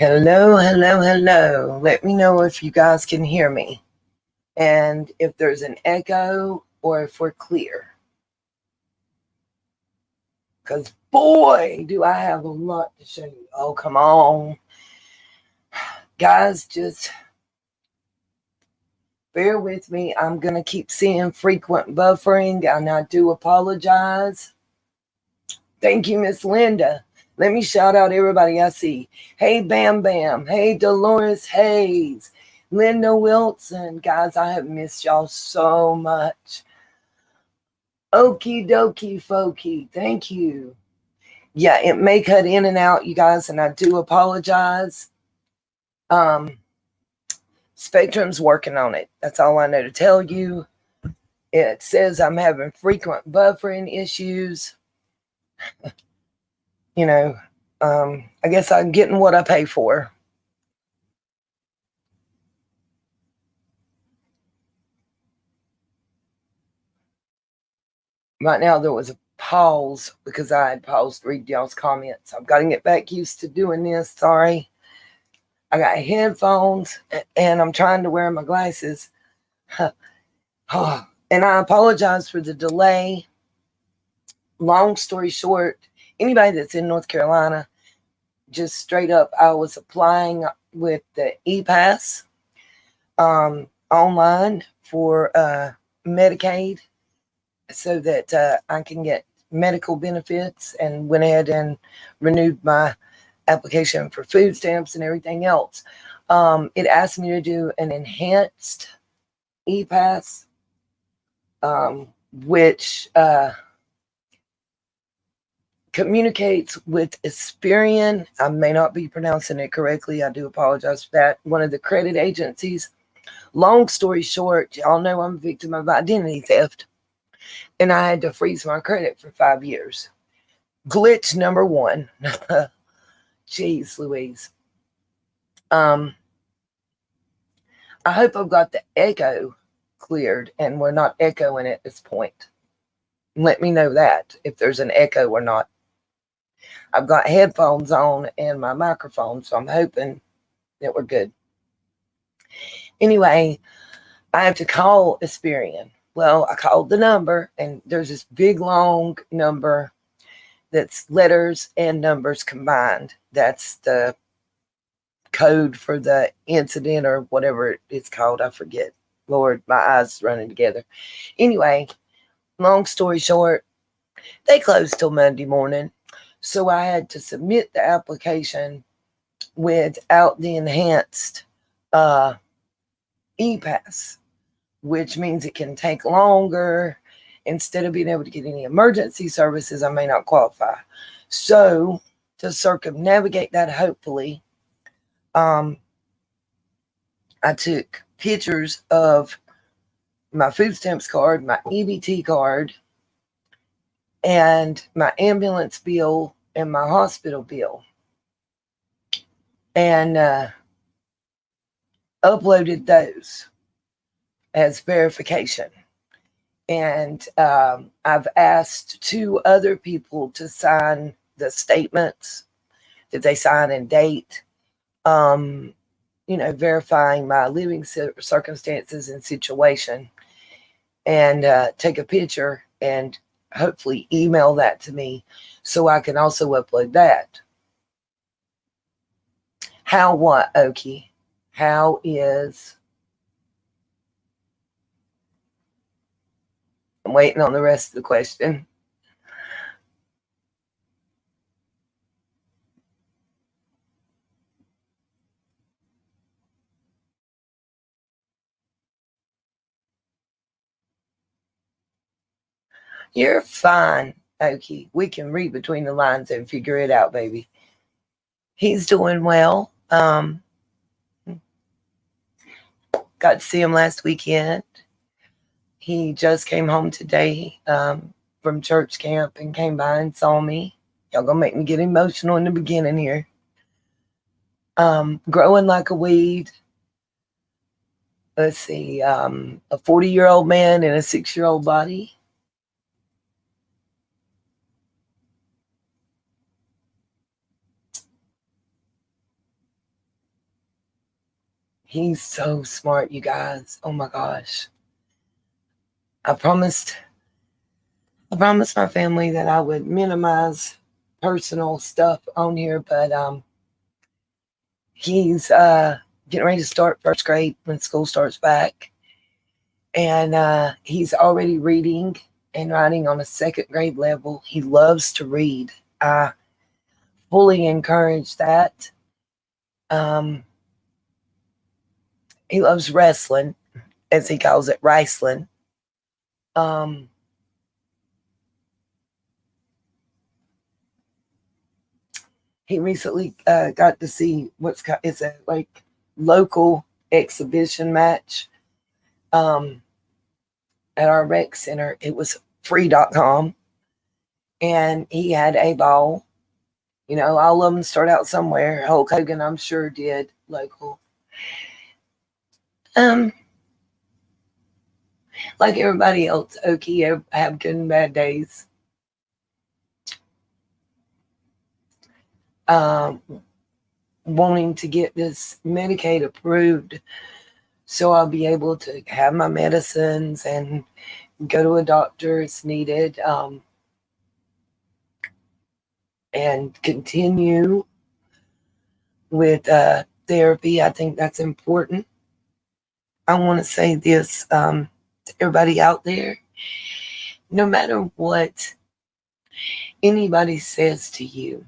Hello, hello, hello. Let me know if you guys can hear me and if there's an echo or if we're clear. Because, boy, do I have a lot to show you. Oh, come on. Guys, just bear with me. I'm going to keep seeing frequent buffering, and I do apologize. Thank you, Miss Linda. Let me shout out everybody I see. Hey, Bam Bam. Hey, Dolores Hayes. Linda Wilson. Guys, I have missed y'all so much. Okie dokie, folky. Thank you. Yeah, it may cut in and out, you guys, and I do apologize. Spectrum's working on it. That's all I know to tell you. It says I'm having frequent buffering issues. I guess I'm getting what I pay for. Right now, there was a pause because I had paused to read y'all's comments. I've got to get back used to doing this. Sorry. I got headphones and I'm trying to wear my glasses. And I apologize for the delay. Long story short, anybody that's in North Carolina, just straight up, I was applying with the ePass online for Medicaid so that I can get medical benefits, and went ahead and renewed my application for food stamps and everything else. It asked me to do an enhanced ePass, which communicates with Experian. I may not be pronouncing it correctly. I do apologize for that. One of the credit agencies. Long story short, y'all know I'm a victim of identity theft, and I had to freeze my credit for 5 years. Glitch number one. Jeez Louise. I hope I've got the echo cleared and we're not echoing at this point. Let me know that if there's an echo or not. I've got headphones on and my microphone, so I'm hoping that we're good. Anyway, I have to call Experian. Well, I called the number, and there's this big long number that's letters and numbers combined. That's the code for the incident or whatever it's called. I forget. Lord, my eyes running together. Anyway, long story short, they closed till Monday morning. So I had to submit the application without the enhanced ePass, which means it can take longer. Instead of being able to get any emergency services, I may not qualify. So to circumnavigate that, hopefully, I took pictures of my food stamps card, my EBT card, and my ambulance bill and my hospital bill, and uploaded those as verification. And I've asked 2 other people to sign the statements that they sign and date, verifying my living circumstances and situation, and take a picture and hopefully email that to me so I can also upload that. How what, Okie? How is... I'm waiting on the rest of the question. You're fine, Okie. We can read between the lines and figure it out, baby. He's doing well. Got to see him last weekend. He just came home today from church camp and came by and saw me. Y'all gonna make me get emotional in the beginning here. Growing like a weed. Let's see, a 40-year-old man in a 6-year-old body. He's so smart, you guys. Oh my gosh. I promised my family that I would minimize personal stuff on here, but he's getting ready to start first grade when school starts back. And he's already reading and writing on a second grade level. He loves to read. I fully encourage that. Um, he loves wrestling, as he calls it, wrestling. Um, he recently got to see it's a like local exhibition match at our rec center. It was free.com, and he had a ball. You know, all of them start out somewhere. Hulk Hogan, I'm sure, did local. Um, like everybody else, Okie have good and bad days. Um, wanting to get this Medicaid approved so I'll be able to have my medicines and go to a doctor as needed, and continue with therapy. I think that's important. I want to say this to everybody out there: no matter what anybody says to you,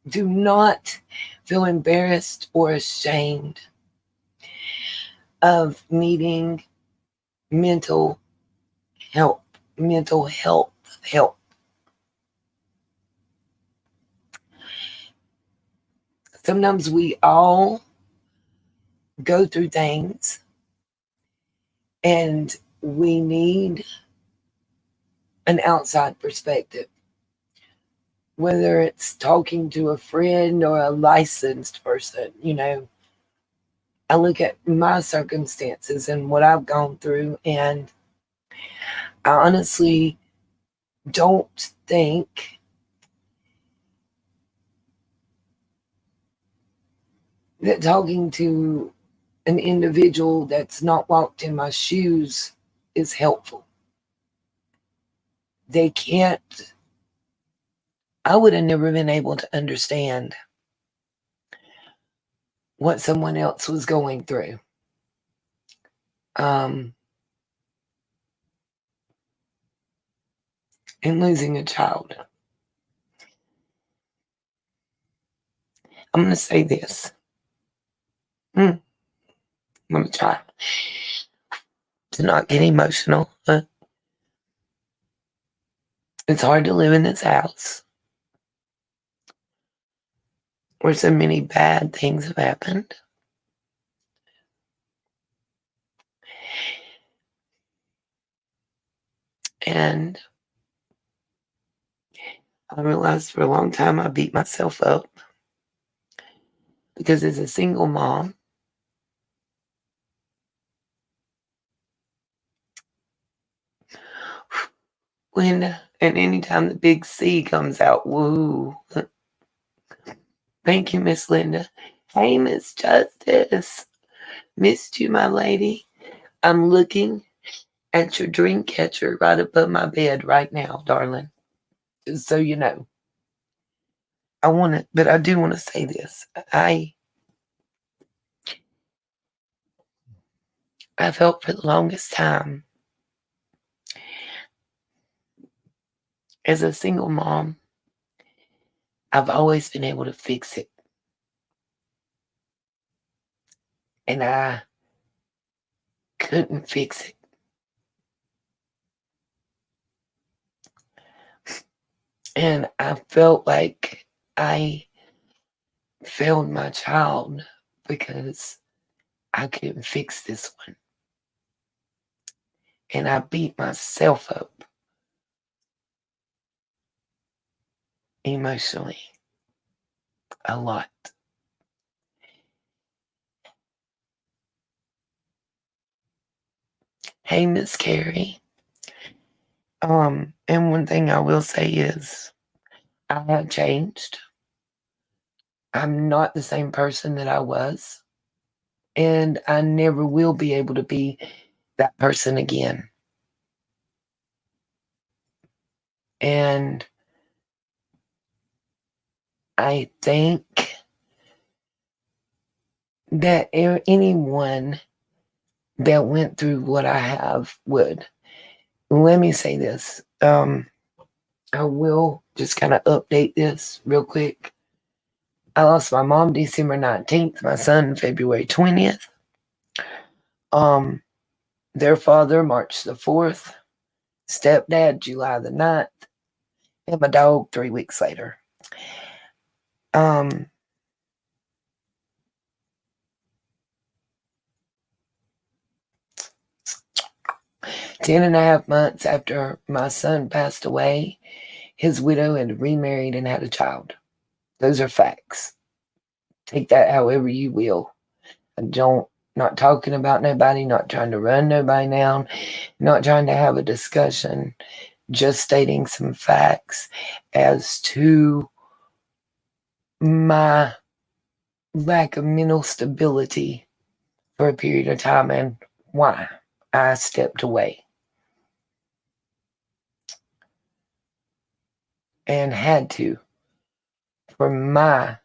do not feel embarrassed or ashamed of needing mental help, mental health help. Sometimes we all go through things and we need an outside perspective, whether it's talking to a friend or a licensed person. You know, I look at my circumstances and what I've gone through, and I honestly don't think that talking to an individual that's not walked in my shoes is helpful. They can't, I would have never been able to understand what someone else was going through. And losing a child. I'm going to say this. I'm going to try to not get emotional. It's hard to live in this house where so many bad things have happened. And I realized for a long time I beat myself up because as a single mom, when and anytime the big C comes out, woo. Thank you, Miss Linda. Hey, Miss Justice. Missed you, my lady. I'm looking at your dream catcher right above my bed right now, darling. Just so you know. But I do want to say this. I felt for the longest time as a single mom, I've always been able to fix it. And I couldn't fix it. And I felt like I failed my child because I couldn't fix this one. And I beat myself up emotionally a lot. Hey, Miss Carrie. And one thing I will say is I have changed. I'm not the same person that I was, and I never will be able to be that person again. And I think that anyone that went through what I have would. Let me say this. I will just kind of update this real quick. I lost my mom December 19th, my son February 20th. Their father March the 4th, stepdad July the 9th, and my dog 3 weeks later. 10.5 months after my son passed away, his widow had remarried and had a child. Those are facts. Take that however you will. Not talking about nobody, not trying to run nobody down, not trying to have a discussion, just stating some facts as to my lack of mental stability for a period of time and why I stepped away and had to for my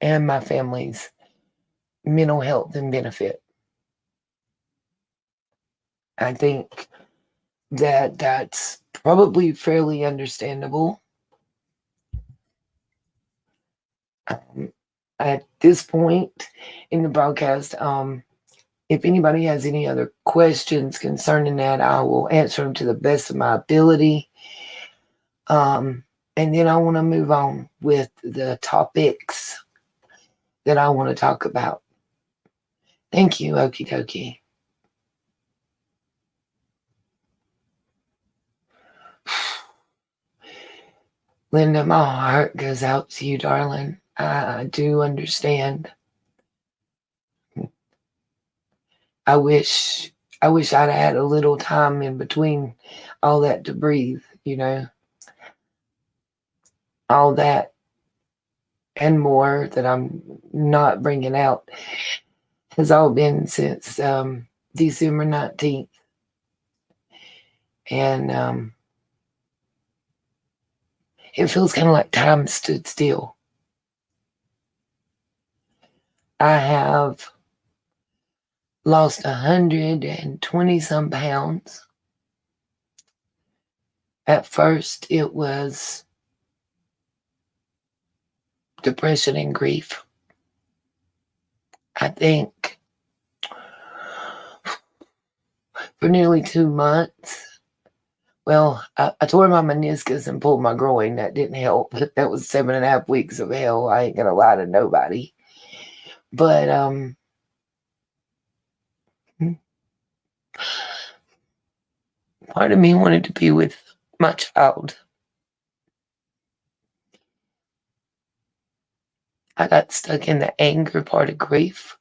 and my family's mental health and benefit. I think that that's probably fairly understandable. At this point in the broadcast, if anybody has any other questions concerning that, I will answer them to the best of my ability. And then I want to move on with the topics that I want to talk about. Thank you, okie dokie. Linda, my heart goes out to you, darling. I do understand. I wish I'd had a little time in between all that to breathe, all that and more that I'm not bringing out has all been since December 19th. And it feels kind of like time stood still. I have lost 120 some pounds. At first, it was depression and grief. I think for nearly 2 months, well, I tore my meniscus and pulled my groin. That didn't help. That was 7.5 weeks of hell. I ain't gonna lie to nobody. But part of me wanted to be with my child. I got stuck in the anger part of grief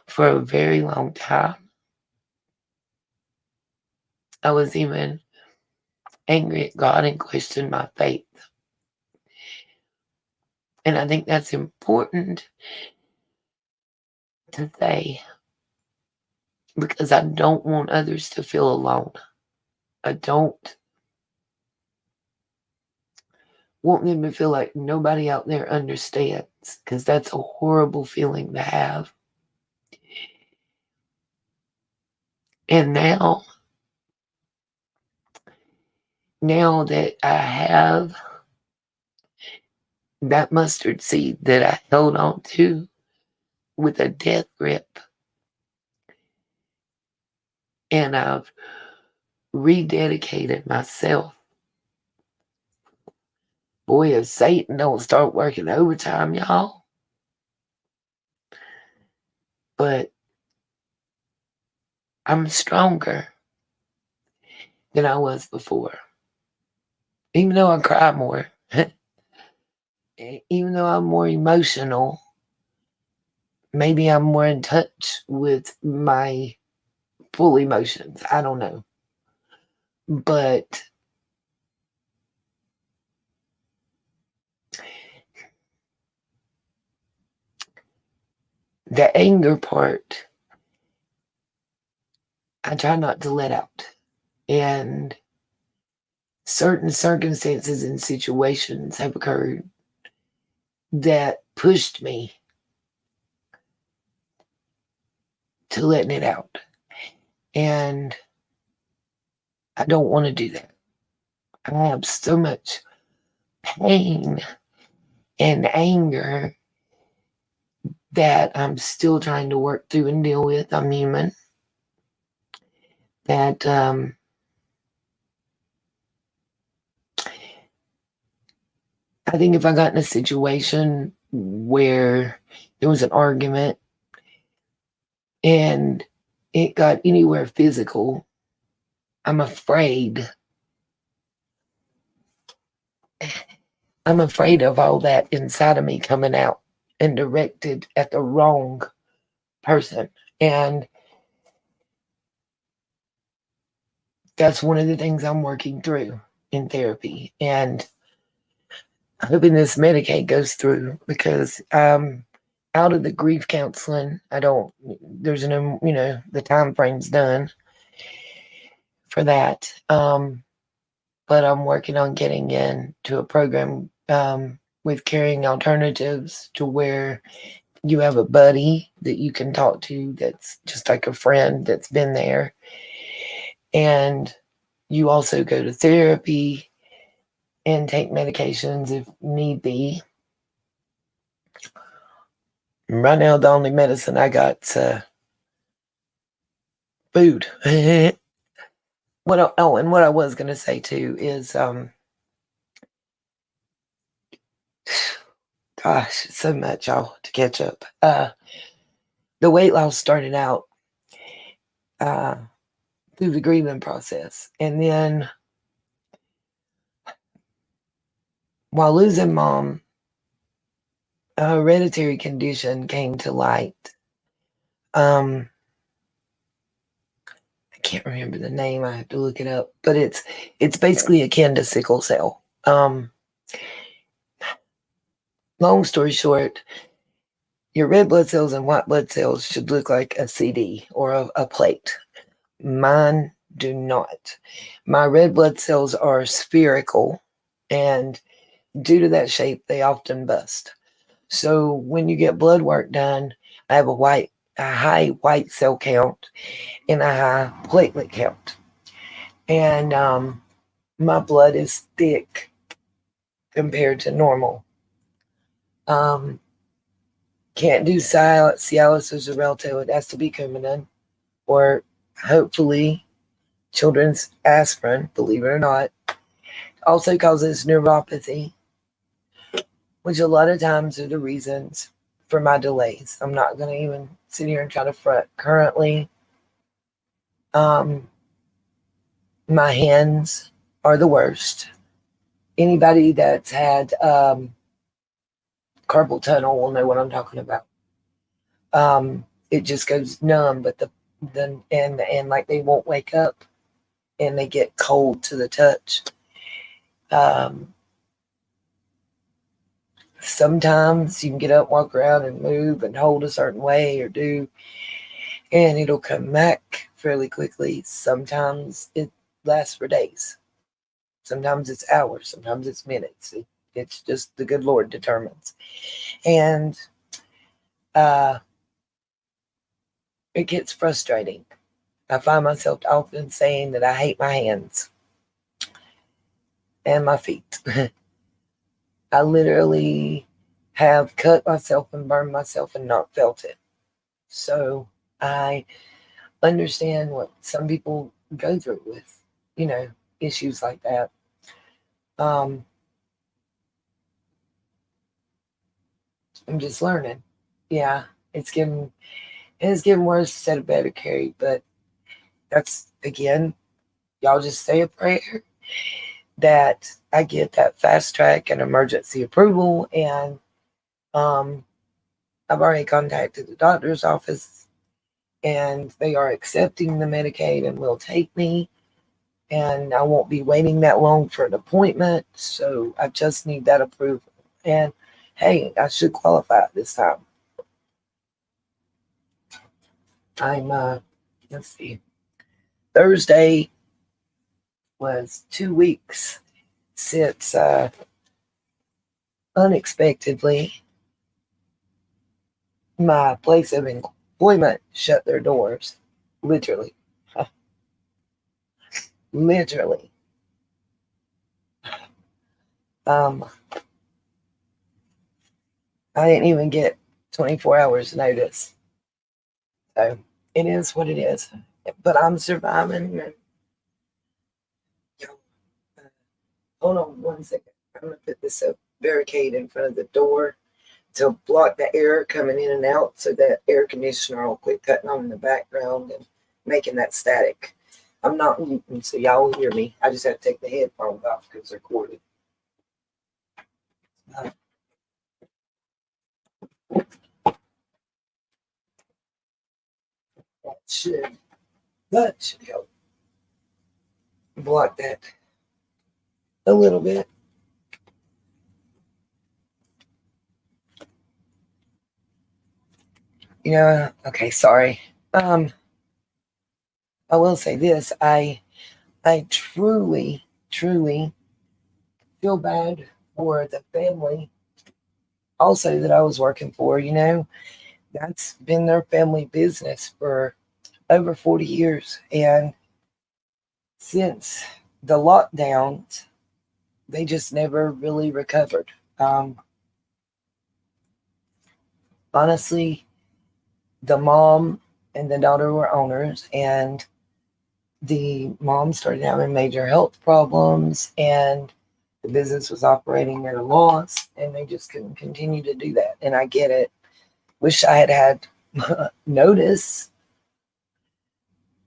for a very long time. I was even angry at God and questioned my faith. And I think that's important to say because I don't want others to feel alone. I don't want them to feel like nobody out there understands because that's a horrible feeling to have. And now that I have that mustard seed that I held on to with a death grip, and I've rededicated myself. Boy, if Satan don't start working overtime, y'all. But I'm stronger than I was before. Even though I cry more, even though I'm more emotional, maybe I'm more in touch with my full emotions. I don't know. But the anger part, I try not to let out. And certain circumstances and situations have occurred that pushed me to letting it out. And I don't want to do that. I have so much pain and anger that I'm still trying to work through and deal with. I'm human. That I think if I got in a situation where there was an argument and it got anywhere physical, I'm afraid. I'm afraid of all that inside of me coming out and directed at the wrong person. And that's one of the things I'm working through in therapy. And hoping this Medicaid goes through, because out of the grief counseling, there's no, the time frame's done for that. But I'm working on getting into a program with Caring Alternatives, to where you have a buddy that you can talk to that's just like a friend that's been there. And you also go to therapy and take medications if need be. Right now, the only medicine I got's food. And what I was going to say too is, gosh, so much, y'all, to catch up. The weight loss started out through the grieving process. And then while losing mom, a hereditary condition came to light. I can't remember the name. I have to look it up. But it's basically akin to sickle cell. Long story short, your red blood cells and white blood cells should look like a CD or a plate. Mine do not. My red blood cells are spherical, and due to that shape, they often bust. So when you get blood work done, I have a high white cell count and a high platelet count. And my blood is thick compared to normal. Can't do Cialis or Xarelto. It has to be Coumadin, or hopefully children's aspirin, believe it or not. Also causes neuropathy, which a lot of times are the reasons for my delays. I'm not going to even sit here and try to front. Currently, my hands are the worst. Anybody that's had carpal tunnel will know what I'm talking about. It just goes numb, but and like they won't wake up, and they get cold to the touch. Sometimes you can get up, walk around, and move and hold a certain way or do, and it'll come back fairly quickly. Sometimes it lasts for days. Sometimes it's hours. Sometimes it's minutes. It's just the good Lord determines. And it gets frustrating. I find myself often saying that I hate my hands and my feet. I literally have cut myself and burned myself and not felt it. So I understand what some people go through with, issues like that. I'm just learning. Yeah, it's getting worse instead of better, Carrie. But that's, again, y'all just say a prayer that I get that fast track and emergency approval. And I've already contacted the doctor's office, and they are accepting the Medicaid and will take me. And I won't be waiting that long for an appointment. So I just need that approval. And hey, I should qualify this time. I'm let's see. Thursday was 2 weeks since unexpectedly my place of employment shut their doors. Literally. Literally. Um, I didn't even get 24 hours notice. So it is what it is. But I'm surviving. Hold on 1 second. I'm going to put this barricade in front of the door to block the air coming in and out so that air conditioner will quit cutting on in the background and making that static. I'm not muting, so y'all will hear me. I just have to take the headphones off because they're corded. That should help block that a little bit. Okay, sorry. I will say this. I truly, truly feel bad for the family also that I was working for. That's been their family business for over 40 years. And since the lockdowns, they just never really recovered. Honestly, the mom and the daughter were owners, and the mom started having major health problems, and the business was operating at a loss, and they just couldn't continue to do that. And I get it. Wish I had notice,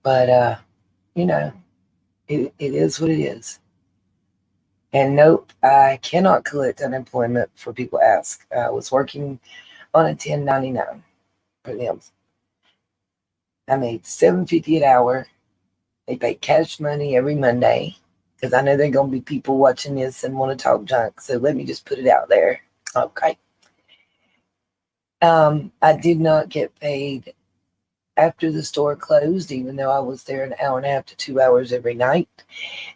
but it is what it is. And nope, I cannot collect unemployment for people ask. I was working on a 1099 for them. I made $7.50 an hour. They pay cash money every Monday because I know there are going to be people watching this and want to talk junk. So let me just put it out there. Okay. I did not get paid after the store closed, even though I was there an hour and a half to 2 hours every night.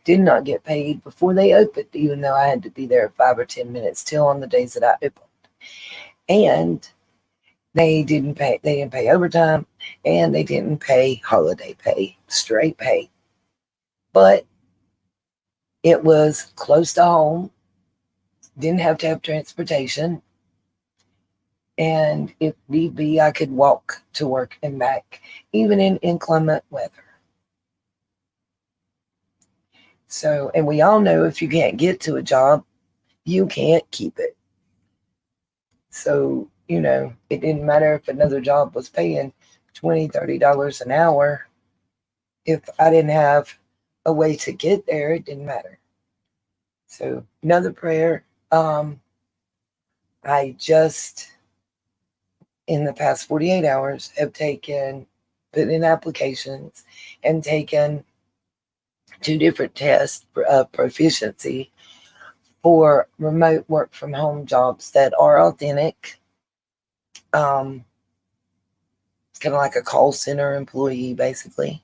Did not get paid before they opened, even though I had to be there 5 or 10 minutes till on the days that I opened. And they didn't pay overtime, and they didn't pay holiday pay, straight pay. But it was close to home, didn't have to have transportation, and if need be, I could walk to work and back, even in inclement weather. So, and we all know if you can't get to a job, you can't keep it. So, it didn't matter if another job was paying $20, $30 an hour. If I didn't have a way to get there, it didn't matter. So, another prayer. I just, in the past 48 hours, have put in applications and taken 2 different tests of proficiency for remote work from home jobs that are authentic. It's kind of like a call center employee, basically.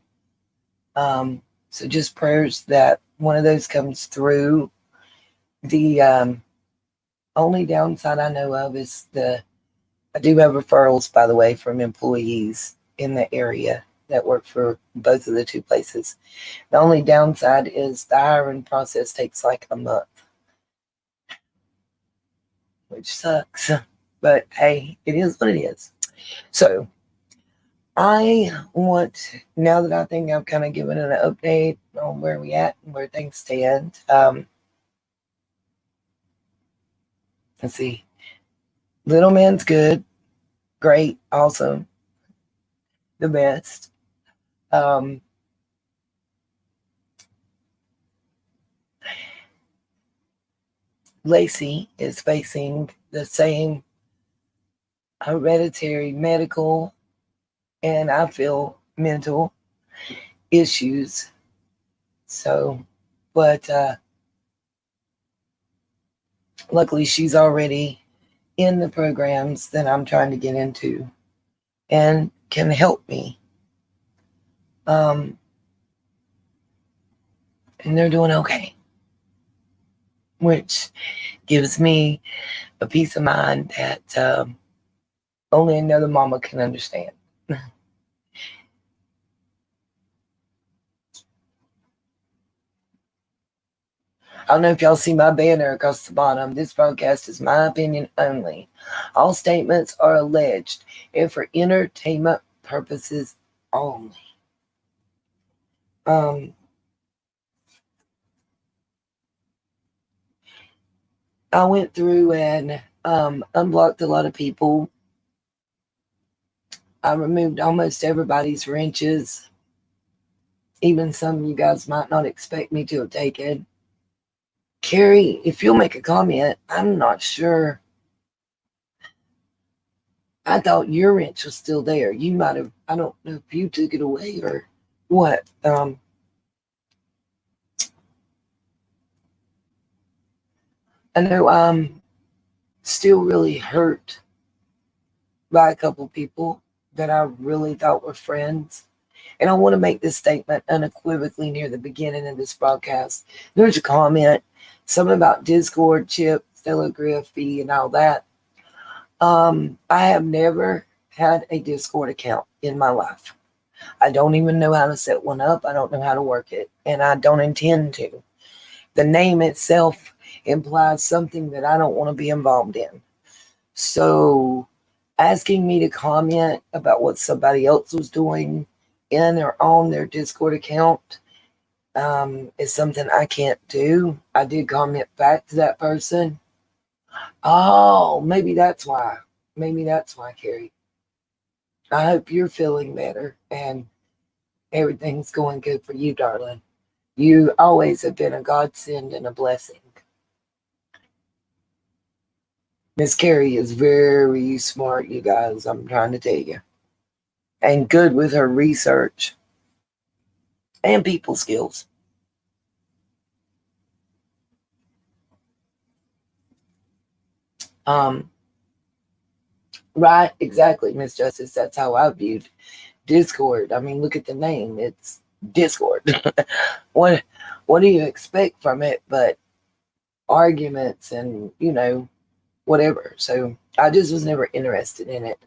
So just prayers that one of those comes through. The only downside I know of is I do have referrals, by the way, from employees in the area that work for both of the 2 places. The only downside is the hiring process takes like a month, which sucks. But hey, it is what it is. So I want, now that I think I've kind of given an update on where we at and where things stand, let's see. Little man's good, great, awesome, the best. Lacey is facing the same hereditary medical and I feel mental issues. So, but luckily she's already in the programs that I'm trying to get into and can help me. And they're doing okay, which gives me a peace of mind that only another mama can understand. I don't know if y'all see my banner across the bottom. This broadcast is my opinion only. All statements are alleged and for entertainment purposes only. I went through and unblocked a lot of people. I removed almost everybody's wrenches, even some you guys might not expect me to have taken. Carrie, if you'll make a comment, I'm not sure. I thought your wrench was still there. You might have, I don't know if you took it away or what. I know I'm still really hurt by a couple people that I really thought were friends. And I want to make this statement unequivocally near the beginning of this broadcast. There's a comment, something about Discord, chip, telegraphy, and all that. I have never had a Discord account in my life. I don't even know how to set one up. I don't know how to work it, and I don't intend to. The name itself implies something that I don't want to be involved in. So asking me to comment about what somebody else was doing in or on their Discord account is something I can't do. I did comment back to that person. Oh, maybe that's why. Maybe that's why, Carrie. I hope you're feeling better and everything's going good for you, darling. You always have been a godsend and a blessing. Miss Carrie is very smart, you guys, I'm trying to tell you. And good with her research and people skills. Right, exactly, Miss Justice. That's how I viewed Discord. I mean, look at the name. It's Discord. what do you expect from it but arguments and, whatever. So I just was never interested in it.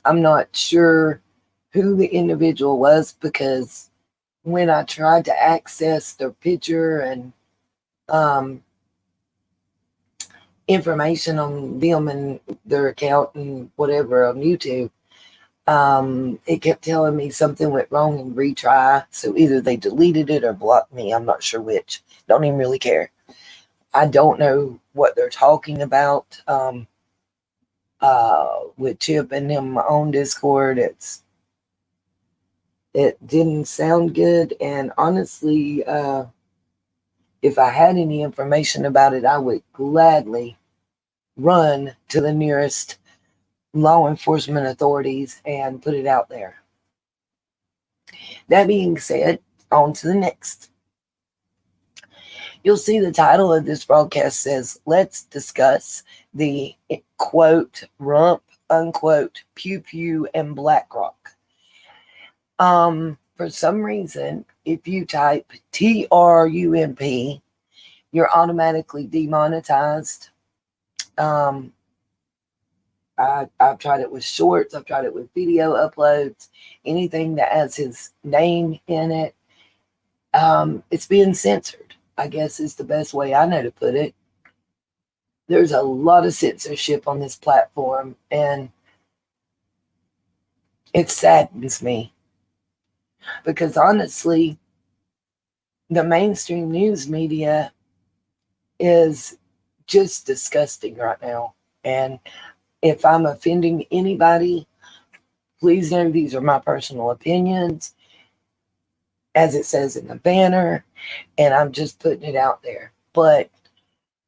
I'm not sure who the individual was because when I tried to access their picture and information on them and their account and whatever on YouTube, it kept telling me something went wrong and retry. So either they deleted it or blocked me. I'm not sure which. Don't even really care. I don't know what they're talking about. With Chip and him on Discord, it didn't sound good. And honestly, if I had any information about it, I would gladly run to the nearest law enforcement authorities and put it out there. That being said, on to the next. You'll see the title of this broadcast says, let's discuss the quote, Rump, unquote, Pew Pew, and Blackrock. For some reason, if you type TRUMP, you're automatically demonetized. I've tried it with shorts. I've tried it with video uploads. Anything that has his name in it, it's being censored, I guess is the best way I know to put it. There's a lot of censorship on this platform, and it saddens me. Because honestly, the mainstream news media is just disgusting right now. And if I'm offending anybody, please know these are my personal opinions, as it says in the banner, and I'm just putting it out there. But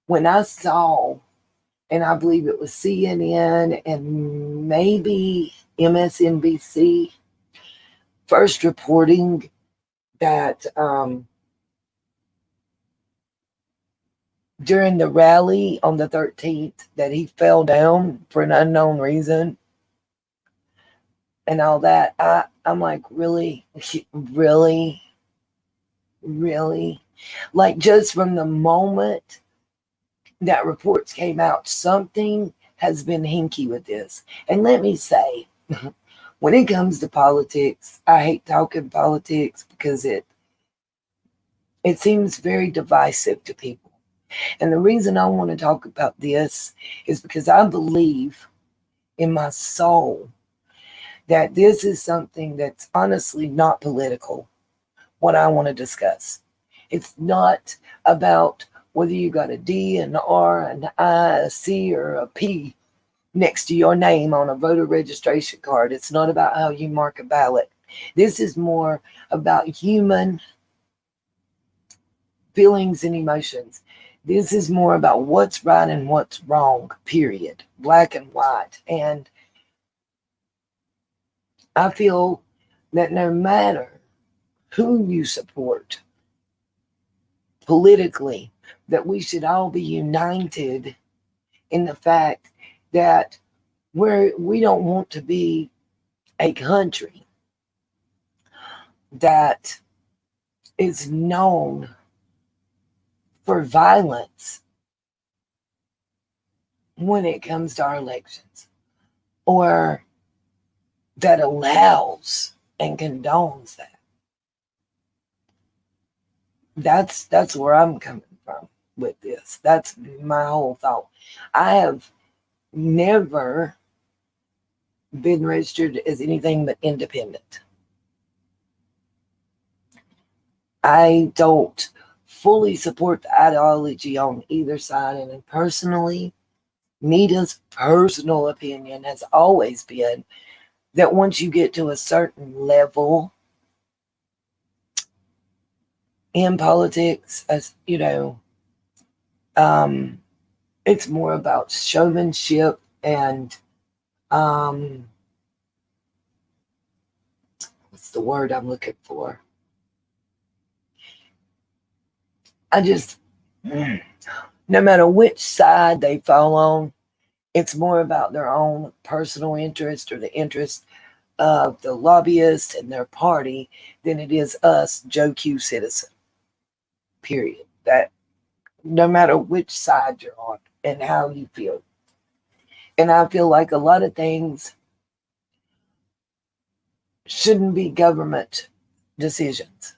when I saw, and I believe it was CNN and maybe MSNBC, first reporting that during the rally on the 13th that he fell down for an unknown reason and all that, I'm like, really? Really? Really? Like, just from the moment that reports came out, something has been hinky with this. And let me say, when it comes to politics, I hate talking politics because it seems very divisive to people. And the reason I want to talk about this is because I believe in my soul that this is something that's honestly not political, what I want to discuss. It's not about whether you got a D, an R, an I, a C, or a P next to your name on a voter registration card. It's not about how you mark a ballot. This is more about human feelings and emotions. This is more about what's right and what's wrong, period. Black and white. And I feel that no matter who you support politically, that we should all be united in the fact that we don't want to be a country that is known for violence when it comes to our elections, or that allows and condones that. That's where I'm coming from with this. That's my whole thought. I have never been registered as anything but independent. I don't fully support the ideology on either side, and personally, Nita's personal opinion has always been that once you get to a certain level in politics, as you know, it's more about showmanship and what's the word I'm looking for? No matter which side they fall on, it's more about their own personal interest or the interest of the lobbyist and their party than it is us, Joe Q citizen. Period. That no matter which side you're on and how you feel. And I feel like a lot of things shouldn't be government decisions.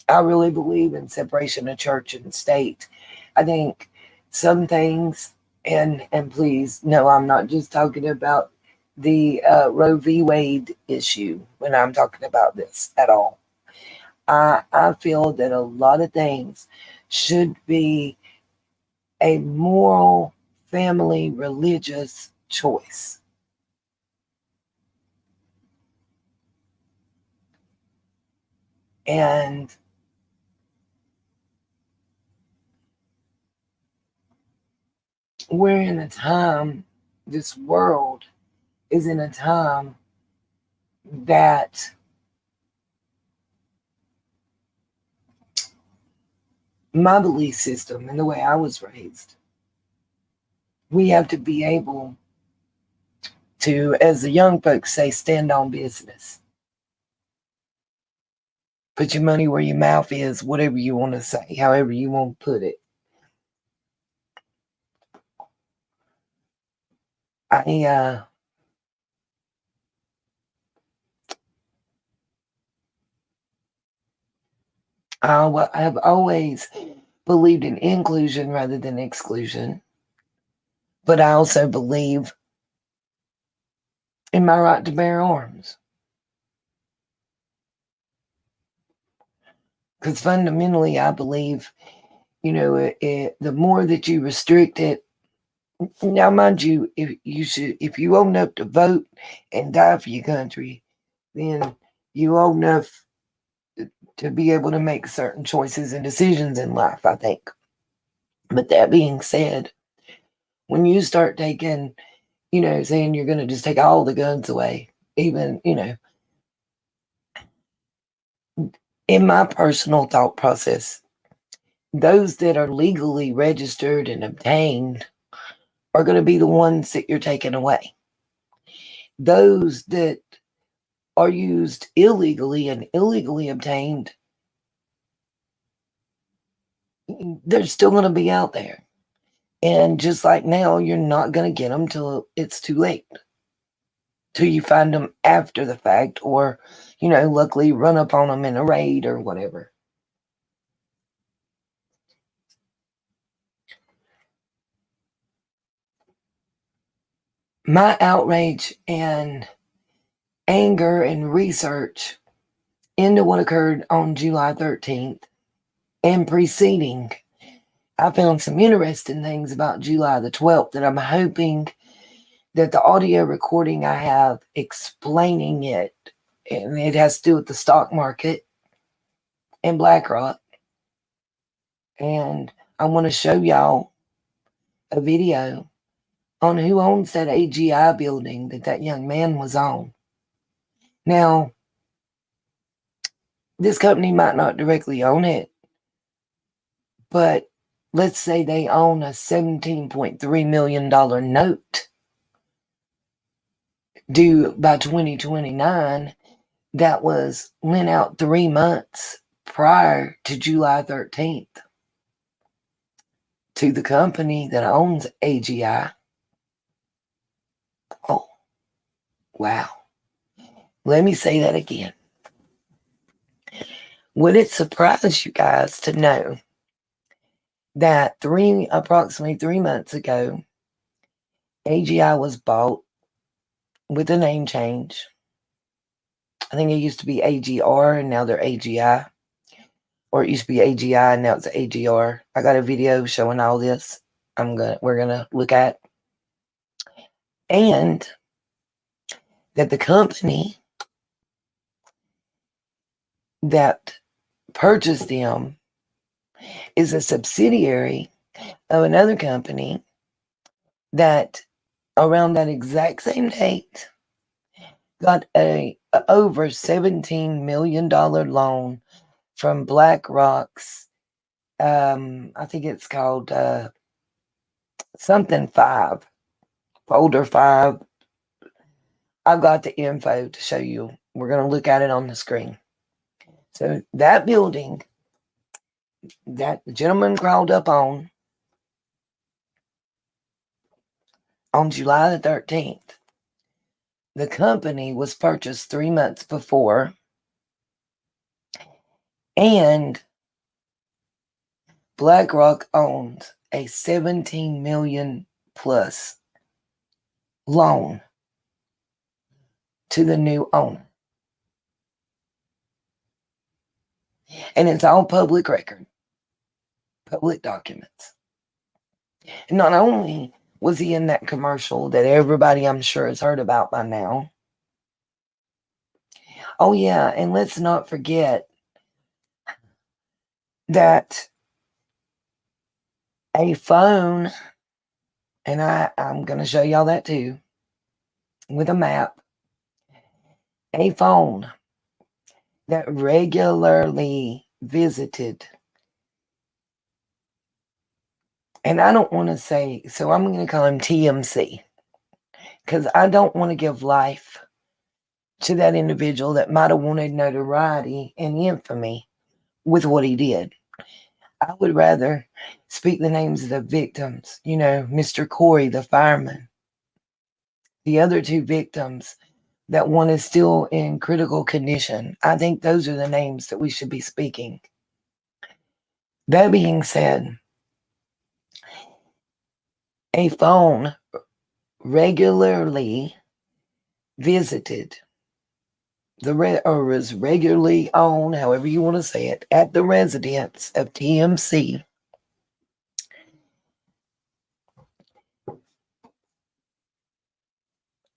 I really believe in separation of church and state. I think some things, and please, no, I'm not just talking about the Roe v. Wade issue when I'm talking about this at all. I feel that a lot of things should be a moral, family, religious choice. And we're in a time, this world is in a time that my belief system and the way I was raised, we have to be able to, as the young folks say, stand on business. Put your money where your mouth is, whatever you want to say, however you want to put it. I have always believed in inclusion rather than exclusion, but I also believe in my right to bear arms. Because fundamentally, I believe, the more that you restrict it, now mind you, if you old enough to vote and die for your country, then you old enough to be able to make certain choices and decisions in life, I think. But that being said, when you start taking, saying you're going to just take all the guns away, even, in my personal thought process, those that are legally registered and obtained are going to be the ones that you're taking away. Those that are used illegally and illegally obtained, they're still going to be out there. And just like now, you're not going to get them till it's too late. Till you find them after the fact, or, luckily run up on them in a raid or whatever. My outrage and anger and research into what occurred on July 13th and preceding, I found some interesting things about July the 12th that I'm hoping that the audio recording I have explaining it, and it has to do with the stock market and Blackrock. And I want to show y'all a video on who owns that AGI building that young man was on. Now, this company might not directly own it, but let's say they own a $17.3 million note due by 2029 that was lent out 3 months prior to July 13th to the company that owns AGI. Oh, wow. Let me say that again. Would it surprise you guys to know that approximately 3 months ago, AGI was bought with a name change? I think it used to be AGR and now they're AGI. Or it used to be AGI and now it's AGR. I got a video showing all this. We're gonna look at. And that the company that purchased them is a subsidiary of another company that around that exact same date got a over $17 million loan from Blackrock's, I think it's called something 5, folder 5. I've got the info to show you. We're going to look at it on the screen. So that building that the gentleman crawled up on July the 13th, the company was purchased 3 months before, and Blackrock owns a $17 million plus loan to the new owner. And it's all public record, public documents. And not only was he in that commercial that everybody I'm sure has heard about by now. Oh yeah, and let's not forget that a phone, and I'm going to show y'all that too, with a map, a phone that regularly visited, and I don't want to say, so I'm going to call him TMC, because I don't want to give life to that individual that might have wanted notoriety and infamy with what he did. I would rather speak the names of the victims, Mr. Corey, the fireman, the other 2 victims, that one is still in critical condition. I think those are the names that we should be speaking. That being said, a phone regularly visited or was regularly on, however you want to say it, at the residence of TMC.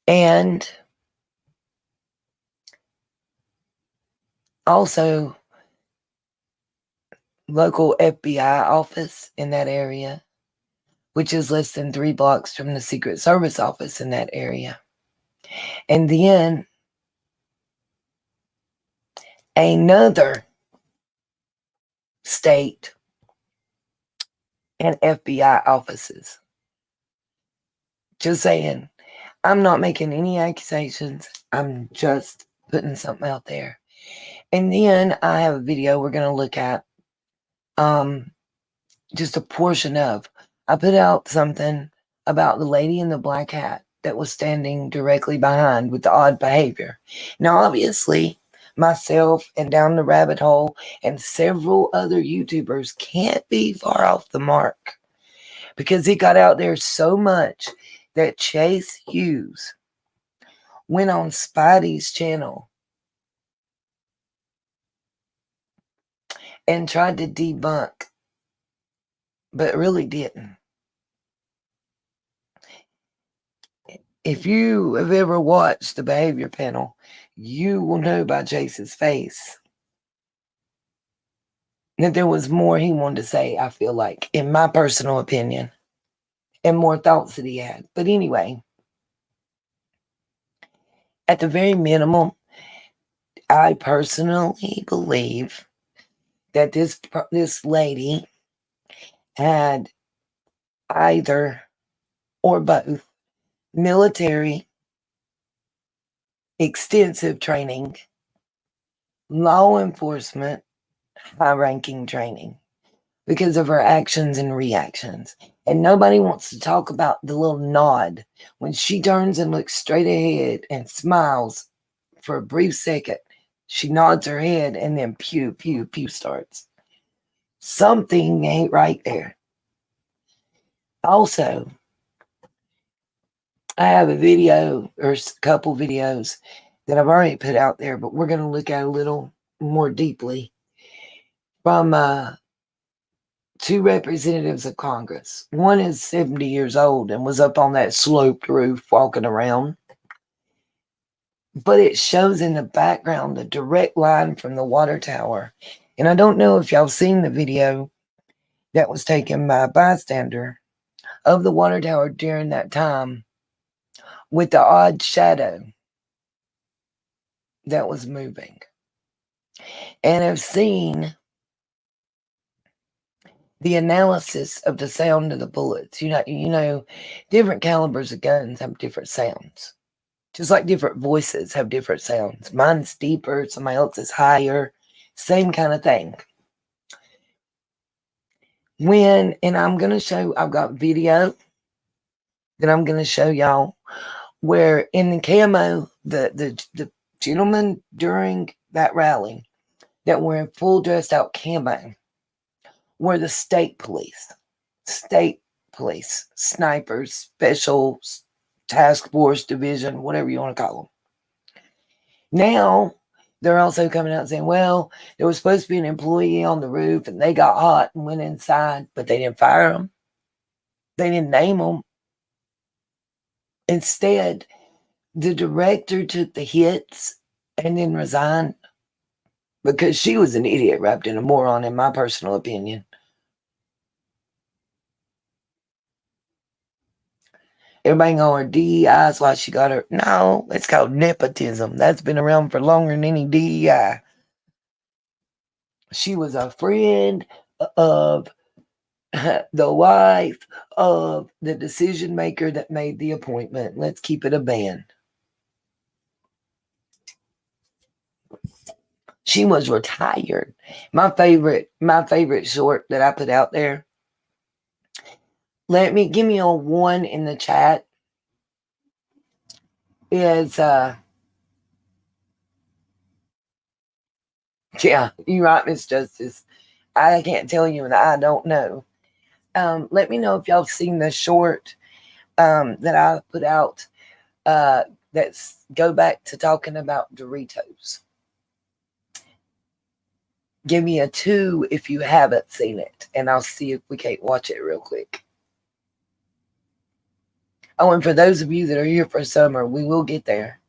And also local FBI office in that area, which is less than 3 blocks from the Secret Service office in that area. And then another state and FBI offices. Just saying, I'm not making any accusations. I'm just putting something out there. And then I have a video we're going to look at just a portion of. I put out something about the lady in the black hat that was standing directly behind with the odd behavior. Now, obviously, myself and Down the Rabbit Hole and several other YouTubers can't be far off the mark because it got out there so much that Chase Hughes went on Spidey's channel and tried to debunk, but really didn't. If you have ever watched the behavior panel, you will know by Chase's face that there was more he wanted to say, I feel like, in my personal opinion, and more thoughts that he had. But anyway, at the very minimum, I personally believe that this lady had either or both military, extensive training, law enforcement, high-ranking training because of her actions and reactions. And nobody wants to talk about the little nod when she turns and looks straight ahead and smiles for a brief second. She nods her head and then pew, pew, pew starts. Something ain't right there. Also, I have a video or a couple videos that I've already put out there, but we're going to look at a little more deeply from two representatives of Congress. One is 70 years old and was up on that sloped roof walking around. But it shows in the background the direct line from the water tower. And I don't know if y'all seen the video that was taken by a bystander of the water tower during that time with the odd shadow that was moving. And I've seen the analysis of the sound of the bullets. You know, different calibers of guns have different sounds. Just like different voices have different sounds. Mine's deeper, somebody else's higher. Same kind of thing. And I'm going to show, I've got video that I'm going to show y'all where in the camo, the gentlemen during that rally that were in full dressed out camo were the state police, snipers, special task force division, whatever you want to call them. Now, they're also coming out saying, well, there was supposed to be an employee on the roof and they got hot and went inside, but they didn't fire them. They didn't name them. Instead, the director took the hits and then resigned because she was an idiot wrapped in a moron, in my personal opinion. Everybody going, her DEI is why she got her. No, it's called nepotism. That's been around for longer than any DEI. She was a friend of the wife of the decision maker that made the appointment. Let's keep it a band. She was retired. My favorite short that I put out there. Give me a 1 in the chat. Is yeah, you're right, Miss Justice. I can't tell you and I don't know. Let me know if y'all seen the short that I put out that's go back to talking about Doritos. Give me a 2 if you haven't seen it, and I'll see if we can't watch it real quick. Oh, and for those of you that are here for summer, we will get there.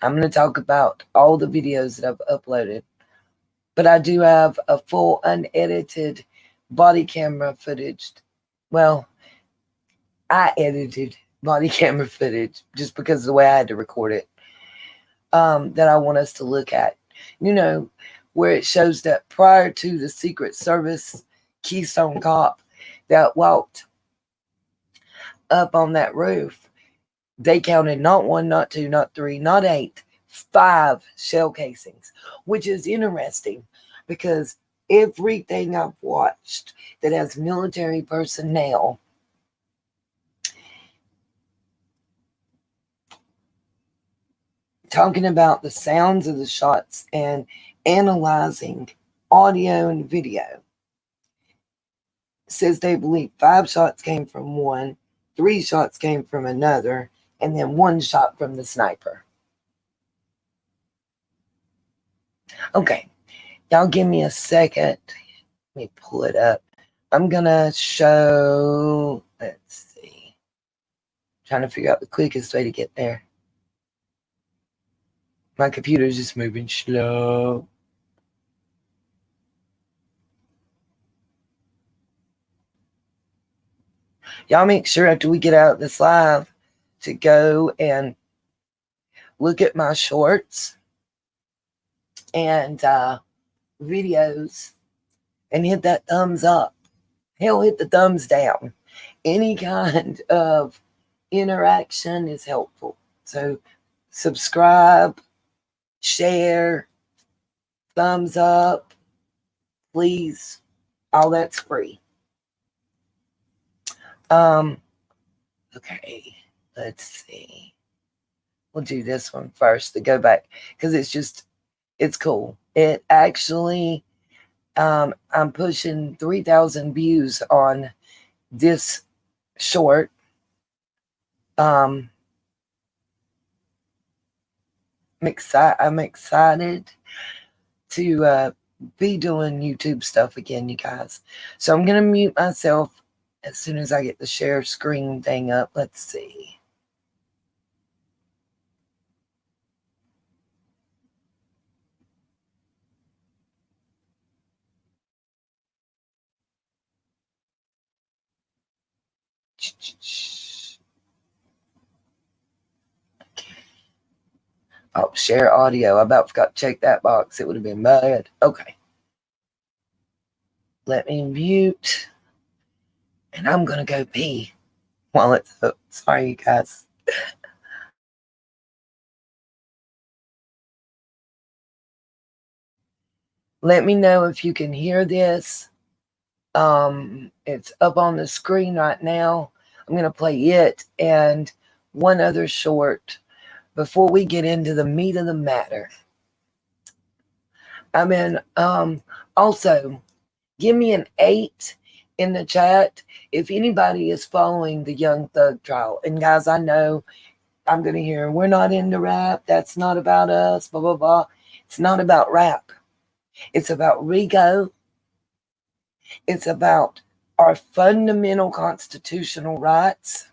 I'm going to talk about all the videos that I've uploaded. But I do have a full unedited body camera footage. Well, I edited body camera footage just because of the way I had to record it. That I want us to look at. You know, where it shows that prior to the Secret Service Keystone Cop that walked up on that roof, they counted not 1, not 2, not 3, not 8, 5 shell casings, which is interesting because everything I've watched that has military personnel talking about the sounds of the shots and analyzing audio and video says they believe 5 shots came from one, 3 shots came from another, and then 1 shot from the sniper. Okay, y'all give me a second. Let me pull it up. I'm gonna show, let's see, trying to figure out the quickest way to get there. My computer's just moving slow. Y'all make sure after we get out of this live to go and look at my shorts and videos and hit that thumbs up. Hell, hit the thumbs down. Any kind of interaction is helpful. So subscribe, share, thumbs up, please. All that's free. Okay, let's see. We'll do this one first to go back because it's cool. It actually, I'm pushing 3,000 views on this short. I'm excited to be doing YouTube stuff again, you guys. So I'm gonna mute myself as soon as I get the share screen thing up. Let's see. Oh, share audio. I about forgot to check that box. It would have been bad. Okay. Let me mute. And I'm going to go pee while it's up. Sorry, you guys. Let me know if you can hear this. It's up on the screen right now. I'm going to play it and one other short before we get into the meat of the matter. I mean, also, give me an 8 in the chat if anybody is following the Young Thug trial. And guys, I know I'm going to hear, we're not into rap. That's not about us, blah, blah, blah. It's not about rap. It's about Rigo. It's about our fundamental constitutional rights,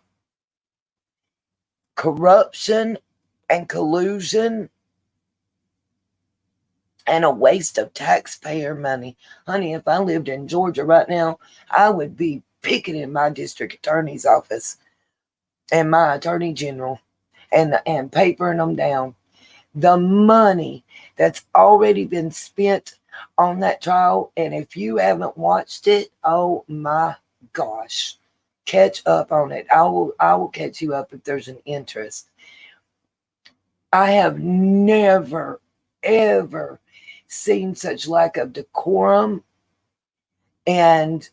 corruption and collusion, and a waste of taxpayer money. Honey, if I lived in Georgia right now, I would be picketing my district attorney's office and my attorney general and papering them down. The money that's already been spent on that trial, and if you haven't watched it, oh my gosh, catch up on it. I will catch you up if there's an interest. I have never, ever seen such lack of decorum and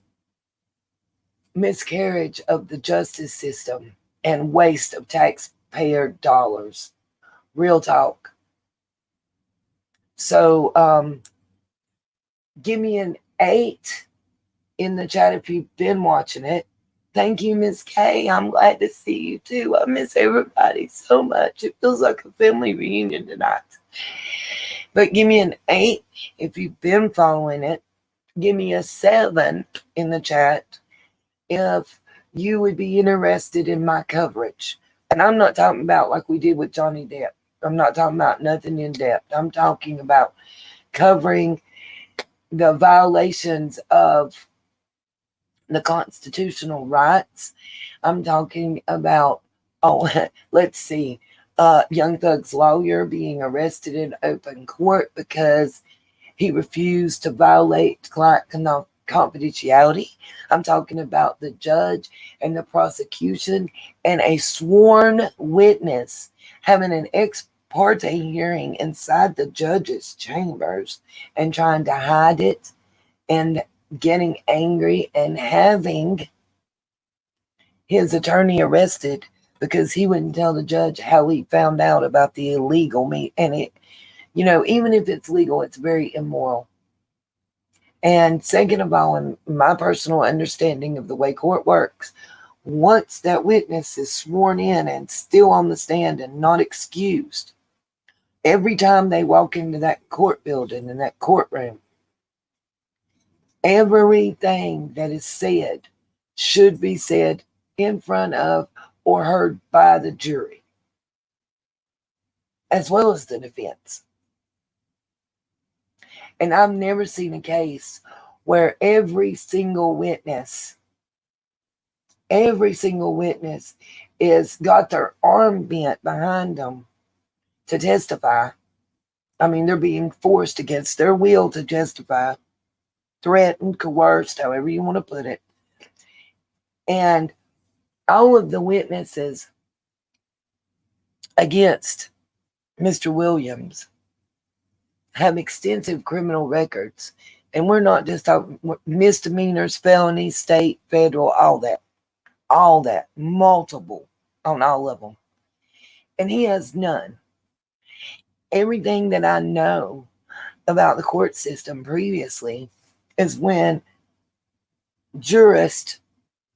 miscarriage of the justice system and waste of taxpayer dollars. Real talk. So give me an 8 in the chat if you've been watching it. Thank you, Miss K. I'm glad to see you too. I miss everybody so much. It feels like a family reunion tonight. But give me an 8 if you've been following it. Give me a 7 in the chat if you would be interested in my coverage. And I'm not talking about like we did with Johnny Depp. I'm not talking about nothing in depth. I'm talking about covering the violations of the constitutional rights. I'm talking about, let's see, Young Thug's lawyer being arrested in open court because he refused to violate client confidentiality. I'm talking about the judge and the prosecution and a sworn witness having an parte hearing inside the judge's chambers and trying to hide it and getting angry and having his attorney arrested because he wouldn't tell the judge how he found out about the illegal meat. And it, even if it's legal, it's very immoral. And second of all, in my personal understanding of the way court works, once that witness is sworn in and still on the stand and not excused, every time they walk into that court building and that courtroom, everything that is said should be said in front of or heard by the jury, as well as the defense. And I've never seen a case where every single witness is got their arm bent behind them to testify. I mean, they're being forced against their will to testify, threatened, coerced, however you want to put it. And all of the witnesses against Mr. Williams have extensive criminal records. And we're not just talking misdemeanors, felonies, state, federal, all that, multiple on all of them. And he has none. Everything that I know about the court system previously is when jurist,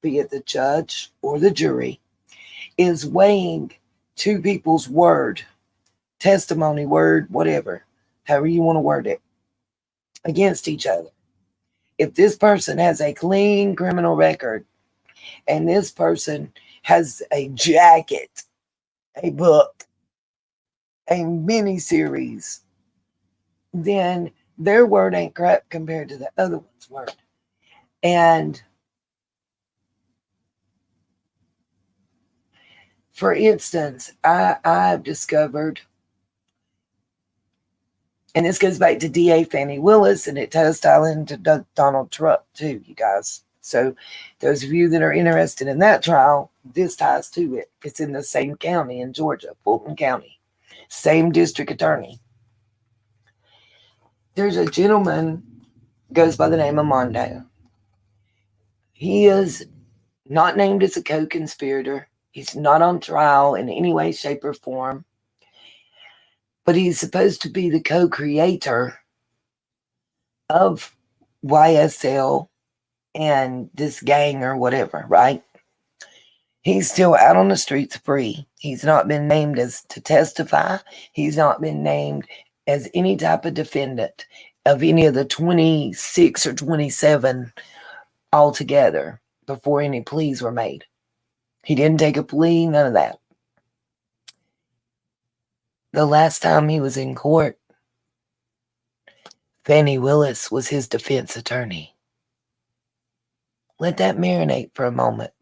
be it the judge or the jury, is weighing two people's word, testimony, word, whatever, however you want to word it, against each other. If this person has a clean criminal record and this person has a jacket, a book, a mini-series, then their word ain't crap compared to the other one's word. And for instance, I've discovered, and this goes back to DA Fannie Willis, and it ties into Donald Trump too, you guys. So those of you that are interested in that trial, this ties to it. It's in the same county in Georgia, Fulton County, same district attorney. There's a gentleman goes by the name of Mondo. He is not named as a co-conspirator. He's not on trial in any way, shape, or form. But he's supposed to be the co-creator of YSL and this gang or whatever, right? He's still out on the streets free. He's not been named as to testify. He's not been named as any type of defendant of any of the 26 or 27 altogether before any pleas were made. He didn't take a plea, none of that. The last time he was in court, Fannie Willis was his defense attorney. Let that marinate for a moment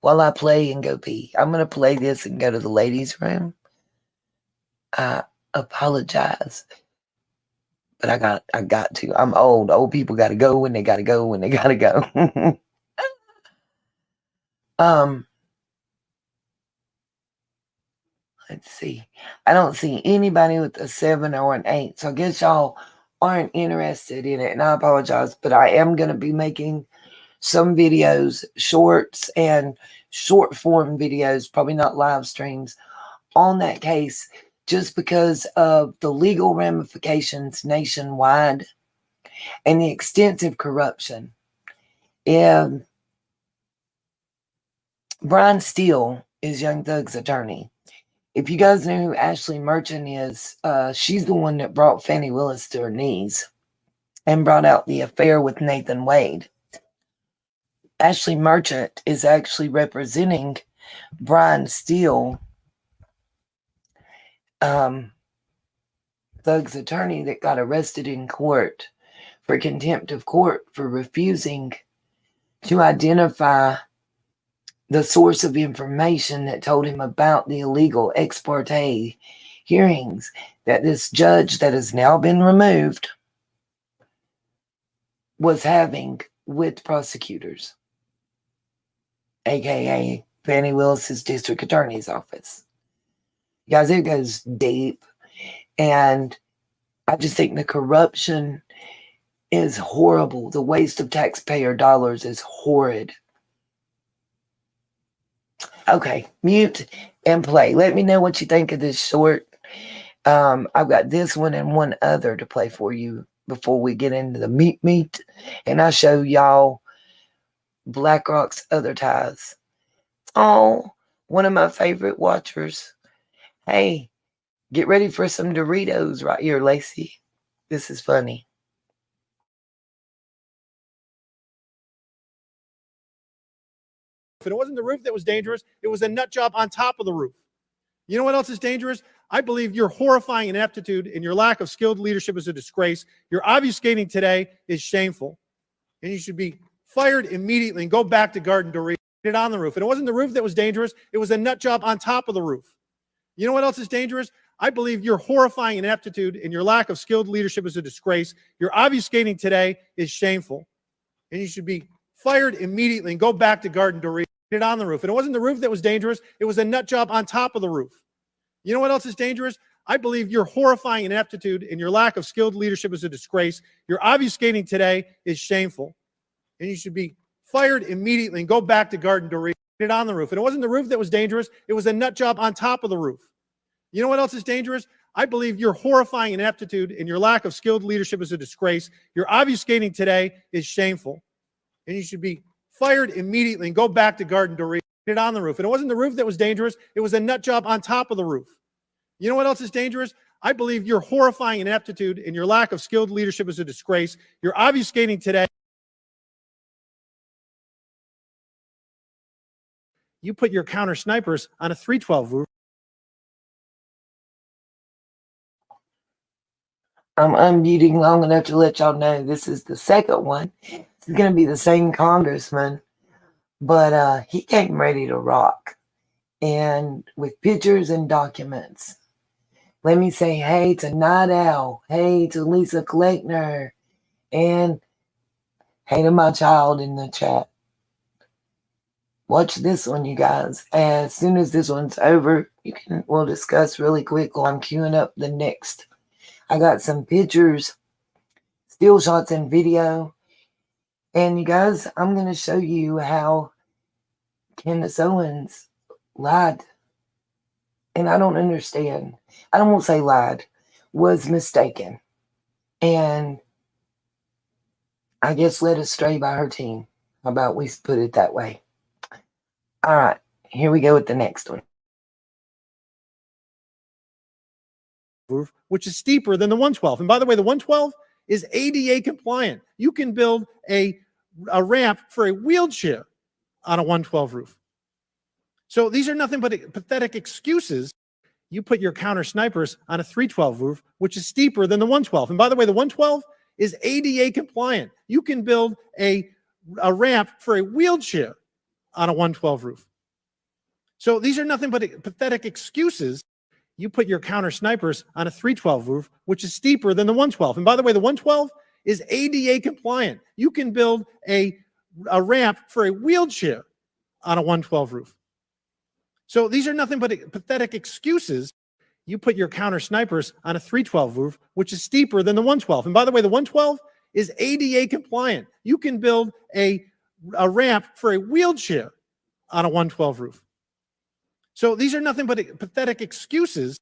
while I play and go pee. I'm going to play this and go to the ladies' room. I apologize, but I got to. I'm old. Old people got to go when they got to go when they got to go. Let's see. I don't see anybody with a 7 or an 8, so I guess y'all aren't interested in it, and I apologize, but I am going to be making some videos, shorts and short form videos, probably not live streams, on that case, just because of the legal ramifications nationwide and the extensive corruption. Brian Steele is Young Thug's attorney. If you guys know who Ashley Merchant is, she's the one that brought Fannie Willis to her knees and brought out the affair with Nathan Wade. Ashley Merchant is actually representing Brian Steele, Thug's attorney, that got arrested in court for contempt of court for refusing to identify the source of information that told him about the illegal ex parte hearings that this judge that has now been removed was having with prosecutors, aka Fannie Willis's district attorney's office. Guys, it goes deep. And I just think the corruption is horrible. The waste of taxpayer dollars is horrid. Okay, mute and play. Let me know what you think of this short. I've got this one and one other to play for you before we get into the meat. And I show y'all Blackrock's other ties. Oh, one of my favorite watchers. Hey, get ready for some Doritos right here, Lacey. This is funny. If it wasn't the roof that was dangerous, it was a nut job on top of the roof. You know what else is dangerous? I believe your horrifying ineptitude and your lack of skilled leadership is a disgrace. Your obfuscating today is shameful. And you should be fired immediately and go back to Garden Doritos. It on the roof. And it wasn't the roof that was dangerous. It was a nut job on top of the roof. You know what else is dangerous? I believe your horrifying ineptitude and your lack of skilled leadership is a disgrace. Your obfuscating today is shameful. And you should be fired immediately and go back to Garden Doritos. It on the roof. And it wasn't the roof that was dangerous. It was a nut job on top of the roof. You know what else is dangerous? I believe your horrifying ineptitude and your lack of skilled leadership is a disgrace. Your obfuscating today is shameful. And you should be fired immediately and go back to Garden Doritos. It on the roof. And it wasn't the roof that was dangerous. It was a nut job on top of the roof. You know what else is dangerous? I believe your horrifying ineptitude and your lack of skilled leadership is a disgrace. Your obfuscating today is shameful. And you should be fired immediately and go back to Garden Doritos. It on the roof. And it wasn't the roof that was dangerous. It was a nut job on top of the roof. You know what else is dangerous? I believe your horrifying ineptitude and your lack of skilled leadership is a disgrace. You're obfuscating today. You put your counter snipers on a 312 roof. I'm unmuting long enough to let y'all know this is the second one. It's going to be the same congressman, but he came ready to rock, and with pictures and documents. Let me say hey to Night Owl, hey to Lisa Kleckner, and hey to my child in the chat. Watch this one, you guys. As soon as this one's over, we'll discuss really quick while I'm queuing up the next. I got some pictures, still shots, and video. And you guys, I'm going to show you how Candace Owens lied. And I don't understand. I don't want to say lied, was mistaken. And I guess led astray by her team. How about we put it that way? All right, here we go with the next one. Roof, which is steeper than the 112. And by the way, the 112 is ADA compliant. You can build a ramp for a wheelchair on a 112 roof. So these are nothing but pathetic excuses. You put your counter snipers on a 312 roof, which is steeper than the 112. And by the way, the 112 is ADA compliant. You can build a ramp for a wheelchair on a 112 roof. So these are nothing but pathetic excuses. You put your counter snipers on a 312 roof, which is steeper than the 112. And by the way, the 112 is ADA compliant. You can build a ramp for a wheelchair on a 112 roof. So these are nothing but pathetic excuses. You put your counter snipers on a 312 roof, which is steeper than the 112. And by the way, the 112 is ADA compliant. You can build a ramp for a wheelchair on a 112 roof. So these are nothing but pathetic excuses.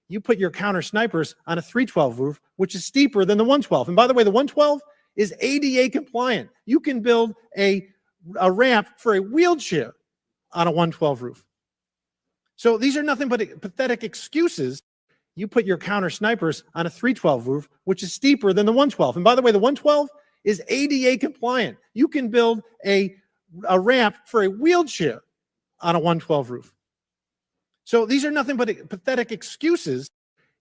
You put your counter snipers on a 312 roof, which is steeper than the 112. And by the way, the 112 is ADA compliant. You can build a ramp for a wheelchair on a 112 roof. So these are nothing but pathetic excuses. You put your counter snipers on a 312 roof, which is steeper than the 112. And by the way, the 112 is ADA compliant. You can build a ramp for a wheelchair on a 112 roof. So these are nothing but pathetic excuses.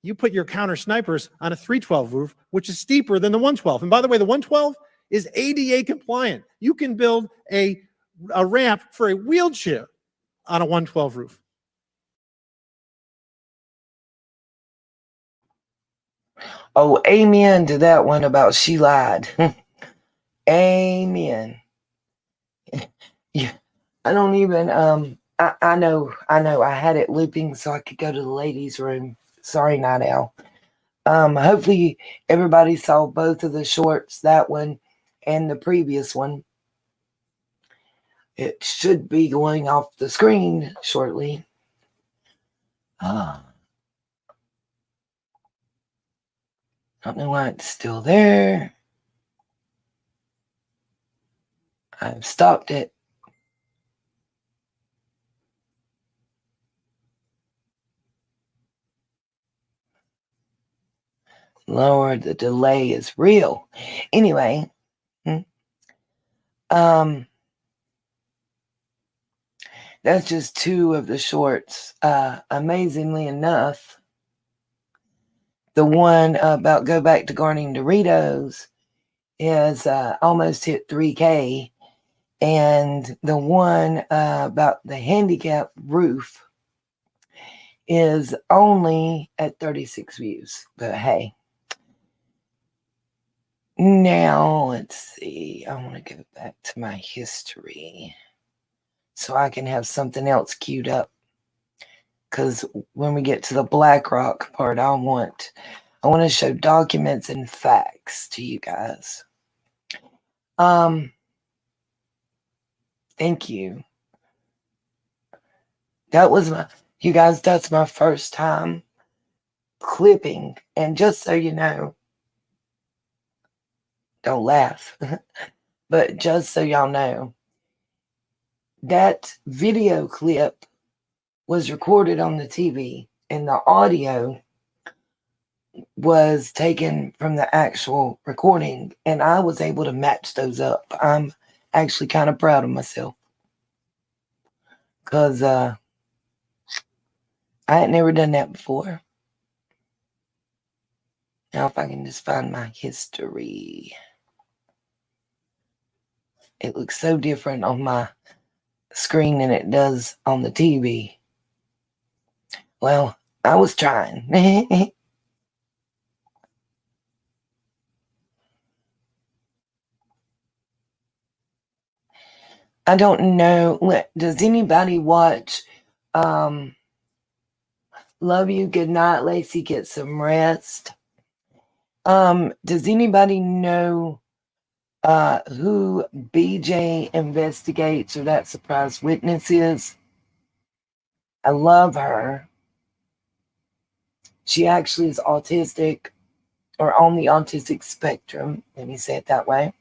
You put your counter snipers on a 312 roof, which is steeper than the 112. And by the way, the 112 is ADA compliant. You can build a ramp for a wheelchair on a 112 roof. Oh, amen to that one about she lied. Amen. Yeah, I don't even I know. I had it looping so I could go to the ladies' room. Sorry, Night Owl. Hopefully everybody saw both of the shorts, that one and the previous one. It should be going off the screen shortly. I don't know why it's still there. I've stopped it. Lord, the delay is real. Anyway, that's just two of the shorts. Amazingly enough, the one about go back to gardening Doritos is almost hit 3K. And the one about the handicap roof is only at 36 views. But hey, now let's see. I want to go back to my history so I can have something else queued up. Because when we get to the Blackrock part, I want to show documents and facts to you guys. Thank you. That was you guys, that's my first time clipping. And just so you know, don't laugh, but just so y'all know, that video clip was recorded on the TV and the audio was taken from the actual recording, and I was able to match those up. I'm actually kind of proud of myself because I had never done that before. Now if I can just find my history. It looks so different on my screen than it does on the TV. Well, I was trying. I don't know. Does anybody watch Love You, Good Night, Lacey, Get Some Rest? Does anybody know who BJ Investigates or That Surprise Witness is? I love her. She actually is autistic or on the autistic spectrum. Let me say it that way.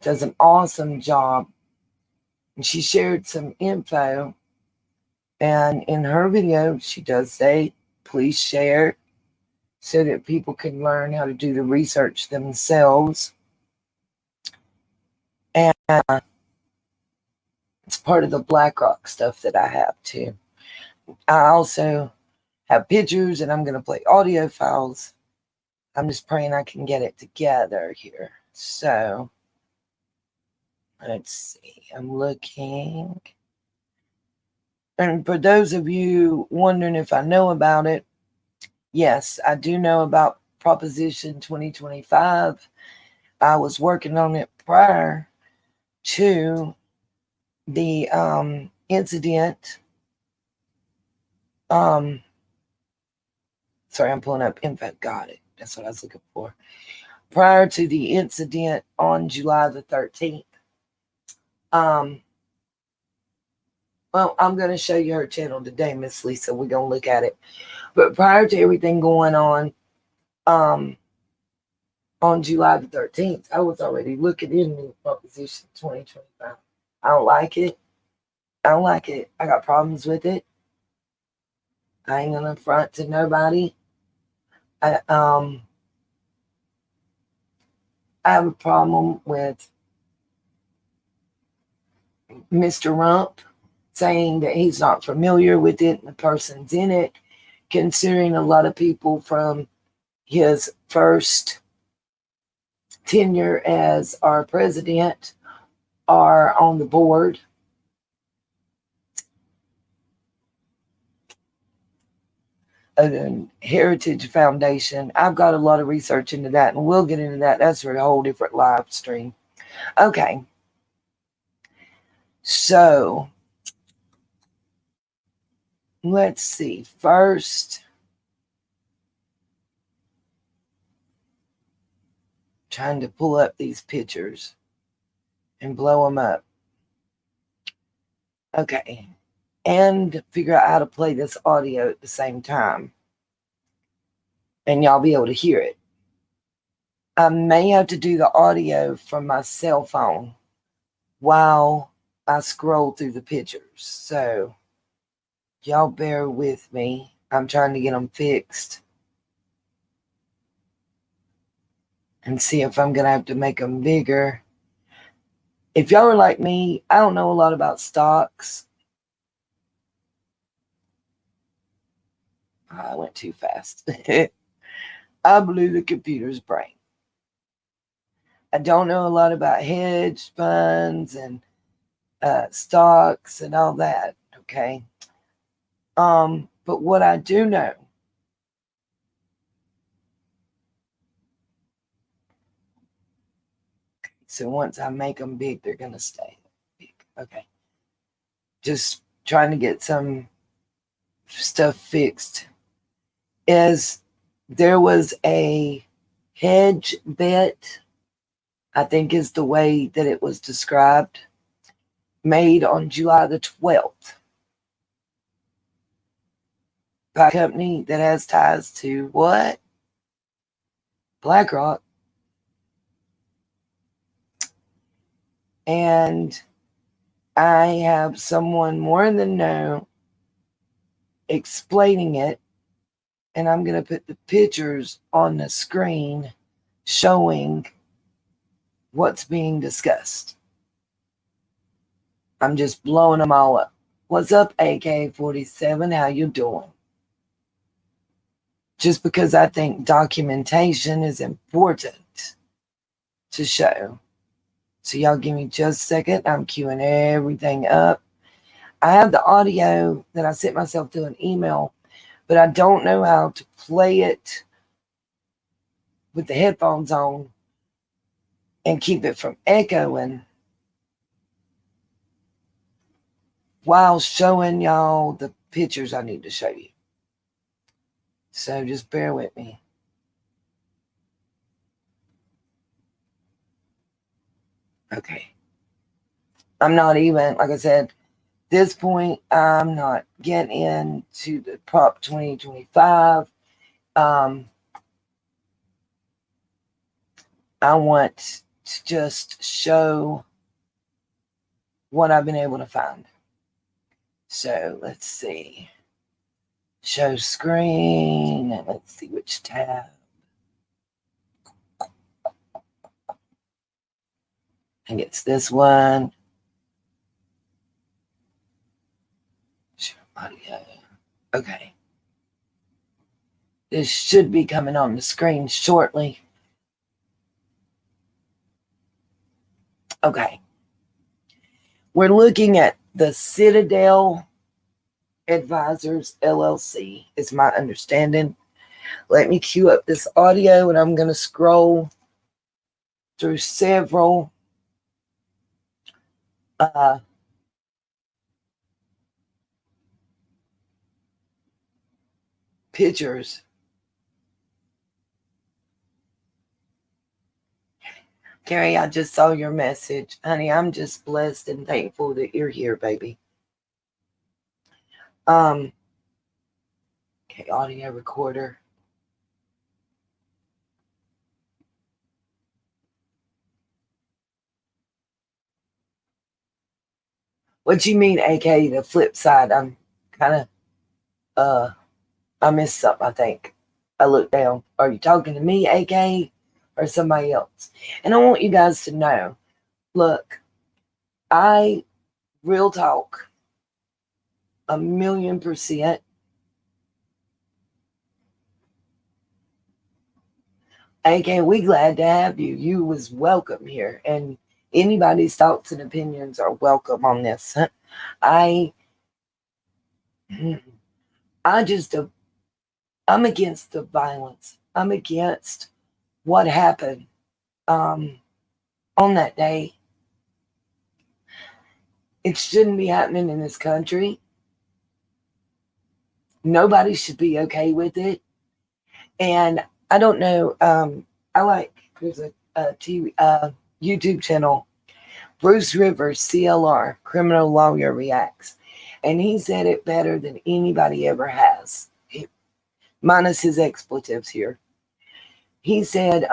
Does an awesome job. And she shared some info. And in her video, she does say, please share so that people can learn how to do the research themselves. And it's part of the Blackrock stuff that I have too. I also have pictures and I'm going to play audio files. I'm just praying I can get it together here. So let's see. I'm looking. And for those of you wondering if I know about it, yes, I do know about Proposition 2025. I was working on it prior to the incident. Sorry, I'm pulling up info. Got it. That's what I was looking for. Prior to the incident on July the 13th. Well, I'm going to show you her channel today, Miss Lisa. We're going to look at it. But prior to everything going on July the 13th, I was already looking into Proposition 2025. I don't like it. I got problems with it. I ain't going to front to nobody. I have a problem with Mr. Rump saying that he's not familiar with it and the person's in it, considering a lot of people from his first tenure as our president are on the board. a Heritage Foundation. I've got a lot of research into that, and we'll get into that. That's for a whole different live stream. Okay. So let's see. First, trying to pull up these pictures and blow them up. Okay. And figure out how to play this audio at the same time. And y'all be able to hear it. I may have to do the audio from my cell phone while I scroll through the pictures. So y'all bear with me. I'm trying to get them fixed. And see if I'm going to have to make them bigger. If y'all are like me, I don't know a lot about stocks. I went too fast. I blew the computer's brain. I don't know a lot about hedge funds and stocks and all that, okay? But what I do know, so once I make them big, they're going to stay big, okay? Just trying to get some stuff fixed. Is there was a hedge bet, I think is the way that it was described, made on July the 12th by a company that has ties to what? Blackrock. And I have someone more in the know explaining it, and I'm going to put the pictures on the screen showing what's being discussed. I'm just blowing them all up. What's up, AK-47? How you doing? Just because I think documentation is important to show. So y'all give me just a second. I'm queuing everything up. I have the audio that I sent myself through an email, but I don't know how to play it with the headphones on and keep it from echoing while showing y'all the pictures I need to show you. So just bear with me. Okay. I'm not even, like I said, this point, I'm not getting into the Prop 2025. I want to just show what I've been able to find. So let's see. Show screen, and let's see which tab. I think it's this one. Show audio. Okay. This should be coming on the screen shortly. Okay. We're looking at the Citadel Advisors LLC, is my understanding. Let me cue up this audio, and I'm going to scroll through several pictures. Carrie, I just saw your message. Honey, I'm just blessed and thankful that you're here, baby. Okay, audio recorder. What you mean, AK, the flip side? I'm kind of, I missed something, I think. I looked down. Are you talking to me, AK, or somebody else? And I want you guys to know, look, I real talk 1,000,000%. AK, we glad to have you. You was welcome here, and anybody's thoughts and opinions are welcome on this. I just I'm against the violence. I'm against what happened on that day. It shouldn't be happening in this country. Nobody should be okay with it. And I don't know. There's a YouTube channel, Bruce Rivers, CLR, criminal lawyer reacts. And he said it better than anybody ever has, minus his expletives here. He said,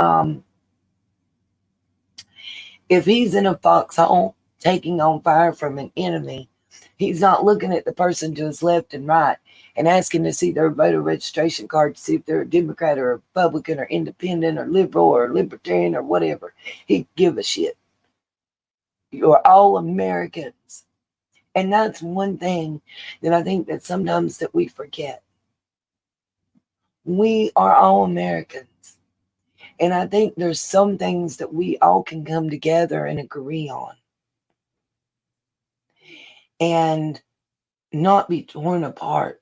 if he's in a foxhole taking on fire from an enemy, he's not looking at the person to his left and right and asking to see their voter registration card to see if they're a Democrat or a Republican or independent or liberal or libertarian or whatever. He'd give a shit. You're all Americans. And that's one thing that I think that sometimes that we forget. We are all Americans. And I think there's some things that we all can come together and agree on. And not be torn apart.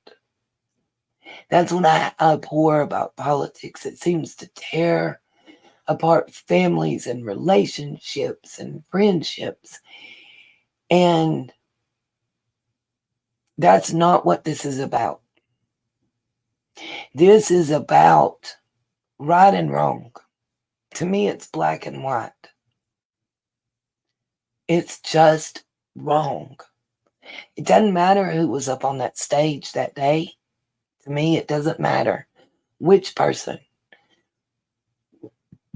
That's what I abhor about politics. It seems to tear apart families and relationships and friendships. And that's not what this is about. This is about right and wrong. To me, it's black and white. It's just wrong. It doesn't matter who was up on that stage that day. To me, it doesn't matter which person.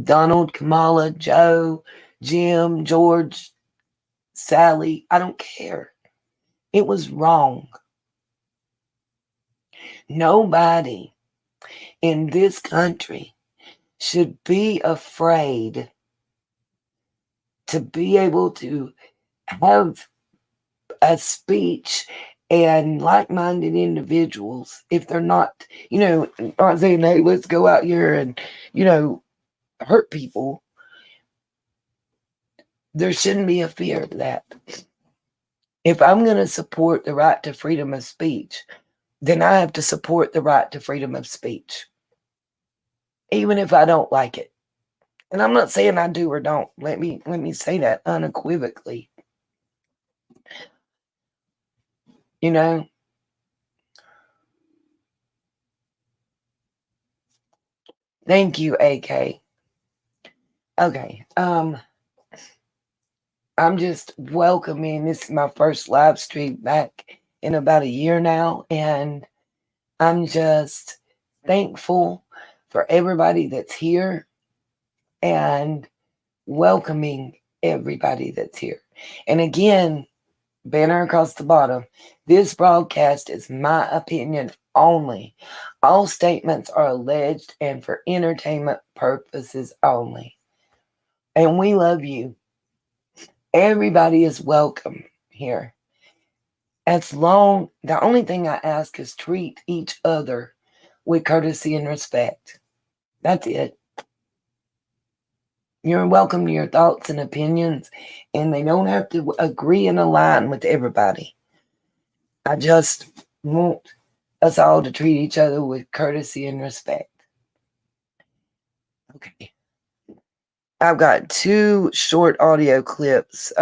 Donald, Kamala, Joe, Jim, George, Sally, I don't care. It was wrong. Nobody in this country should be afraid to be able to have a speech and like-minded individuals, if they're not, not saying, hey, let's go out here and, hurt people. There shouldn't be a fear of that. If I'm going to support the right to freedom of speech, then I have to support the right to freedom of speech, even if I don't like it. And I'm not saying I do or don't. Let me say that unequivocally. Thank you, AK. Okay. I'm just welcoming. This is my first live stream back in about a year now, and I'm just thankful for everybody that's here and welcoming everybody that's here. And again, banner across the bottom, this broadcast is my opinion only. All statements are alleged and for entertainment purposes only. And we love you. Everybody is welcome here. The only thing I ask is treat each other with courtesy and respect. That's it. You're welcome to your thoughts and opinions, and they don't have to agree and align with everybody. I just want us all to treat each other with courtesy and respect. Okay. I've got 2 short audio clips.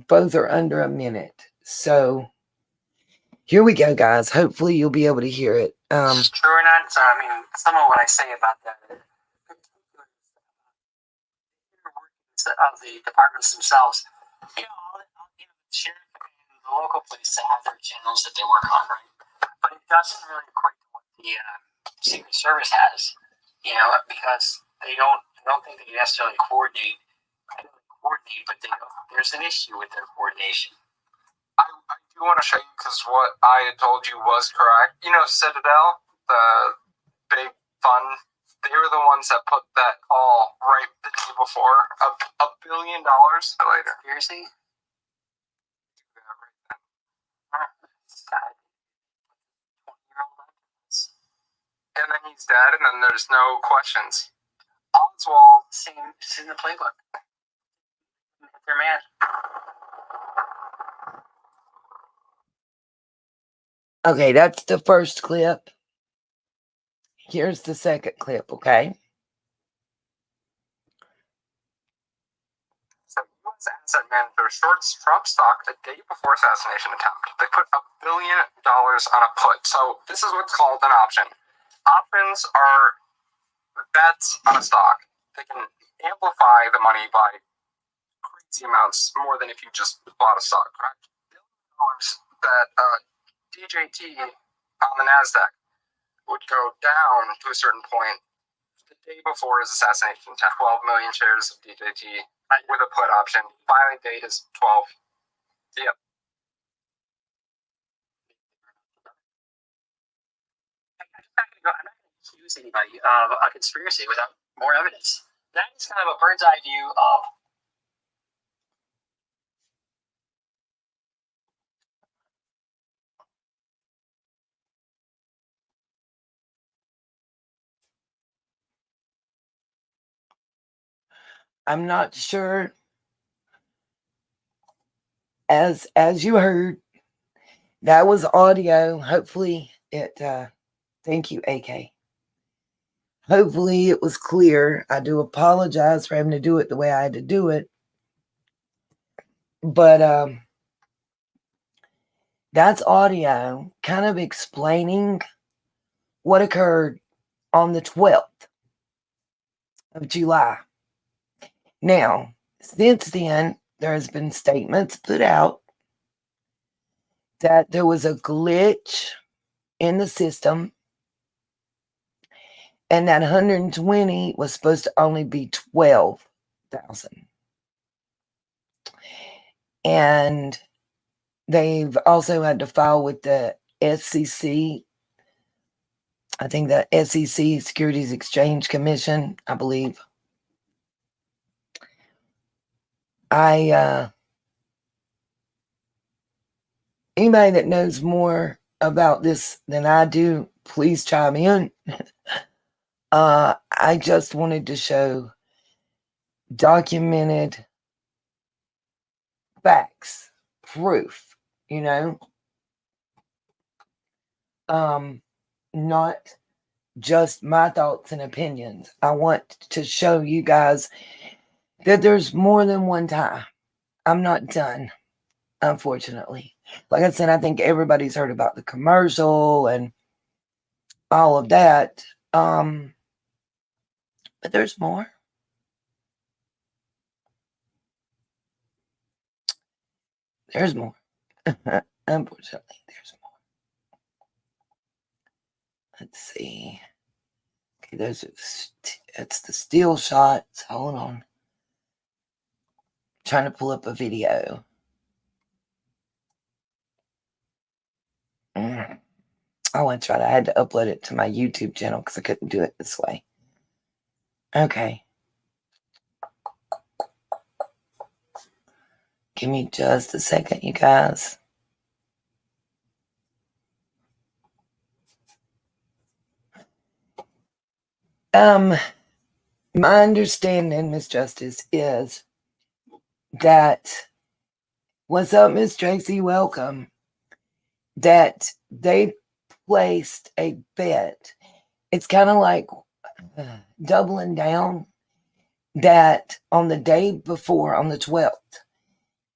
Both are under a minute. So here we go, guys. Hopefully you'll be able to hear it. It's true or not? So, I mean, some of what I say about the departments themselves, the sheriff and the local police that have their channels that they work on, right? But it doesn't really equate to what the Secret Service has, because they don't think they necessarily coordinate. But there's an issue with their coordination. I do want to show you because what I had told you was correct. Citadel, the big fund, they were the ones that put that call right the day before. $1 billion later. Seriously? And then he's dead, and then there's no questions. Oswald, it's in the playbook. They're mad. Okay, that's the first clip. Here's the second clip, okay? So U.S. asset manager shorts Trump stock a day before assassination attempt. They put $1 billion on a put. So this is what's called an option. Options are bets on a stock. They can amplify the money by crazy amounts more than if you just bought a stock, correct? Dollars that DJT on the NASDAQ would go down to a certain point the day before his assassination attempt. 12 million shares of DJT with a put option. Filing date is 12. Yep. I'm not going to accuse anybody of a conspiracy without more evidence. That is kind of a bird's eye view of. I'm not sure. As you heard, that was audio. Hopefully it thank you, AK. Hopefully it was clear. I do apologize for having to do it the way I had to do it. But that's audio kind of explaining what occurred on the 12th of July. Now, since then, there has been statements put out that there was a glitch in the system and that 120 was supposed to only be 12,000. And they've also had to file with the SEC. I think the SEC, Securities Exchange Commission, I believe. Anybody that knows more about this than I do, please chime in. I just wanted to show documented facts, proof, not just my thoughts and opinions. I want to show you guys that there's more than one time. I'm not done, unfortunately. Like I said, I think everybody's heard about the commercial and all of that. But there's more. There's more. Unfortunately, there's more. Let's see. Okay, that's the steel shots. Hold on. Trying to pull up a video. Oh, that's right. I had to upload it to my YouTube channel because I couldn't do it this way. Okay. Give me just a second, you guys. My understanding, Miss Justice, is that, what's up, Miss Tracy? Welcome. That they placed a bet. It's kind of like doubling down that on the day before, on the 12th,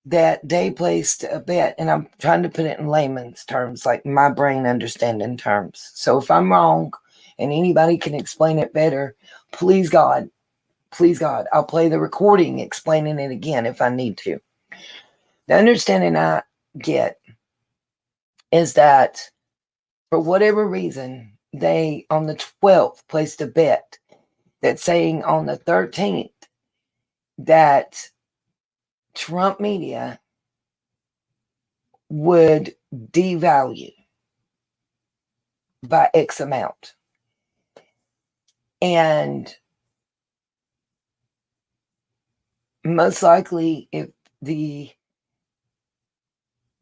that they placed a bet, and I'm trying to put it in layman's terms, like my brain understanding terms. So if I'm wrong and anybody can explain it better, please God, I'll play the recording explaining it again if I need to. The understanding I get is that for whatever reason, they on the 12th placed a bet that's saying on the 13th that Trump media would devalue by X amount. And most likely, if the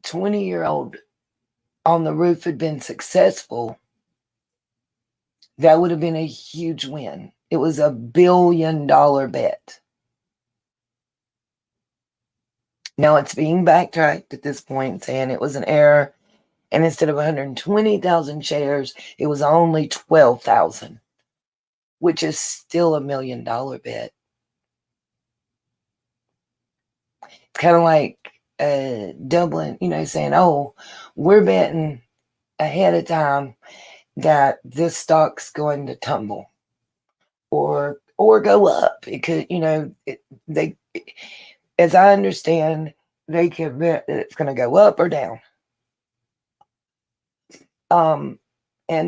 20-year-old on the roof had been successful, that would have been a huge win. It was $1 billion bet. Now it's being backtracked at this point, saying it was an error. And instead of 120,000 shares, it was only 12,000, which is still $1 million bet. It's kind of like Dublin, saying, oh, we're betting ahead of time that this stock's going to tumble or go up. It could, as I understand, they can bet that it's going to go up or down. And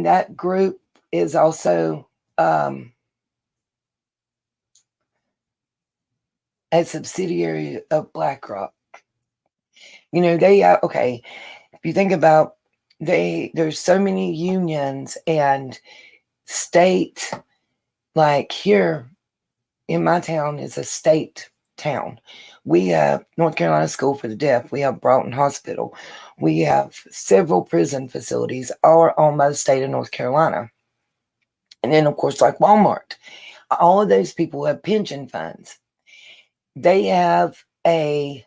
that group is also a subsidiary of Blackrock. Okay, if you think about there's so many unions and state, like here in my town is a state town. We have North Carolina School for the Deaf. We have Broughton Hospital. We have several prison facilities all on the state of North Carolina. And then, of course, like Walmart, all of those people have pension funds. They have a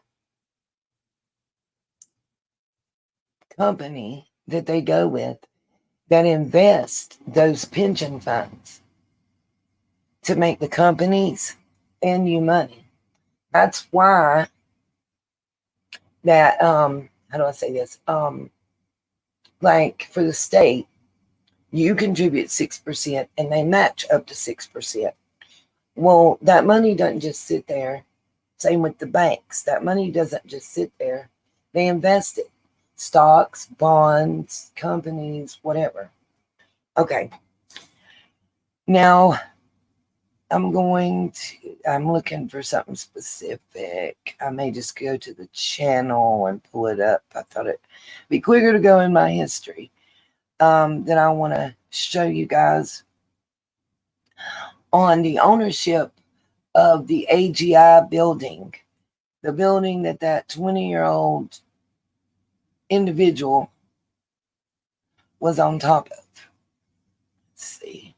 company that they go with that invest those pension funds to make the companies and you money. That's why that how do I say this? Like for the state, you contribute 6% and they match up to 6%. Well, that money doesn't just sit there. Same with the banks. That money doesn't just sit there. They invest it. Stocks, bonds, companies, whatever. Okay. Now, I'm looking for something specific. I may just go to the channel and pull it up. I thought it'd be quicker to go in my history. That I want to show you guys on the ownership of the AGI building. The building that 20-year-old individual was on top of. Let's see.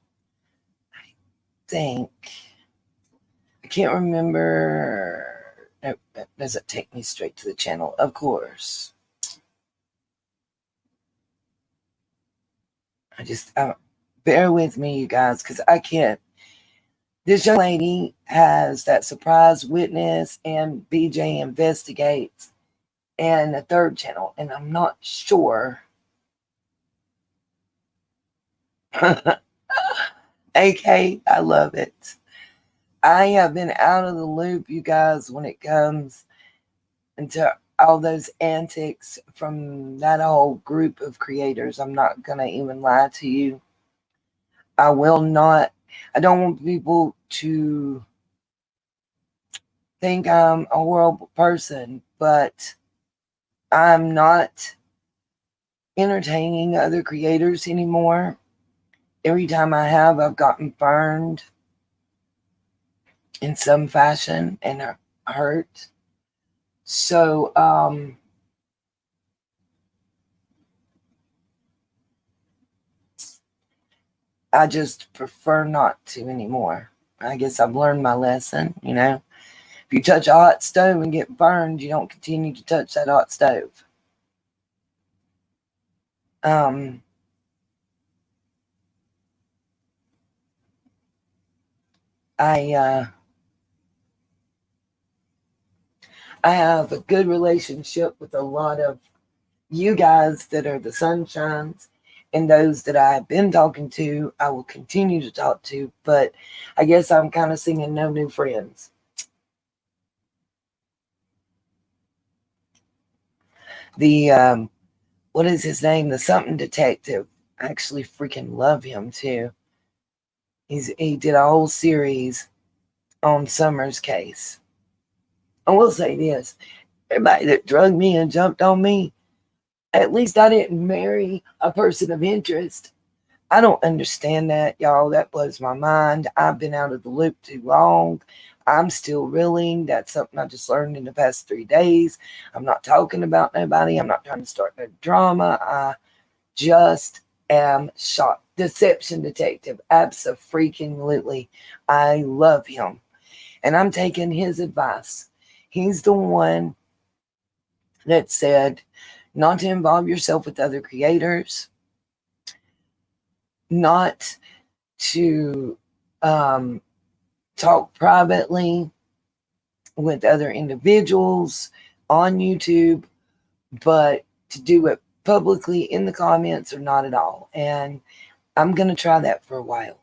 I can't remember. Nope, that doesn't take me straight to the channel, of course. Bear with me, you guys, because I can't. This young lady has that surprise witness and BJ investigates and the third channel, and I'm not sure. AK, I love it. I have been out of the loop, you guys, when it comes into all those antics from that whole group of creators. I'm not going to even lie to you. I don't want people to think I'm a horrible person, but I'm not entertaining other creators anymore. Every time I have, I've gotten burned in some fashion and hurt. So, I just prefer not to anymore. I guess I've learned my lesson, If you touch a hot stove and get burned, you don't continue to touch that hot stove. I have a good relationship with a lot of you guys that are the sunshines, and those that I've been talking to, I will continue to talk to, but I guess I'm kind of singing no new friends. The, what is his name? The something detective. I actually freaking love him too. He did a whole series on Summer's case. I will say this. Everybody that drugged me and jumped on me, at least I didn't marry a person of interest. I don't understand that, y'all. That blows my mind. I've been out of the loop too long. I'm still reeling. That's something I just learned in the past 3 days. I'm not talking about nobody. I'm not trying to start no drama. I just am shocked. Deception detective. Abso-freaking-lutely. I love him. And I'm taking his advice. He's the one that said, not to involve yourself with other creators, not to talk privately with other individuals on YouTube, but to do it publicly in the comments or not at all. And I'm going to try that for a while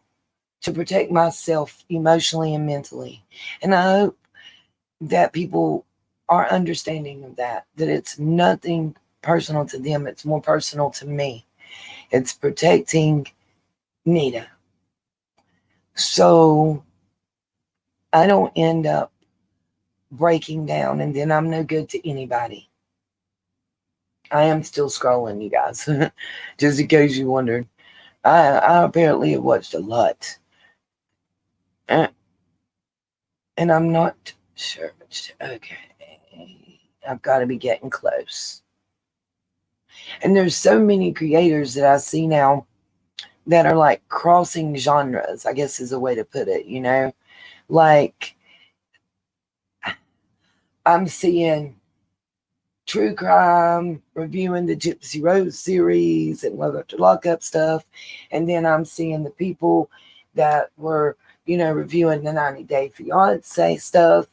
to protect myself emotionally and mentally. And I hope that people are understanding of that it's nothing personal to them. It's more personal to me. It's protecting Nita. So I don't end up breaking down and then I'm no good to anybody. I am still scrolling, you guys. Just in case you wondered. I apparently have watched a lot. And I'm not sure. Okay. I've got to be getting close. And there's so many creators that I see now that are like crossing genres, I guess is a way to put it, you know? Like, I'm seeing true crime, reviewing the Gypsy Rose series and Love After Lockup stuff. And then I'm seeing the people that were, you know, reviewing the 90 Day Fiance stuff,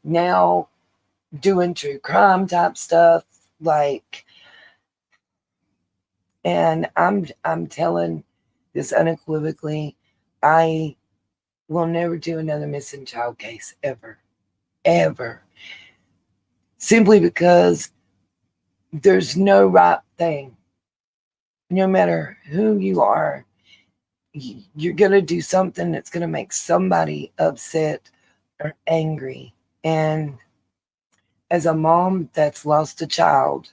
now doing true crime type stuff. Like, and I'm telling this unequivocally, I will never do another missing child case ever. Ever. Simply because there's no right thing. No matter who you are, you're going to do something that's going to make somebody upset or angry. And as a mom that's lost a child,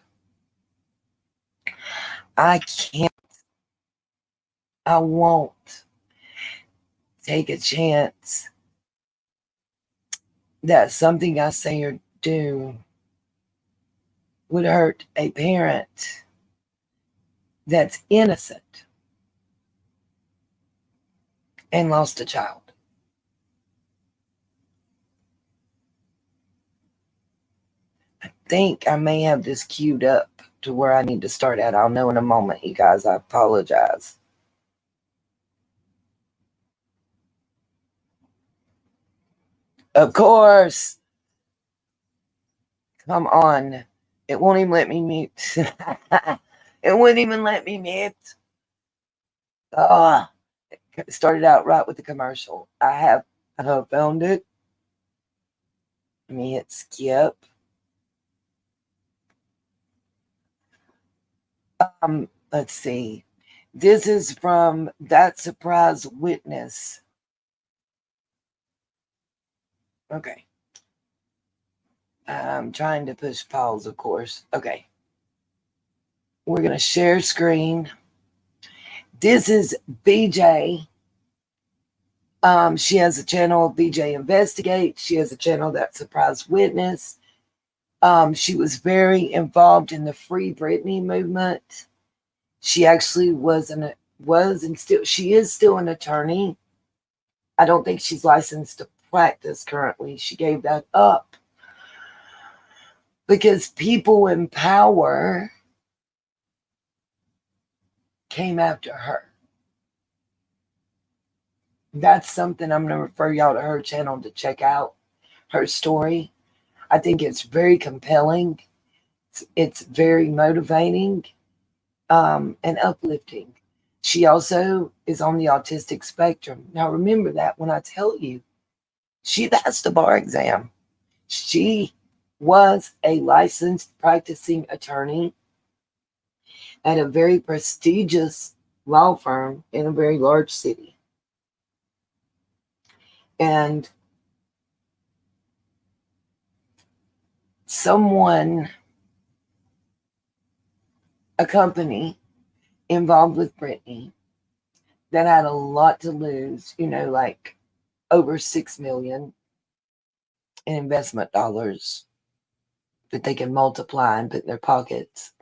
I won't take a chance that something I say or do would hurt a parent that's innocent and lost a child. I think I may have this queued up to where I need to start at. I'll know in a moment, you guys. I apologize. Of course. Come on. It won't even let me mute. It wouldn't even let me mute. It started out right with the commercial. I have found it. Let me hit skip. Let's see. This is from That Surprise Witness. Okay. I'm trying to push pause, of course. Okay. We're going to share screen. This is BJ. She has a channel, BJ Investigate. She has a channel, That Surprise Witness. She was very involved in the Free Britney movement. She actually she is still an attorney. I don't think she's licensed to practice currently. She gave that up because people in power came after her. That's something I'm going to refer y'all to her channel to check out her story. I think it's very compelling. It's very motivating and uplifting. She also is on the autistic spectrum. Now, remember that when I tell you, she passed the bar exam. She was a licensed practicing attorney at a very prestigious law firm in a very large city. And a company involved with Britney that had a lot to lose, like over $6 million in investment dollars that they can multiply and put in their pockets.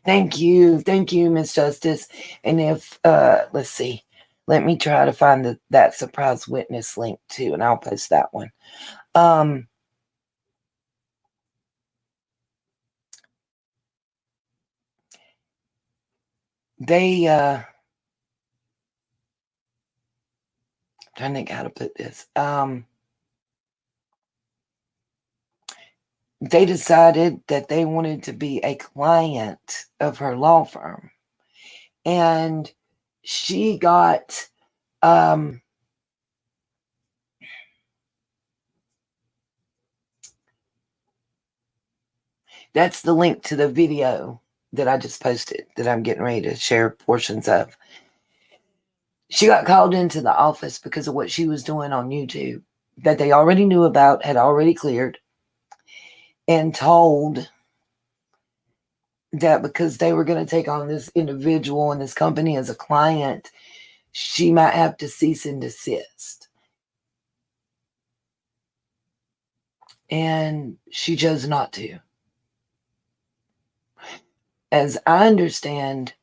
Thank you, Miss Justice. And if let's see, let me try to find that surprise witness link too, and I'll post that one. they trying to think how to put this. They decided that they wanted to be a client of her law firm, and she got that's the link to the video that I just posted that I'm getting ready to share portions of. She got called into the office because of what she was doing on YouTube that they already knew about, had already cleared, and told that because they were going to take on this individual and this company as a client, she might have to cease and desist. And she chose not to. As I understand,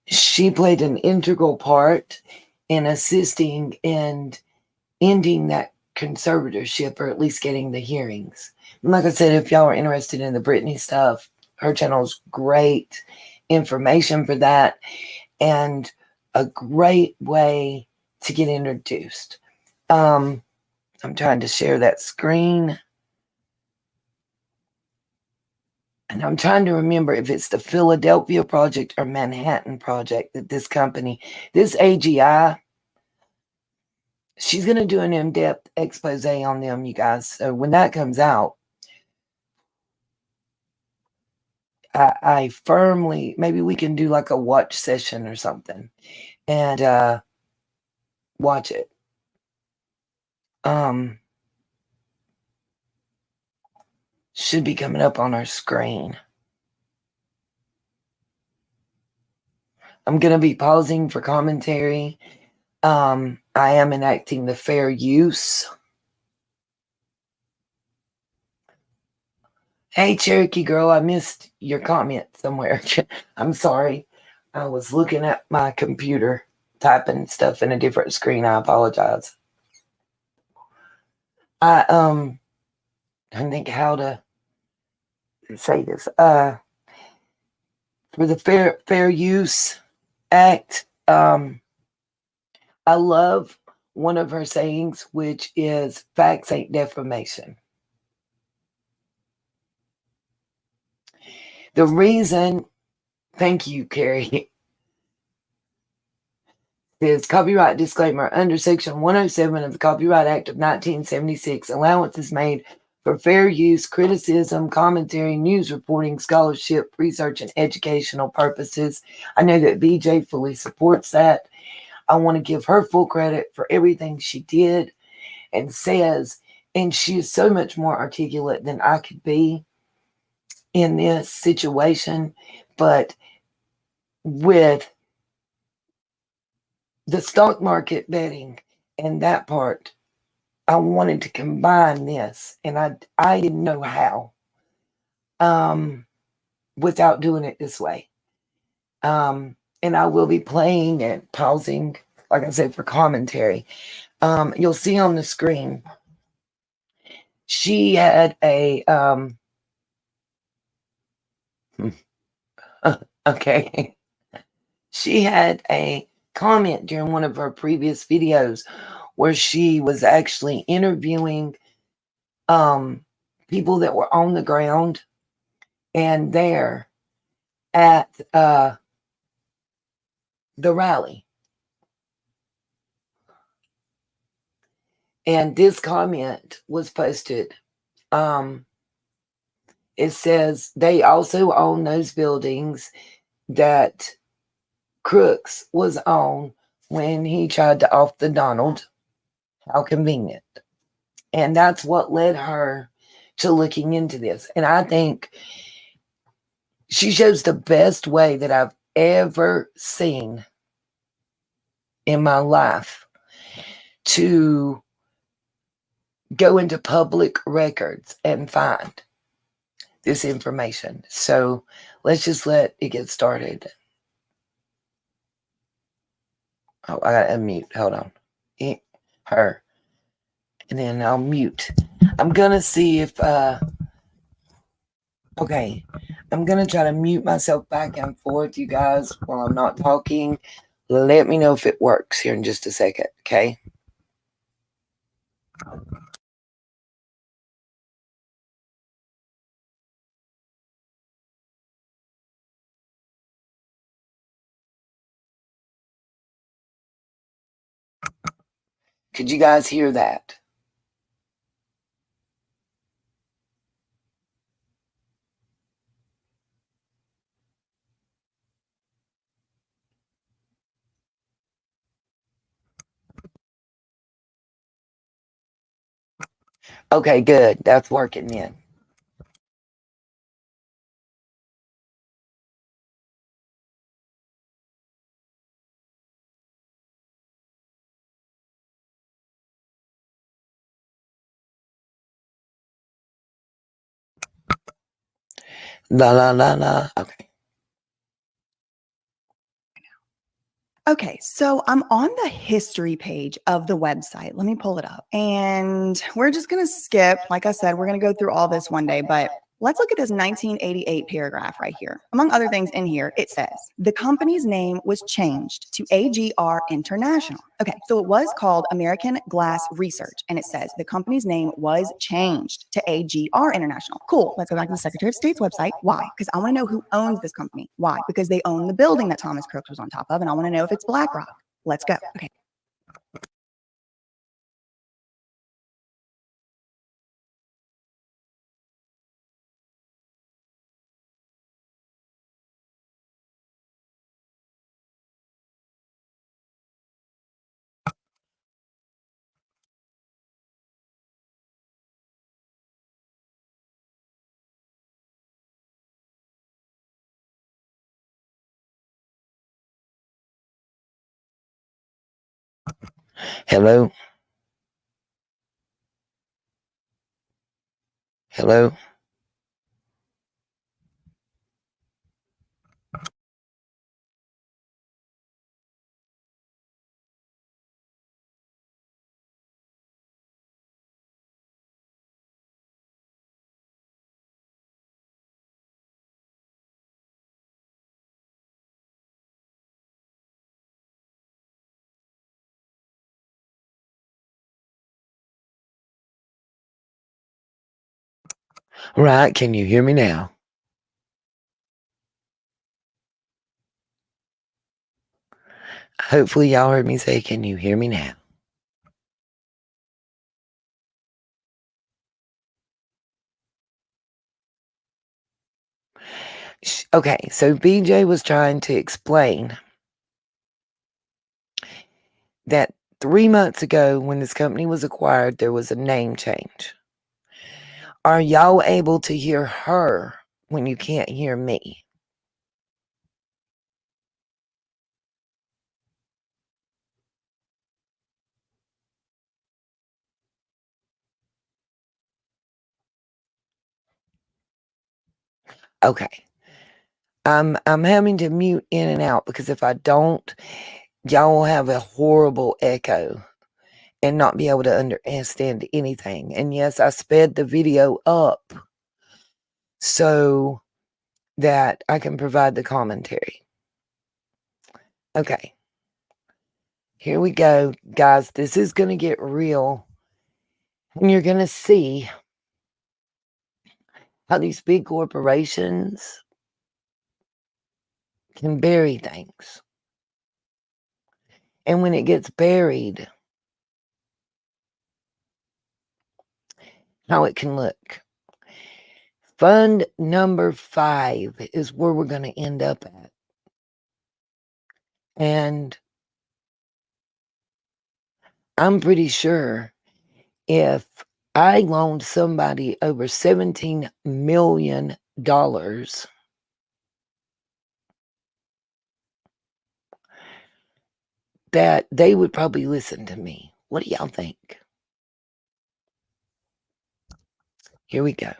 she played an integral part in assisting in ending that conservatorship, or at least getting the hearings. And like I said, if y'all are interested in the Britney stuff, her channel's great information for that and a great way to get introduced. I'm trying to share that screen. And I'm trying to remember if it's the Philadelphia project or Manhattan project that this company, this AGI, she's going to do an in-depth expose on them, you guys. So when that comes out, I firmly, maybe we can do like a watch session or something and watch it. Should be coming up on our screen. I'm going to be pausing for commentary. I am enacting the fair use. Hey, Cherokee girl, I missed your comment somewhere. I'm sorry. I was looking at my computer, typing stuff in a different screen. I apologize. I think how to say this. For the Fair Use Act, I love one of her sayings, which is facts ain't defamation. The reason, thank you, Carrie, is copyright disclaimer under Section 107 of the Copyright Act of 1976. Allowance is made for fair use, criticism, commentary, news reporting, scholarship, research, and educational purposes. I know that BJ fully supports that. I want to give her full credit for everything she did and says, and she is so much more articulate than I could be in this situation. But with the stock market betting and that part, I wanted to combine this, and I didn't know how without doing it this way. And I will be playing and pausing, like I said, for commentary. You'll see on the screen, she had a okay. She had a comment during one of her previous videos where she was actually interviewing people that were on the ground and there at the rally. And this comment was posted. It says they also own those buildings that Crooks was on when he tried to off the Donald. How convenient. And that's what led her to looking into this. And I think she shows the best way that I've ever seen in my life to go into public records and find this information. So let's just let it get started. Oh, I gotta unmute. Hold on. Her. And then I'll mute. I'm gonna see if Okay, I'm gonna try to mute myself back and forth, you guys, while I'm not talking. Let me know if it works here in just a second, okay? Could you guys hear that? Okay, good. That's working then. La la la la. Okay. Okay, so I'm on the history page of the website. Let me pull it up. And we're just going to skip. Like I said, we're going to go through all this one day, but let's look at this 1988 paragraph right here. Among other things in here, it says the company's name was changed to AGR International. Okay, so it was called American Glass Research, and it says the company's name was changed to AGR International. Cool. Let's go back to the Secretary of State's website. Why? Because I want to know who owns this company. Why? Because they own the building that Thomas Crooks was on top of, and I want to know if it's Blackrock. Let's go. Okay. Hello? Hello? Right, can you hear me now? Hopefully y'all heard me say, can you hear me now? Okay, so BJ was trying to explain that 3 months ago when this company was acquired, there was a name change. Are y'all able to hear her when you can't hear me? Okay. I'm having to mute in and out because if I don't, y'all will have a horrible echo and not be able to understand anything. And yes, I sped the video up so that I can provide the commentary. Okay. Here we go, guys. This is going to get real. And you're going to see how these big corporations can bury things. And when it gets buried, how it can look. Fund number 5 is where we're going to end up at. And I'm pretty sure if I loaned somebody over $17 million, that they would probably listen to me. What do y'all think? Here we go.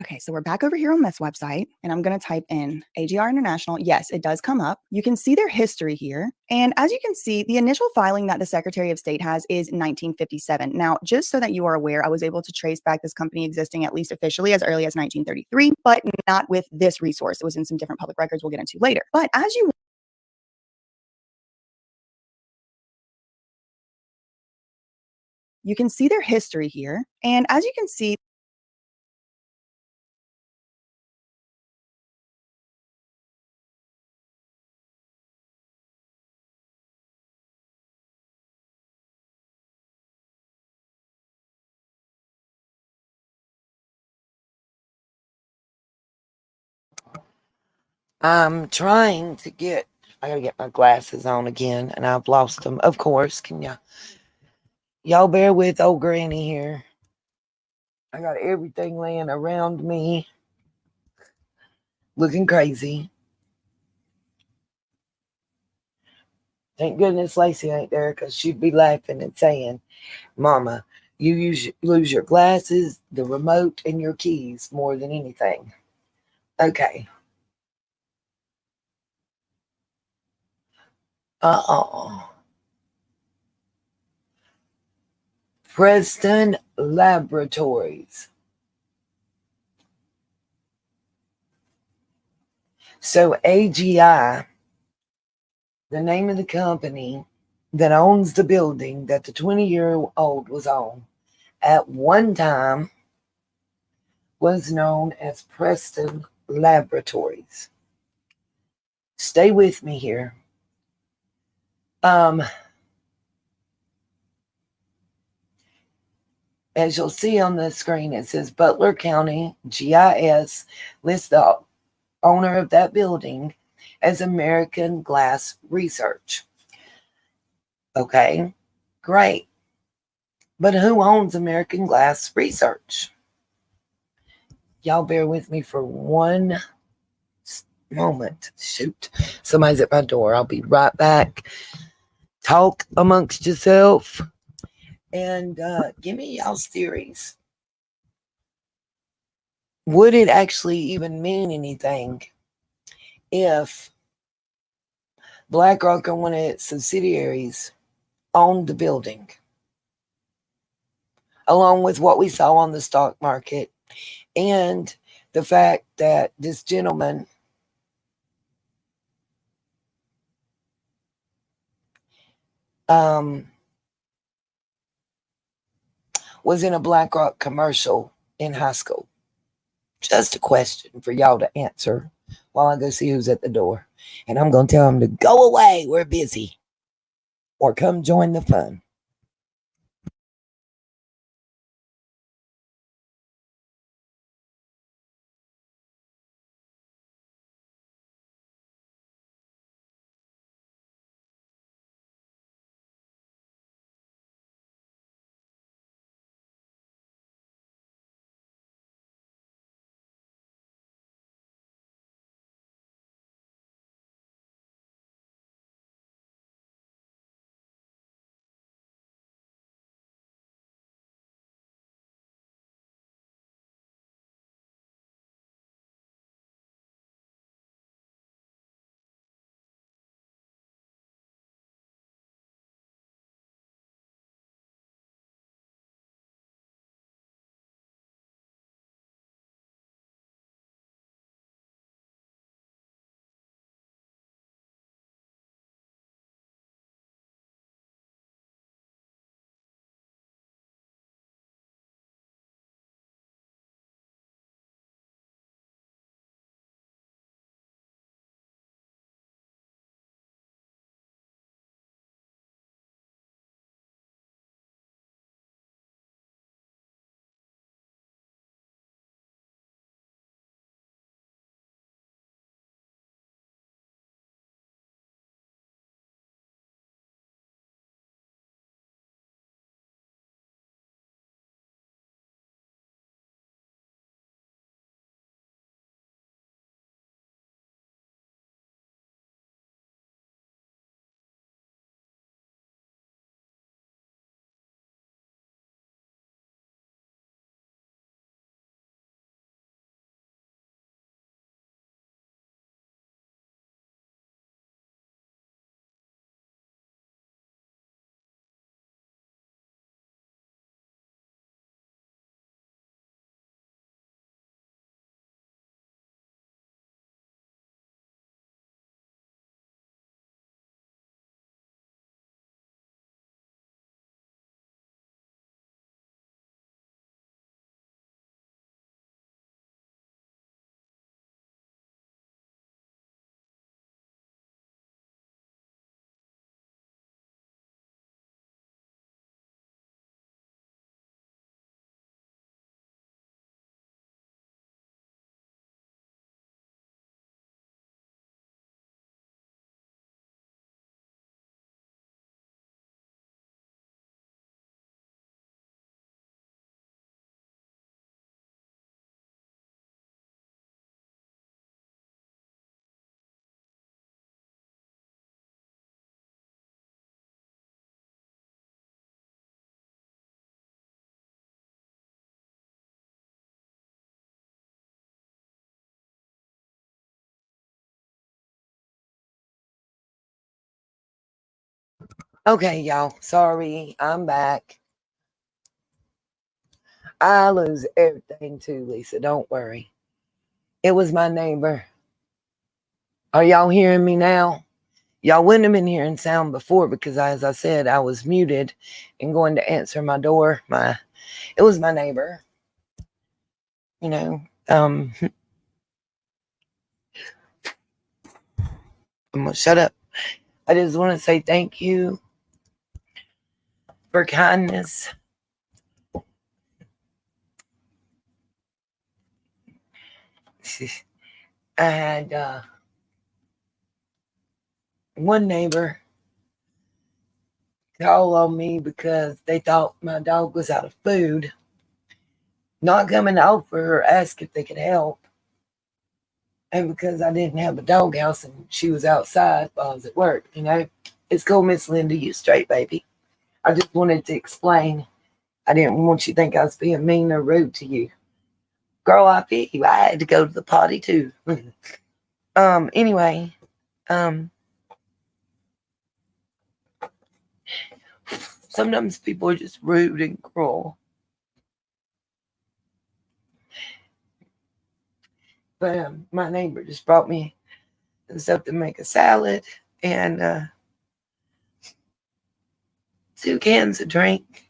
Okay, so we're back over here on this website, and I'm going to type in AGR International. Yes, it does come up. You can see their history here. And as you can see, the initial filing that the Secretary of State has is 1957. Now, just so that you are aware, I was able to trace back this company existing at least officially as early as 1933, but not with this resource. It was in some different public records we'll get into later. But as you can see their history here. And as you can see, I'm trying to get, I gotta get my glasses on again, and I've lost them. Of course, can y'all bear with old granny here? I got everything laying around me, looking crazy. Thank goodness Lacey ain't there, because she'd be laughing and saying, Mama, you lose your glasses, the remote, and your keys more than anything. Okay. Preston Laboratories. So AGI, the name of the company that owns the building that the 20-year-old was on, at one time was known as Preston Laboratories. Stay with me here. As you'll see on the screen, it says Butler County GIS lists the owner of that building as American Glass Research. Okay, great. But who owns American Glass Research? Y'all bear with me for one moment. Shoot, somebody's at my door. I'll be right back. Talk amongst yourself and give me y'all's theories. Would it actually even mean anything if Blackrock and one of its subsidiaries owned the building, along with what we saw on the stock market and the fact that this gentleman was in a Blackrock commercial in high school? Just a question for y'all to answer while I go see who's at the door. And I'm going to tell them to go away. We're busy. Or come join the fun. Okay, y'all. Sorry, I'm back. I lose everything too, Lisa. Don't worry. It was my neighbor. Are y'all hearing me now? Y'all wouldn't have been hearing sound before because, as I said, I was muted and going to answer my door. It was my neighbor. You know, I'm gonna shut up. I just want to say thank you for kindness. I had one neighbor call on me because they thought my dog was out of food, not coming over or ask if they could help. And because I didn't have a doghouse and she was outside while I was at work, it's cool, Miss Linda, you straight, baby. I just wanted to explain. I didn't want you to think I was being mean or rude to you. Girl, I feel you. I had to go to the potty too. Anyway, sometimes people are just rude and cruel. But my neighbor just brought me stuff to make a salad and 2 cans of drink.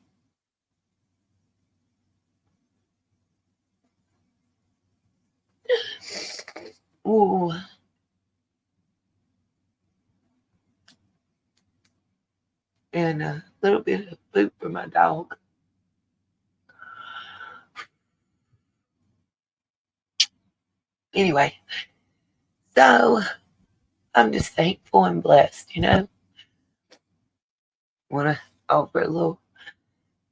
Ooh. And a little bit of food for my dog. Anyway, so I'm just thankful and blessed, Want to offer a little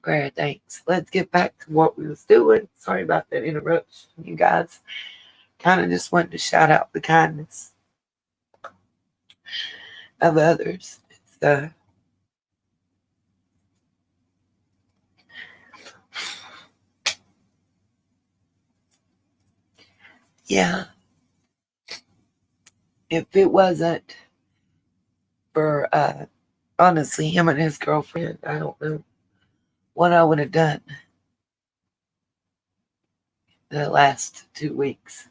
prayer of thanks. Let's get back to what we was doing. Sorry about that interruption, you guys. Kind of just wanted to shout out the kindness of others. Yeah. If it wasn't for honestly him and his girlfriend, I don't know what I would have done the last 2 weeks.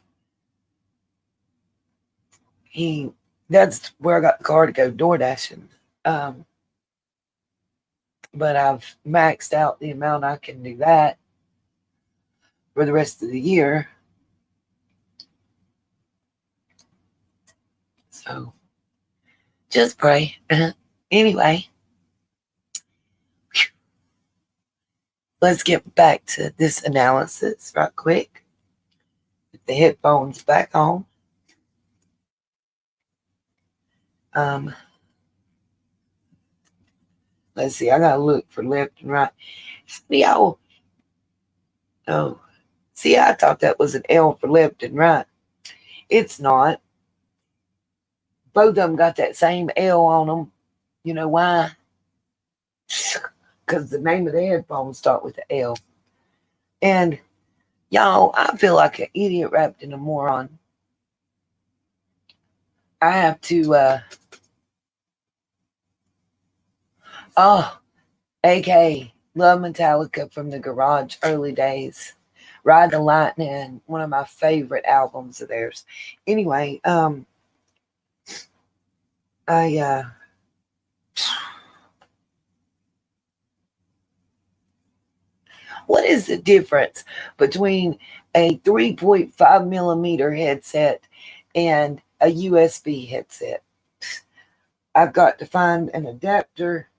That's where I got the car to go door dashing. But I've maxed out the amount I can do that for the rest of the year. So just pray. Anyway, let's get back to this analysis right quick. Put the headphones back on. Let's see. I gotta look for left and right. Y'all. Oh, see, I thought that was an L for left and right. It's not. Both of them got that same L on them. You know why? Because the name of the headphones start with the L. And y'all, I feel like an idiot wrapped in a moron. I have to, AK, love Metallica from the garage early days. Ride the Lightning, one of my favorite albums of theirs. Anyway, what is the difference between a 3.5 millimeter headset and a USB headset? I've got to find an adapter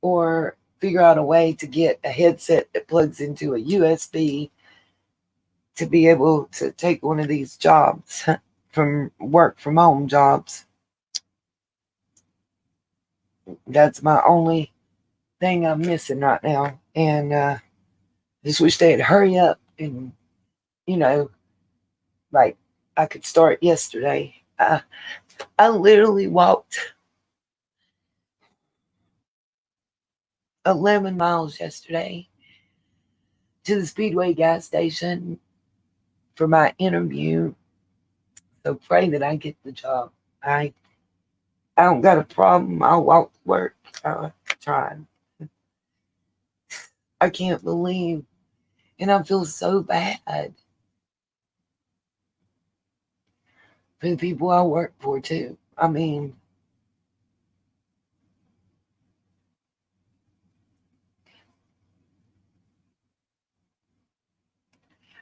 or figure out a way to get a headset that plugs into a USB to be able to take one of these jobs from work from home jobs. That's my only thing I'm missing right now. And just wish they'd hurry up and, like I could start yesterday. I literally walked 11 miles yesterday to the Speedway gas station for my interview. So pray that I get the job. I I don't got a problem. I'll walk to work. Trying. I can't believe, and I feel so bad for the people I work for too. I mean,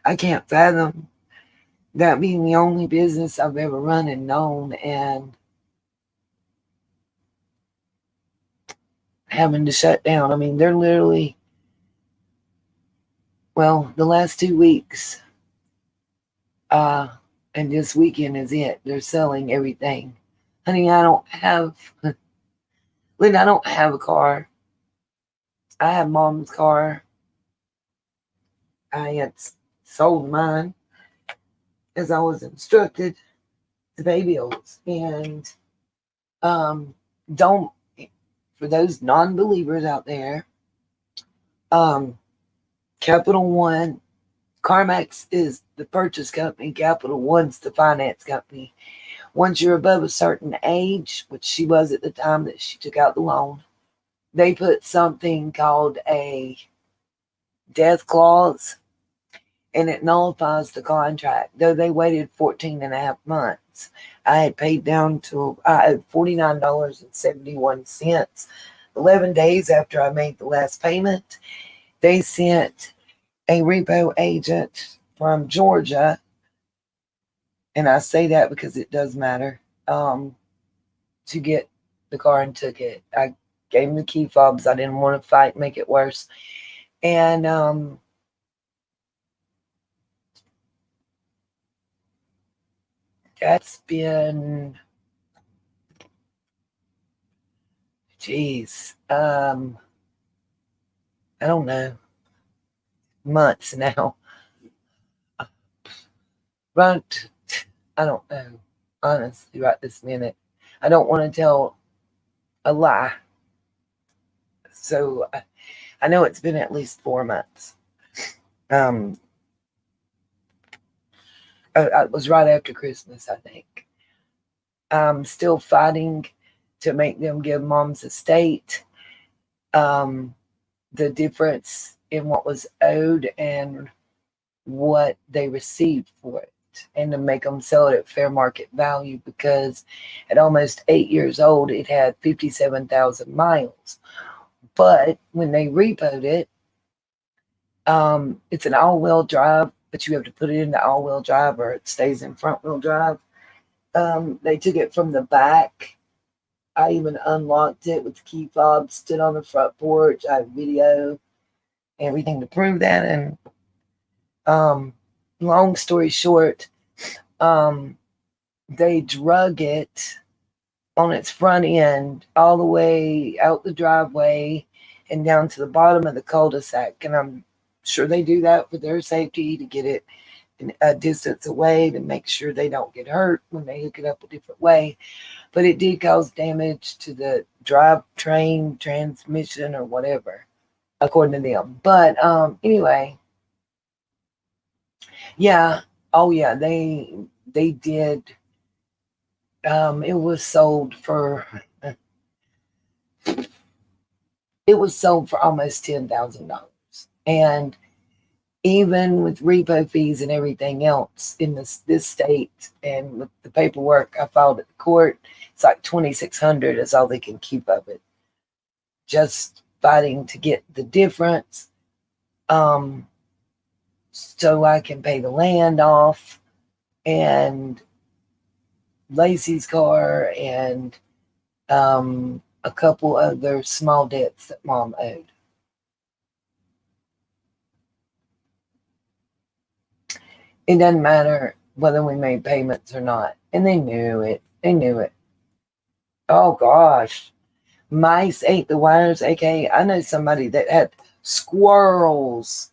I can't fathom that being the only business I've ever run and known, and having to shut down. I mean, they're literally, well, the last 2 weeks, and this weekend is it. They're selling everything. Honey, I don't have, Lynn, I don't have a car. I have mom's car. I had sold mine as I was instructed to pay bills. And don't, for those non-believers out there, Capital One, CarMax is the purchase company. Capital One's the finance company. Once you're above a certain age, which she was at the time that she took out the loan, they put something called a death clause, and it nullifies the contract. Though they waited 14 and a half months. I had paid down to $49.71. 11 days after I made the last payment, they sent a repo agent from Georgia, and I say that because it does matter, to get the car and took it. I gave him the key fobs. I didn't want to fight, make it worse. And that's been, geez, I don't know, months now. Right, I don't know, honestly, right this minute. I don't want to tell a lie. So I know it's been at least 4 months. It was right after Christmas, I think. I'm still fighting to make them give mom's estate the difference in what was owed and what they received for it, and to make them sell it at fair market value, because at almost 8 years old, it had 57,000 miles. But when they repoed it, it's an all-wheel drive, but you have to put it into all-wheel drive or it stays in front-wheel drive. They took it from the back. I even unlocked it with the key fob, stood on the front porch. I have video, everything to prove that. And long story short, they drug it on its front end all the way out the driveway and down to the bottom of the cul-de-sac. And I'm sure they do that for their safety, to get it a distance away, to make sure they don't get hurt when they hook it up a different way. But it did cause damage to the drivetrain, transmission, or whatever, according to them. But anyway, yeah, oh yeah, they did. It was sold for almost $10,000, and even with repo fees and everything else in this state, and with the paperwork I filed at the court, it's like $2,600 is all they can keep of it. Just fighting to get the difference, so I can pay the land off, and Lacey's car, and a couple other small debts that mom owed. It doesn't matter whether we made payments or not. And they knew it. Oh gosh. Mice ate the wires, aka I know somebody that had squirrels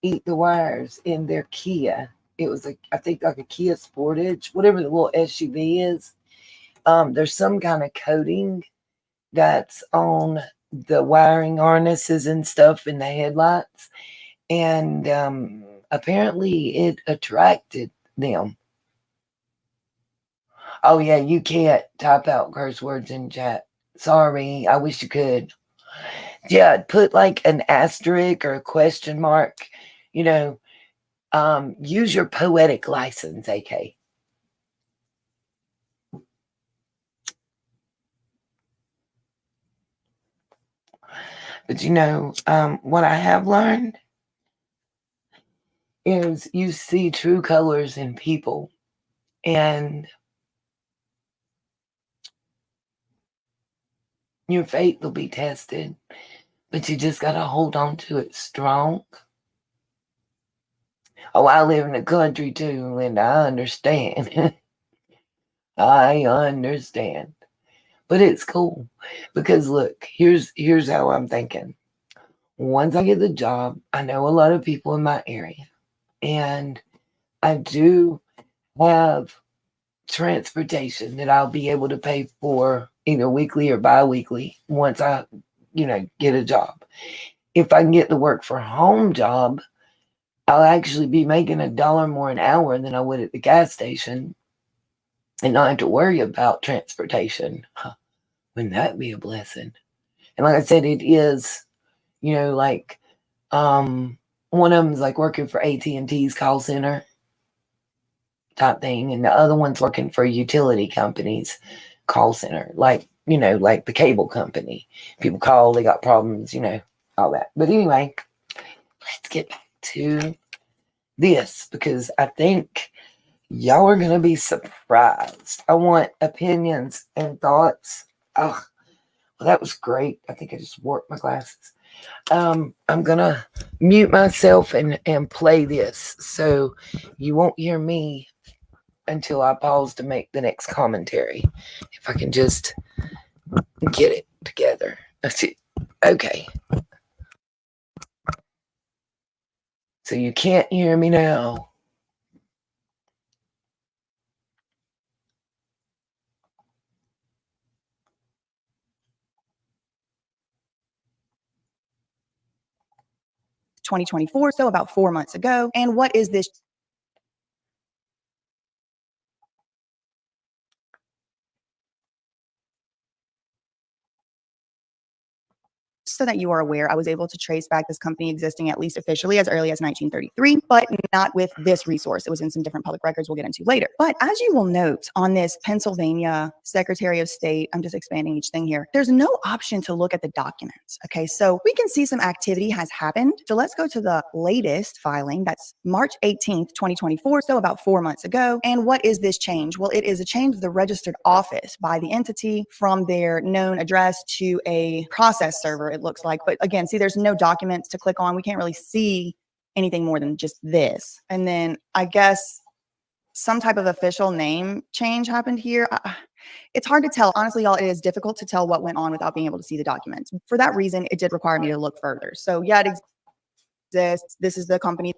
eat the wires in their Kia. It was I think like a Kia Sportage, whatever the little SUV is. There's some kind of coating that's on the wiring harnesses and stuff in the headlights. And apparently it attracted them. Oh yeah, you can't type out curse words in chat. Sorry, I wish you could. Yeah, put like an asterisk or a question mark. You know, use your poetic license, AK. But what I have learned is you see true colors in people, and your faith will be tested, but you just got to hold on to it strong. Oh, I live in the country too, Linda. I understand. I understand. But it's cool because look, here's how I'm thinking. Once I get the job, I know a lot of people in my area, and I do have transportation that I'll be able to pay for either weekly or bi-weekly once I, get a job. If I can get the work for home job, I'll actually be making $1 more an hour than I would at the gas station and not have to worry about transportation. Wouldn't that be a blessing? And like I said, it is, like one of them's like working for AT&T's call center type thing, and the other one's working for a utility company's call center, like like the cable company. People call, they got problems, all that. But anyway, let's get back to this because I think y'all are gonna be surprised. I want opinions and thoughts. Oh, well, that was great. I think I just warped my glasses. I'm gonna mute myself and play this, so you won't hear me until I pause to make the next commentary. If I can just get it together. That's it. Okay. So you can't hear me now. ...2024, so about 4 months ago. And what is this? So that you are aware, I was able to trace back this company existing at least officially as early as 1933, but not with this resource. It was in some different public records we'll get into later. But as you will note on this Pennsylvania Secretary of State, I'm just expanding each thing here, there's no option to look at the documents. Okay, so we can see some activity has happened. So let's go to the latest filing. That's March 18th, 2024, so about 4 months ago. And what is this change? Well, it is a change of the registered office by the entity from their known address to a process server, it looks like. But again, see, there's no documents to click on. We can't really see anything more than just this. And then I guess some type of official name change happened here. It's hard to tell. Honestly, y'all, it is difficult to tell what went on without being able to see the documents. For that reason, it did require me to look further. So yeah, it exists. This is the company.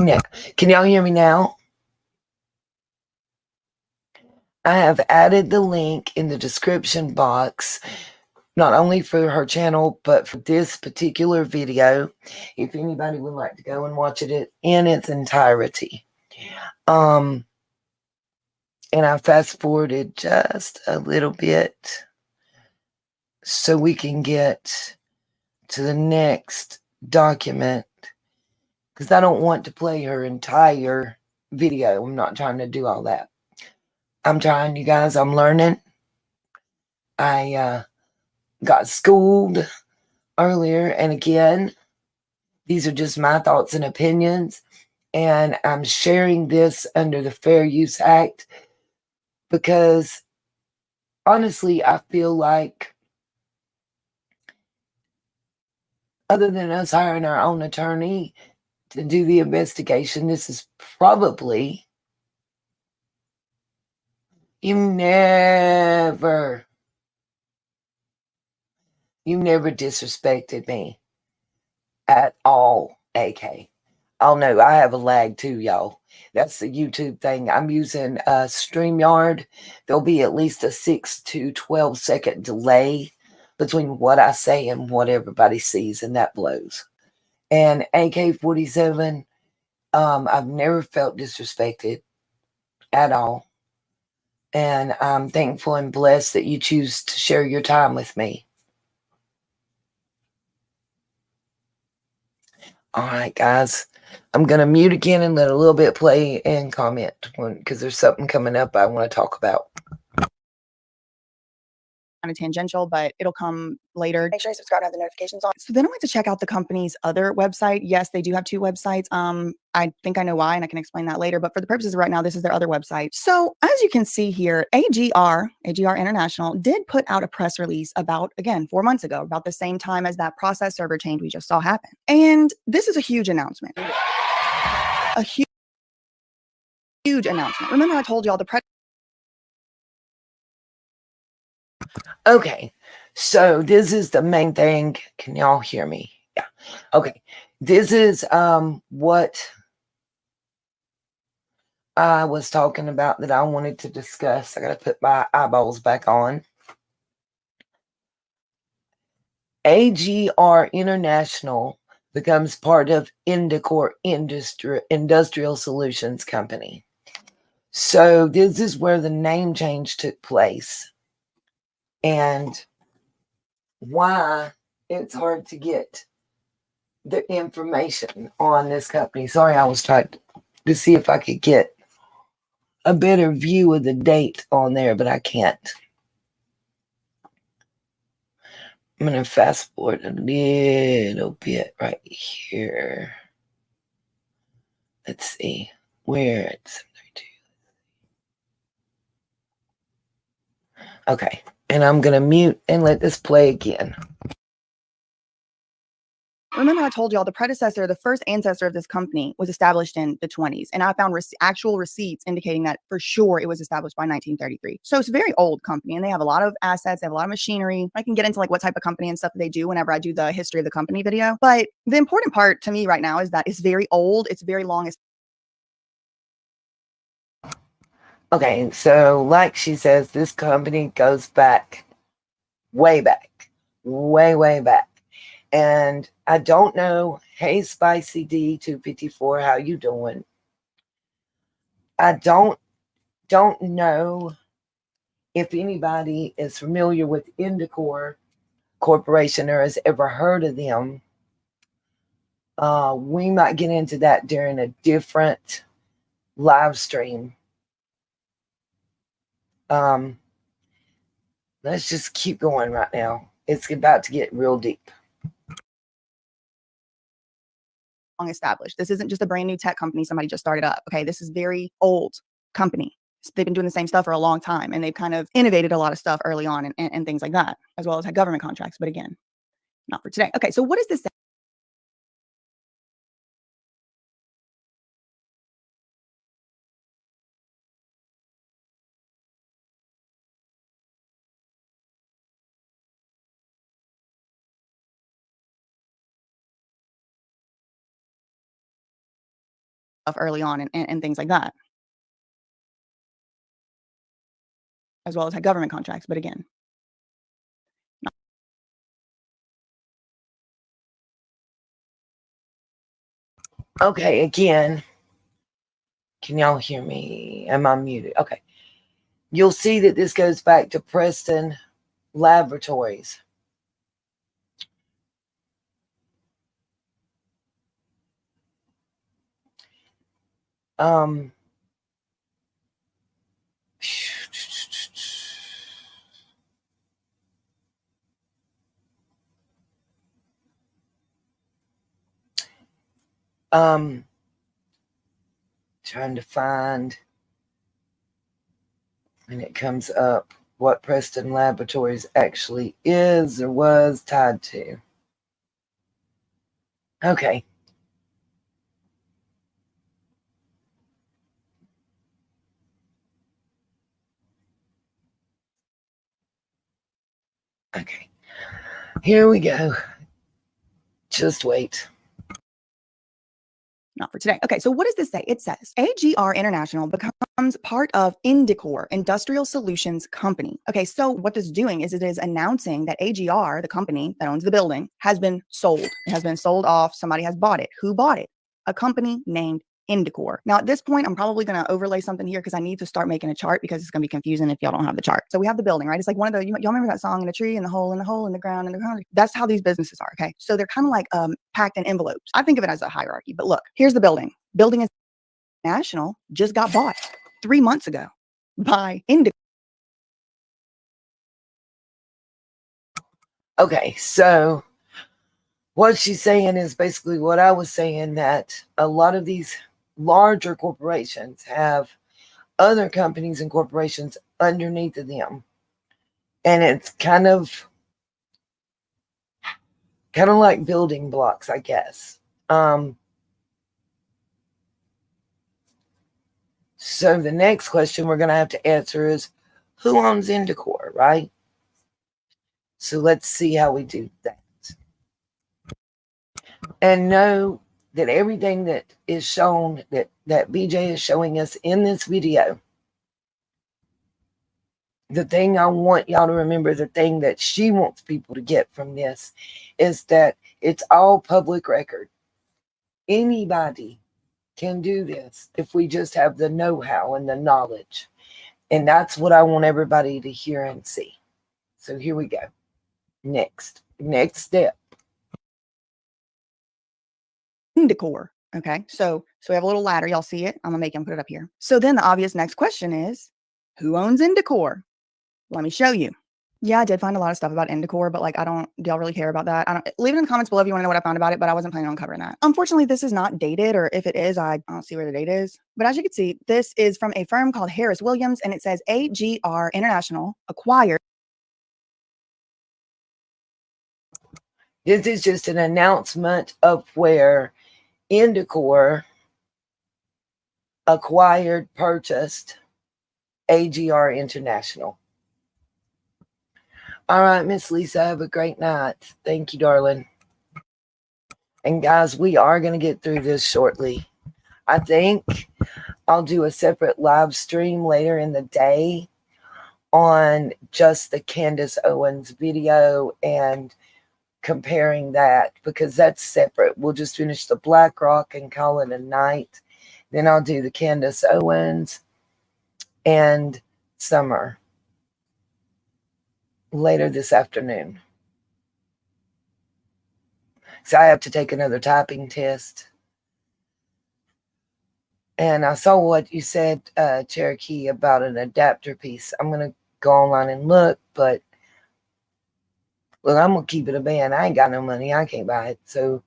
Yeah. Can y'all hear me now? I have added the link in the description box, not only for her channel, but for this particular video, if anybody would like to go and watch it in its entirety. And I fast forwarded just a little bit so we can get to the next document, because I don't want to play her entire video. I'm not trying to do all that. I'm trying, you guys. I'm learning. I got schooled earlier, and again, these are just my thoughts and opinions, and I'm sharing this under the Fair Use Act because honestly, I feel like other than us hiring our own attorney to do the investigation, this is probably, you never disrespected me at all, AK. Oh no, I have a lag too, y'all. That's the YouTube thing. I'm using StreamYard. There'll be at least a 6 to 12 second delay between what I say and what everybody sees, and that blows. And AK-47, I've never felt disrespected at all. And I'm thankful and blessed that you choose to share your time with me. All right, guys. I'm going to mute again and let a little bit play and comment because there's something coming up I want to talk about. Kind of tangential, but it'll come later. Make sure you subscribe and have the notifications on. So then I went to check out the company's other website. Yes, they do have 2 websites. I think I know why, and I can explain that later. But for the purposes of right now, this is their other website. So as you can see here, AGR International did put out a press release about, again, 4 months ago, about the same time as that process server change we just saw happen. And this is a huge announcement. A huge announcement. Remember I told y'all the Okay, so this is the main thing. Can y'all hear me? Yeah. Okay, this is what I was talking about that I wanted to discuss. I gotta put my eyeballs back on. AGR International becomes part of Indicor Industrial Solutions Company. So this is where the name change took place, and why it's hard to get the information on this company. Sorry, I was trying to see if I could get a better view of the date on there, but I can't. I'm going to fast forward a little bit right here. Let's see. Where it's 732. Okay. And I'm going to mute and let this play again. Remember I told y'all the predecessor, the first ancestor of this company was established in the 20s. And I found actual receipts indicating that for sure it was established by 1933. So it's a very old company and they have a lot of assets. They have a lot of machinery. I can get into like what type of company and stuff they do whenever I do the history of the company video. But the important part to me right now is that it's very old. It's very long. Okay. So like she says, this company goes back, way back, way back. And I don't know, hey, Spicy D254, how you doing? I don't know if anybody is familiar with Indicor Corporation or has ever heard of them. We might get into that during a different live stream. Let's just keep going right now. It's about to get real deep. Established. This isn't just a brand new tech company somebody just started up. Okay, this is very old company. They've been doing the same stuff for a long time, and they've kind of innovated a lot of stuff early on and things like that, as well as had government contracts. But again, not for today. Okay, so what is this? early on and things like that, as well as had government contracts. But again, Okay, again, can y'all hear me? Am I muted? Okay. You'll see that this goes back to Preston Laboratories. Um, trying to find, and it comes up what Preston Laboratories actually is or was tied to. Okay. Okay. Here we go. Just wait. not for today. Okay, so what does this say? It says AGR International becomes part of Indicor Industrial Solutions Company. Okay, so what this is doing is it is announcing that AGR, the company that owns the building, has been sold. It has been sold off. Somebody has bought it. Who bought it? A company named Indicor. Now, at this point, I'm probably going to overlay something here because I need to start making a chart because it's going to be confusing if y'all don't have the chart. So we have the building, right? It's like one of the, y'all remember that song, in the tree, in the hole, in the hole, in the ground, in the ground? That's how these businesses are, okay? So they're kind of like packed in envelopes. I think of it as a hierarchy, but look, here's the building. Building is National, just got bought 3 months ago by Indicor. Okay, so what she's saying is basically what I was saying, that a lot of these larger corporations have other companies and corporations underneath of them. And it's kind of like building blocks, I guess. So the next question we're going to have to answer is, who owns Indicor, right? So let's see how we do that. And know that everything that is shown, that BJ is showing us in this video, the thing I want y'all to remember, the thing that she wants people to get from this, is that it's all public record. Anybody can do this if we just have the know-how and the knowledge. And that's what I want everybody to hear and see. So here we go. Next step. Indicor. Okay, so we have a little ladder. Y'all see it? I'm gonna make him put it up here. So then the obvious next question is, who owns Indicor? Let me show you. Yeah, I did find a lot of stuff about Indicor, but like, do y'all really care about that? Leave it in the comments below if you want to know what I found about it, but I wasn't planning on covering that. Unfortunately, this is not dated, or if it is, I don't see where the date is. But as you can see, this is from a firm called Harris Williams, and it says AGR International acquired. This is just an announcement of where Indicor purchased AGR International. All right, Miss Lisa, have a great night. Thank you, darling. And guys, we are going to get through this shortly. I think I'll do a separate live stream later in the day on just the Candace Owens video and comparing that, because that's separate. We'll just finish the Blackrock and call it a night. Then I'll do the Candace Owens and Summer later this afternoon. So I have to take another typing test. And I saw what you said, Cherokee, about an adapter piece. I'm going to go online and look, but well, I'm going to keep it a band. I ain't got no money. I can't buy it. So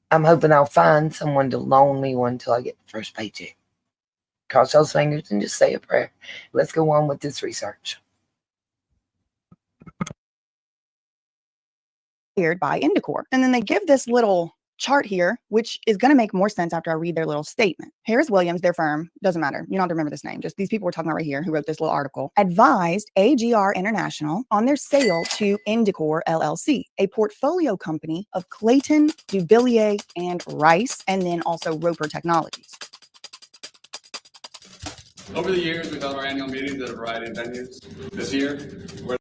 I'm hoping I'll find someone to loan me one until I get the first paycheck. Cross those fingers and just say a prayer. Let's go on with this research. By Indicor. And then they give this little chart here, which is going to make more sense after I read their little statement. Harris Williams, their firm, doesn't matter. You don't have to remember this name. Just these people we're talking about right here who wrote this little article, advised AGR International on their sale to Indicor LLC, a portfolio company of Clayton, Dubilier, and Rice, and then also Roper Technologies. Over the years, we've held our annual meetings at a variety of venues. This year, we're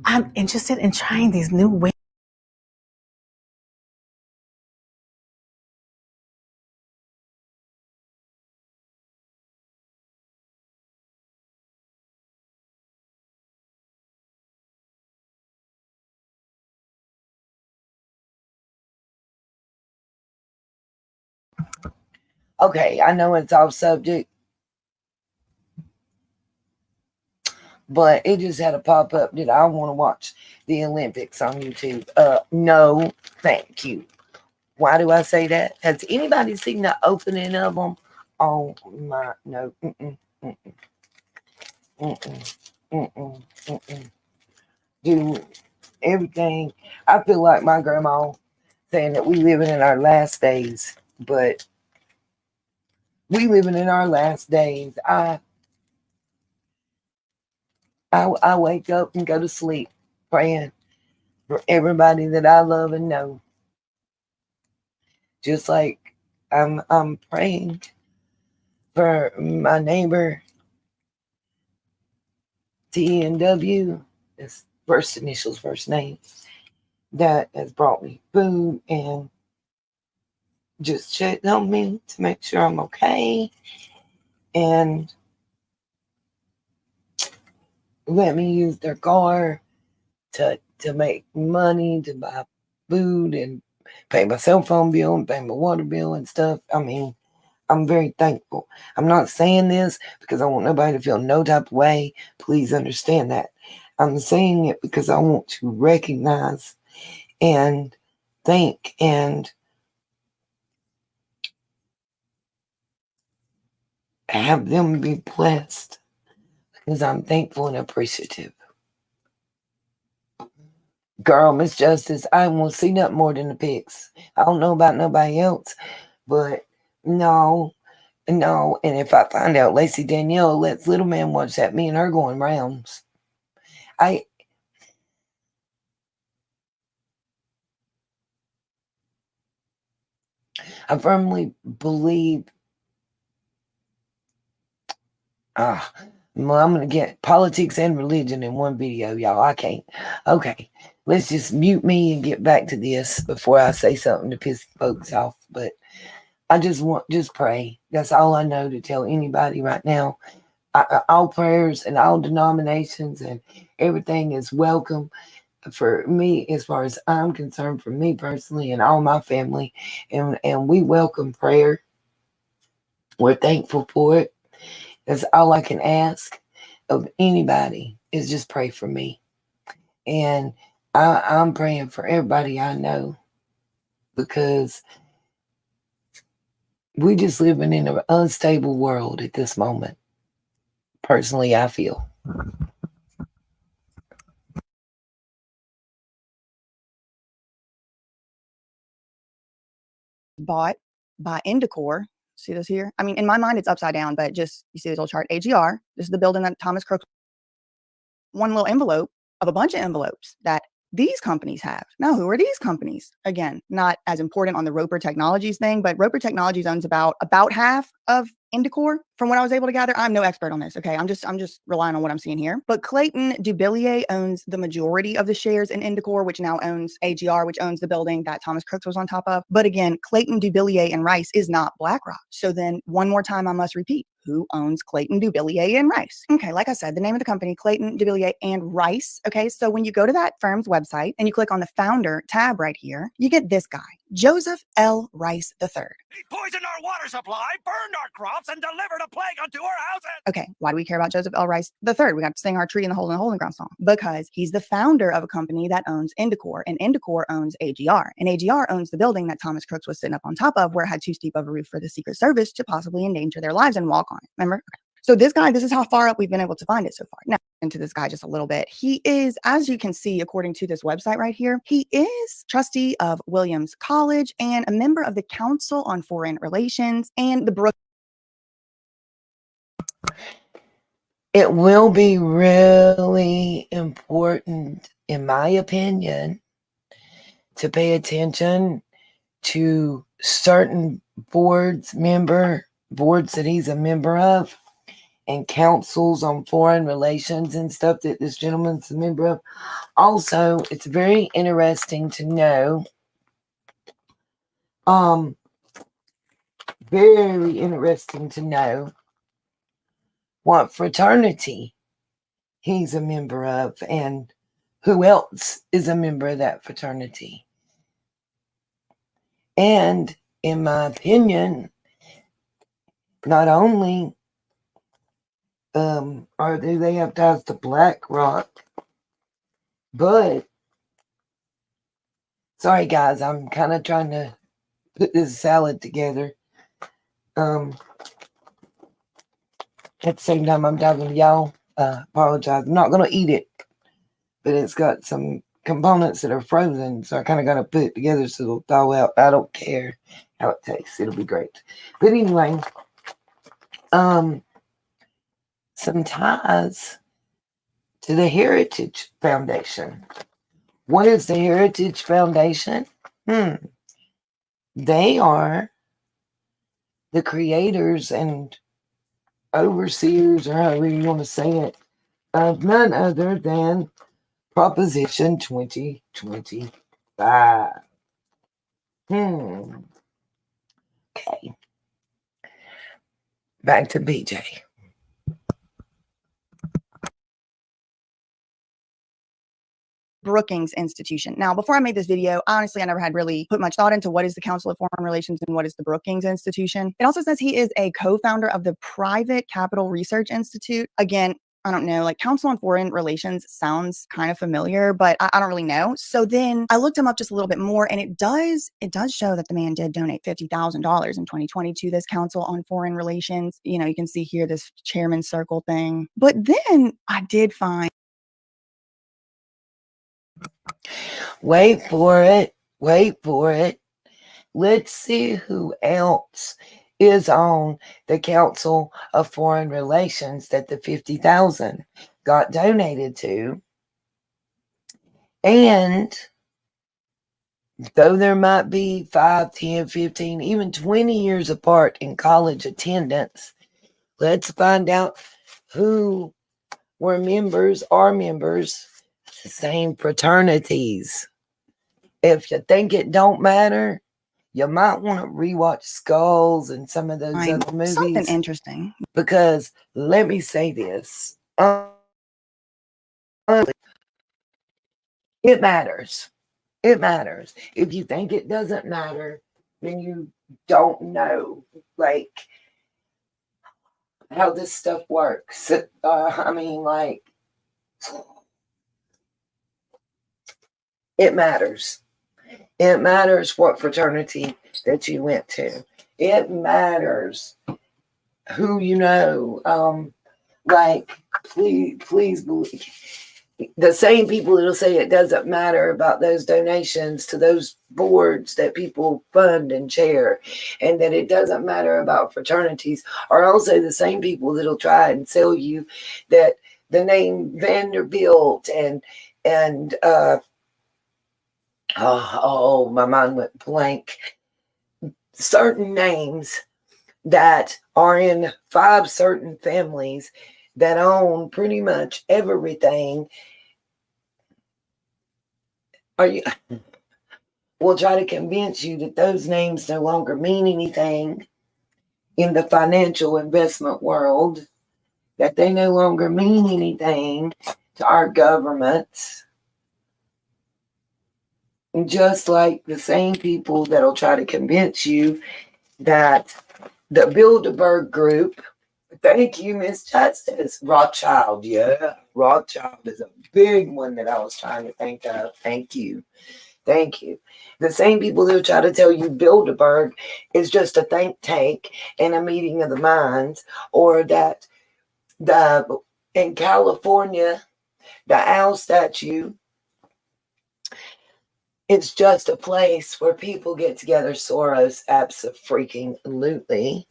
I'm interested in trying these new ways. Okay, I know it's off subject, but it just had a pop up that I want to watch the Olympics on YouTube. No, thank you. Why do I say that? Has anybody seen the opening of them? Oh my, no. Do everything. I feel like my grandma saying that we living in our last days, but we living in our last days. I wake up and go to sleep praying for everybody that I love and know. Just like I'm praying for my neighbor TNW, his first initials, first name, that has brought me food and just checked on me to make sure I'm okay and let me use their car to make money to buy food and pay my cell phone bill and pay my water bill and stuff. I mean, I'm very thankful. I'm not saying this because I want nobody to feel no type of way. Please understand that. I'm saying it because I want to recognize and thank and have them be blessed because I'm thankful and appreciative. Girl, Miss Justice, I won't see nothing more than the pics. I don't know about nobody else, but no. And if I find out Lacey Danielle lets little man watch that, me and her going rounds. I firmly believe well, I'm gonna get politics and religion in one video, y'all. I can't. Okay, let's just mute me and get back to this before I say something to piss folks off. But I just pray. That's all I know to tell anybody right now. All prayers and all denominations and everything is welcome for me as far as I'm concerned, for me personally and all my family. And we welcome prayer. We're thankful for it. That's all I can ask of anybody is just pray for me. And I'm praying for everybody I know because we just living in an unstable world at this moment. Personally, I feel. Bought by Indicor. See this here? I mean, in my mind, it's upside down, but just, you see this little chart, AGR. This is the building that Thomas Crook, one little envelope of a bunch of envelopes that these companies have. Now, who are these companies? Again, not as important on the Roper Technologies thing, but Roper Technologies owns about half of Indicor, from what I was able to gather. I'm no expert on this. Okay. I'm just relying on what I'm seeing here. But Clayton Dubilier owns the majority of the shares in Indicor, which now owns AGR, which owns the building that Thomas Crooks was on top of. But again, Clayton Dubilier and Rice is not BlackRock. So then one more time, I must repeat. Who owns Clayton, Dubilier, and Rice? Okay, like I said, the name of the company, Clayton, Dubilier, and Rice. Okay, so when you go to that firm's website and you click on the founder tab right here, you get this guy. Joseph L. Rice III. He poisoned our water supply, burned our crops, and delivered a plague unto our houses. Okay, why do we care about Joseph L. Rice III? We got to sing our tree in the hole in the ground song. Because he's the founder of a company that owns Indicor, and Indicor owns AGR. And AGR owns the building that Thomas Crooks was sitting up on top of, where it had too steep of a roof for the Secret Service to possibly endanger their lives and walk on it. Remember? Okay. So this guy, this is how far up we've been able to find it so far. Now, into this guy just a little bit. He is, as you can see, according to this website right here, he is trustee of Williams College and a member of the Council on Foreign Relations and the Brook. It will be really important, in my opinion, to pay attention to certain boards that he's a member of, and councils on foreign relations and stuff that this gentleman's a member of. Also, it's very interesting to know, very interesting to know what fraternity he's a member of and who else is a member of that fraternity. And in my opinion, not only do they have ties to Blackrock, but sorry guys, I'm kind of trying to put this salad together. At the same time, I'm talking to y'all. Apologize. I'm not going to eat it, but it's got some components that are frozen, so I kind of got to put it together so it'll thaw out. I don't care how it tastes. It'll be great. But anyway, some ties to the Heritage Foundation. What is the Heritage Foundation? They are the creators and overseers, or however you want to say it, of none other than Proposition 2025. Okay. Back to BJ. Brookings Institution. Now, before I made this video, honestly, I never had really put much thought into what is the Council of Foreign Relations and what is the Brookings Institution. It also says he is a co-founder of the Private Capital Research Institute. Again, I don't know, like Council on Foreign Relations sounds kind of familiar, but I don't really know. So then I looked him up just a little bit more, and it does show that the man did donate $50,000 in 2020 to this Council on Foreign Relations. You know, you can see here this chairman circle thing. But then I did find. Wait for it. Let's see who else is on the Council of Foreign Relations that the $50,000 got donated to. And though there might be 5, 10, 15, even 20 years apart in college attendance, let's find out who are members of the same fraternities. If you think it don't matter, you might want to rewatch Skulls and some of those other movies. Something interesting. Because let me say this. It matters. It matters. If you think it doesn't matter, then you don't know, like, how this stuff works. I mean, like, it matters. It matters what fraternity that you went to. It matters who you know. Like, please believe. The same people that'll say it doesn't matter about those donations to those boards that people fund and chair, and that it doesn't matter about fraternities, are also the same people that'll try and sell you that the name Vanderbilt and my mind went blank. Certain names that are in 5 certain families that own pretty much everything. Will try to convince you that those names no longer mean anything in the financial investment world, that they no longer mean anything to our governments. Just like the same people that'll try to convince you that the Bilderberg group, thank you, Miss Justice, Rothschild, yeah, Rothschild is a big one that I was trying to think of. Thank you. Thank you. The same people who try to tell you Bilderberg is just a think tank and a meeting of the minds, or that in California, the owl statue, it's just a place where people get together. Soros, absolutely.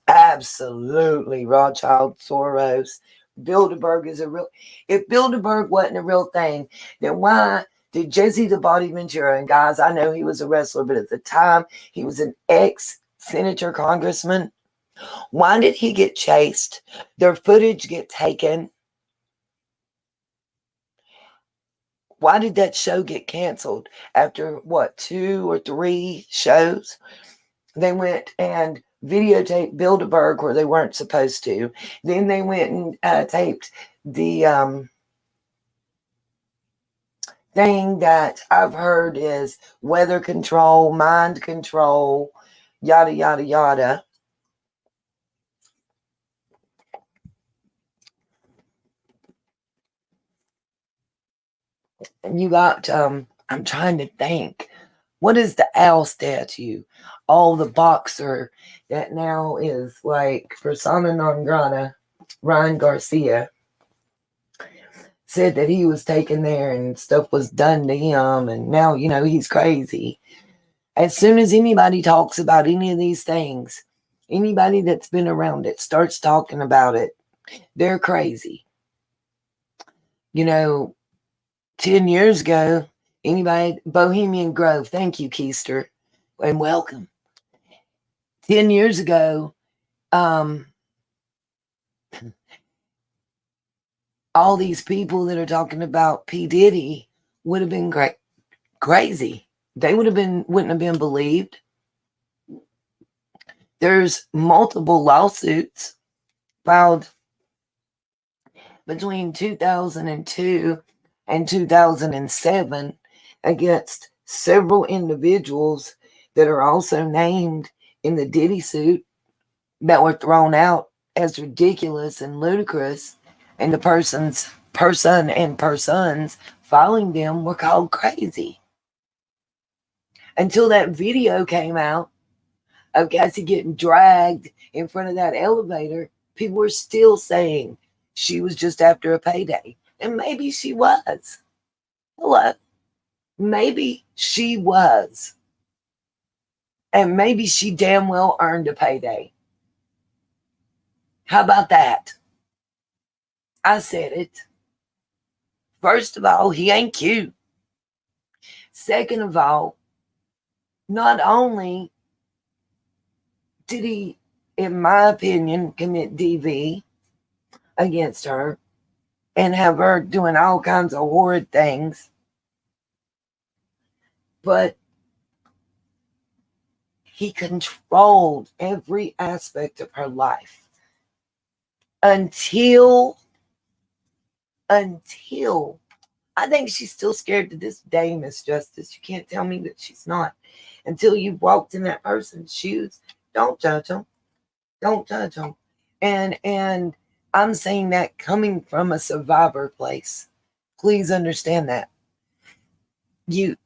Absolutely. Rothschild, Soros. Bilderberg is a real. If Bilderberg wasn't a real thing, then why did Jesse the Body Ventura? And guys, I know he was a wrestler, but at the time he was an ex-senator, congressman. Why did he get chased? Their footage get taken. Why did that show get canceled after what, 2 or 3 shows? They went and videotaped Bilderberg where they weren't supposed to. Then they went and taped the thing that I've heard is weather control, mind control, yada, yada, yada. And you got, I'm trying to think, what is the owl statue? Oh, the boxer that now is like persona non grata, Ryan Garcia, said that he was taken there and stuff was done to him. And now, he's crazy. As soon as anybody talks about any of these things, anybody that's been around it starts talking about it, they're crazy. 10 years ago, anybody, Bohemian Grove, thank you, Keister, and welcome. 10 years ago, all these people that are talking about P. Diddy would have been crazy. They wouldn't have been believed. There's multiple lawsuits filed between 2002 and 2007 against several individuals that are also named in the Diddy suit that were thrown out as ridiculous and ludicrous, and the persons filing them were called crazy. Until that video came out of Cassie getting dragged in front of that elevator, people were still saying she was just after a payday. And maybe she was. Hello. Maybe she was. And maybe she damn well earned a payday. How about that? I said it. First of all, he ain't cute. Second of all, not only did he, in my opinion, commit DV against her and have her doing all kinds of horrid things, but he controlled every aspect of her life until I think she's still scared to this day, Miss Justice. You can't tell me that she's not. Until you've walked in that person's shoes, don't judge them. Don't judge them. And I'm saying that coming from a survivor place. Please understand that. You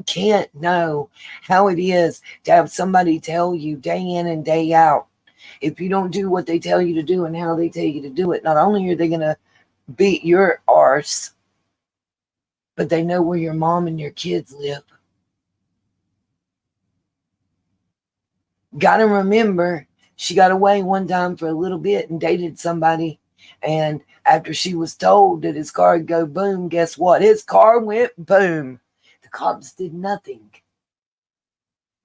can't know how it is to have somebody tell you day in and day out, if you don't do what they tell you to do and how they tell you to do it, not only are they going to beat your arse, but they know where your mom and your kids live. Gotta remember, she got away one time for a little bit and dated somebody, and after she was told that his car would go boom, guess what? His car went boom. The cops did nothing.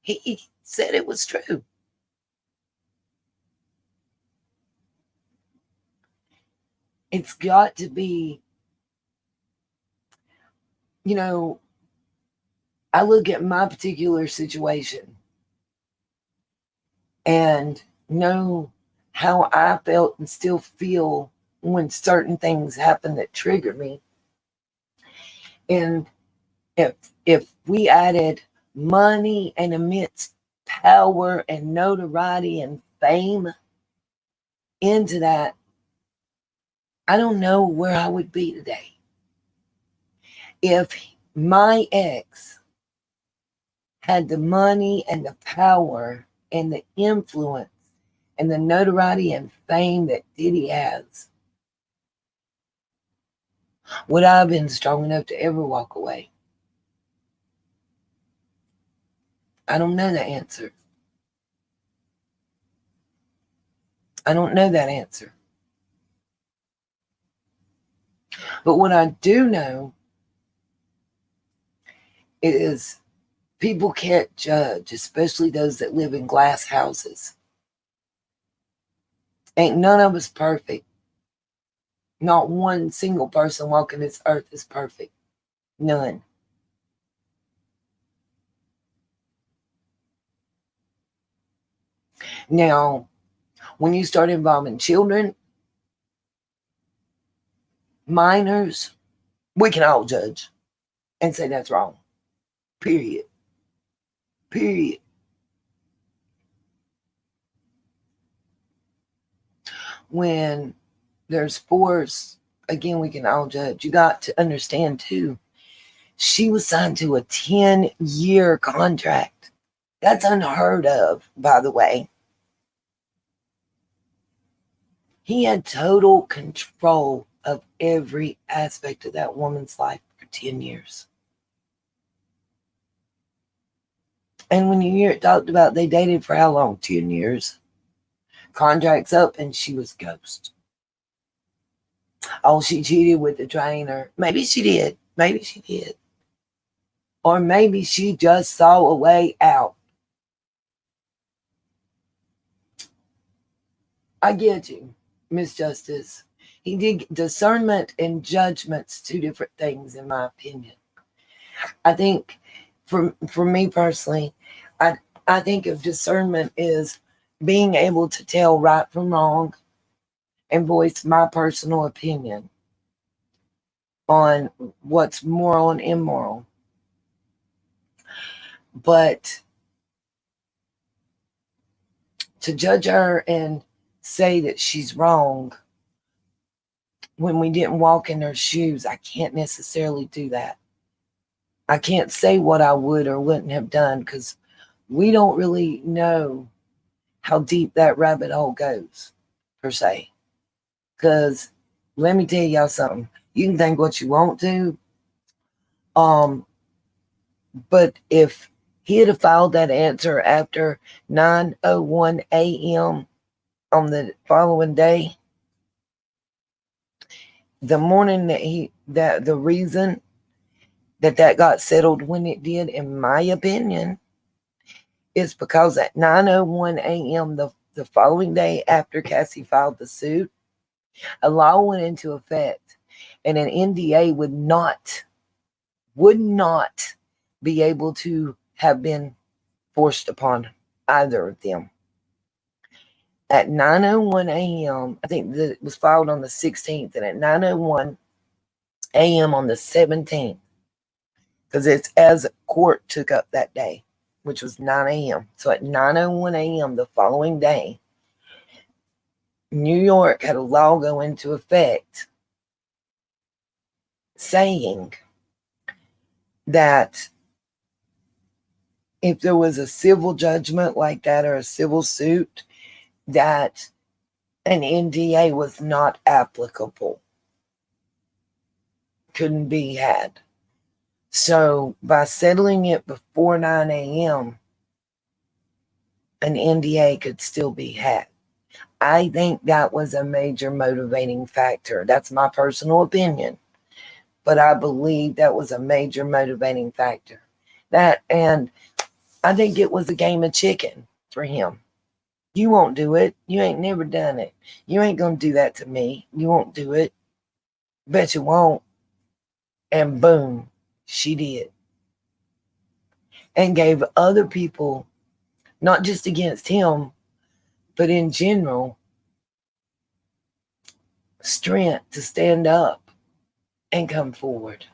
He said it was true. It's got to be, I look at my particular situation and know how I felt and still feel when certain things happen that trigger me. And If we added money and immense power and notoriety and fame into that, I don't know where I would be today. If my ex had the money and the power and the influence and the notoriety and fame that Diddy has, would I have been strong enough to ever walk away? I don't know that answer. I don't know that answer. But what I do know is people can't judge, especially those that live in glass houses. Ain't none of us perfect. Not one single person walking this earth is perfect. None. Now, when you start involving children, minors, we can all judge and say that's wrong. Period. Period. When there's force, again, we can all judge. You got to understand, too, she was signed to a 10-year contract. That's unheard of, by the way. He had total control of every aspect of that woman's life for 10 years. And when you hear it talked about, they dated for how long? 10 years. Contract's up and she was ghost. Oh, she cheated with the trainer. Maybe she did. Maybe she did. Or maybe she just saw a way out. I get you, Miss Justice. He did. Discernment and judgment's two different things, in my opinion. I think, for me personally, I think of discernment is being able to tell right from wrong and voice my personal opinion on what's moral and immoral. But to judge her and say that she's wrong when we didn't walk in her shoes, I can't necessarily do that. I can't say what I would or wouldn't have done because we don't really know how deep that rabbit hole goes, per se. Because let me tell y'all something. You can think what you want to. But if he had filed that answer after 9:01 a.m. on the following day, the morning that the reason that got settled when it did, in my opinion, is because at 9:01 a.m. the following day after Cassie filed the suit, a law went into effect and an NDA would not be able to have been forced upon either of them. At 9:01 a.m., I think that it was filed on the 16th, and at 9:01 a.m. on the 17th, because it's as court took up that day, which was 9 a.m. So at 9:01 a.m. the following day, New York had a law go into effect saying that if there was a civil judgment like that or a civil suit, that an NDA was not applicable, couldn't be had. So by settling it before 9 a.m., an NDA could still be had. I think that was a major motivating factor. That's my personal opinion. But I believe that was a major motivating factor. That, and I think it was a game of chicken for him. You won't do it. You ain't never done it. You ain't going to do that to me. You won't do it. Bet you won't. And boom, she did. And gave other people, not just against him, but in general, strength to stand up and come forward.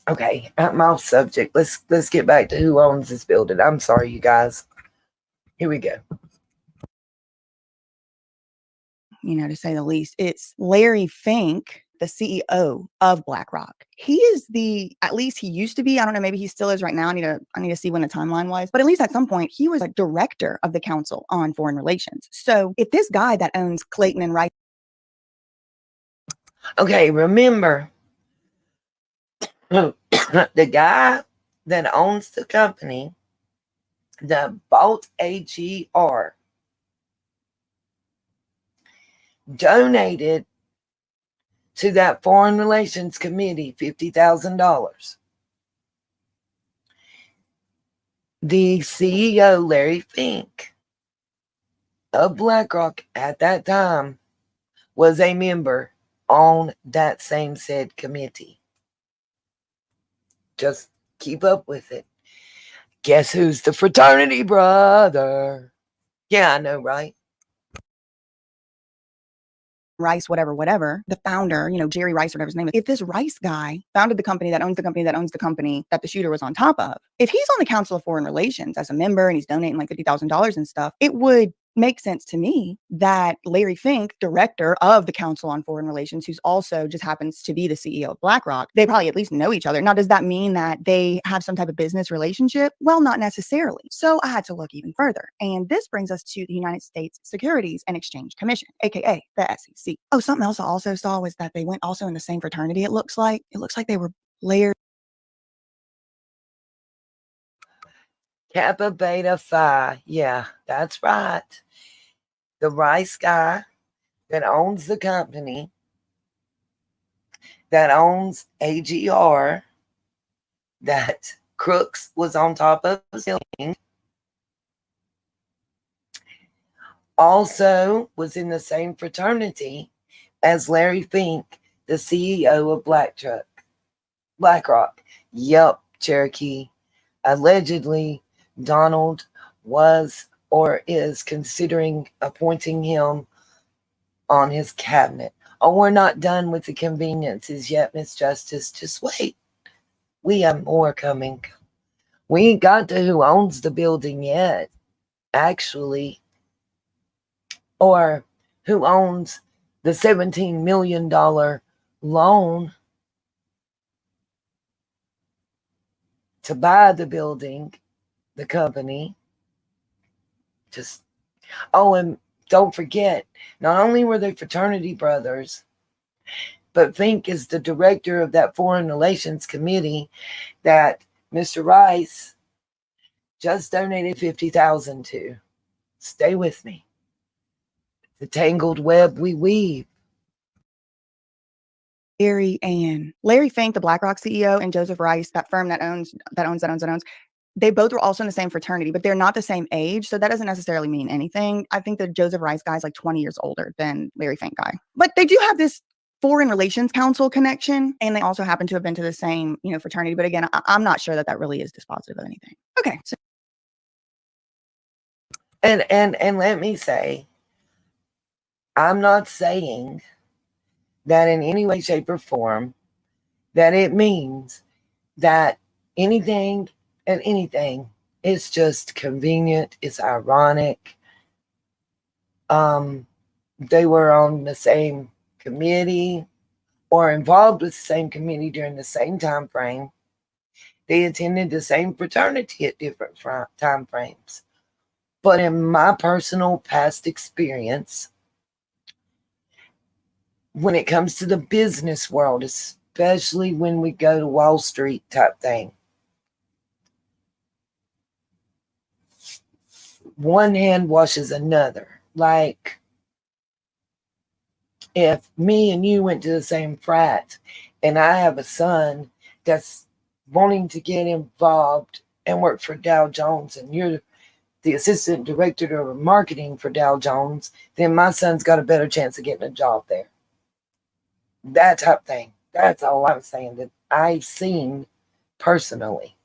Okay, I'm off subject. Let's get back to who owns this building. I'm sorry, you guys. Here we go. To say the least. It's Larry Fink, the CEO of Blackrock. He is at least he used to be, I don't know, maybe he still is right now. I need to see when the timeline was, but at least at some point he was a director of the Council on Foreign Relations. So if this guy that owns Clayton and Rice. Okay, remember, the guy that owns the company that bought AGR donated to that Foreign Relations Committee $50,000. The CEO, Larry Fink, of BlackRock at that time was a member on that same said committee. Just keep up with it. Guess who's the fraternity brother? Yeah, I know, right? Rice, whatever, the founder, Jerry Rice, whatever his name is. If this Rice guy founded the company that owns the company that owns the company that the shooter was on top of, if he's on the Council of Foreign Relations as a member and he's donating like $50,000 and stuff, it would make sense to me that Larry Fink, director of the Council on Foreign Relations, who's also just happens to be the CEO of BlackRock, they probably at least know each other. Now, does that mean that they have some type of business relationship? Well, not necessarily. So I had to look even further. And this brings us to the United States Securities and Exchange Commission, aka the SEC. Oh, something else I also saw was that they went also in the same fraternity, it looks like. It looks like they were layers. Kappa Beta Phi. Yeah, that's right. The Rice guy that owns the company, that owns AGR, that Crooks was on top of his building, also was in the same fraternity as Larry Fink, the CEO of BlackRock. Yep, Cherokee. Allegedly, Donald was or is considering appointing him on his cabinet. Oh, we're not done with the conveniences yet, Miss Justice. Just wait. We have more coming. We ain't got to who owns the building yet, actually, or who owns the $17 million loan to buy the building, the company. And don't forget, not only were they fraternity brothers, but Fink is the director of that Foreign Relations Committee that Mr. Rice just donated $50,000 to. Stay with me. The tangled web we weave. Larry Fink, the BlackRock CEO, and Joseph Rice, that firm that owns, they both were also in the same fraternity, but they're not the same age. So that doesn't necessarily mean anything. I think the Joseph Rice guy is like 20 years older than Larry Fink guy. But they do have this Foreign Relations Council connection, and they also happen to have been to the same, fraternity. But again, I'm not sure that really is dispositive of anything. Okay. So And let me say, I'm not saying that in any way, shape, or form that it means that anything and anything is just convenient, it's ironic. They were on the same committee or involved with the same committee during the same time frame. They attended the same fraternity at different time frames. But in my personal past experience, when it comes to the business world, especially when we go to Wall Street type thing, one hand washes another. Like, if me and you went to the same frat and I have a son that's wanting to get involved and work for Dow Jones, and you're the assistant director of marketing for Dow Jones, then my son's got a better chance of getting a job there. That type of thing. That's all I'm saying that I've seen personally.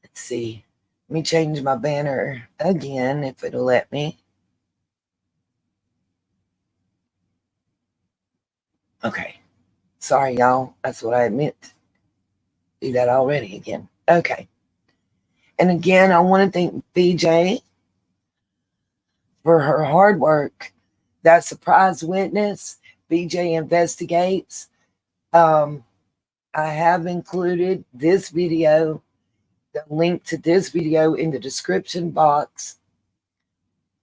Let's see. Let me change my banner again if it'll let me. Okay. Sorry, y'all. That's what I meant do that already again. Okay. And again, I want to thank BJ for her hard work. That surprise witness, BJ Investigates. I have included this video, the link to this video in the description box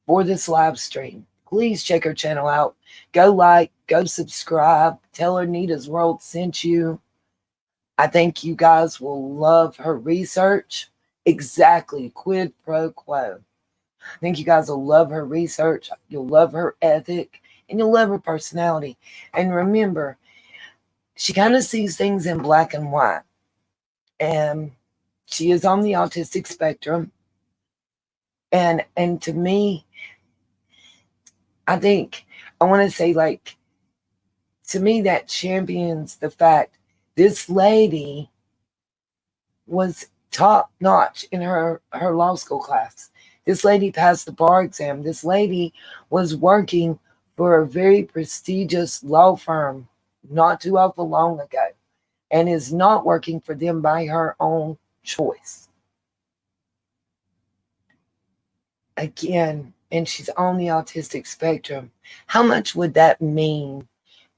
for this live stream. Please check her channel out. Go like, go subscribe. Tell her Nita's World sent you. I think you guys will love her research. Exactly, quid pro quo. I think you guys will love her research. You'll love her ethic, and you'll love her personality. And remember, she kind of sees things in black and white. And she is on the autistic spectrum. And to me, I think I want to say, like, to me, that champions the fact this lady was top notch in her law school class. This lady passed the bar exam. This lady was working for a very prestigious law firm not too awful long ago, and is not working for them by her own choice. Again, and she's on the autistic spectrum. How much would that mean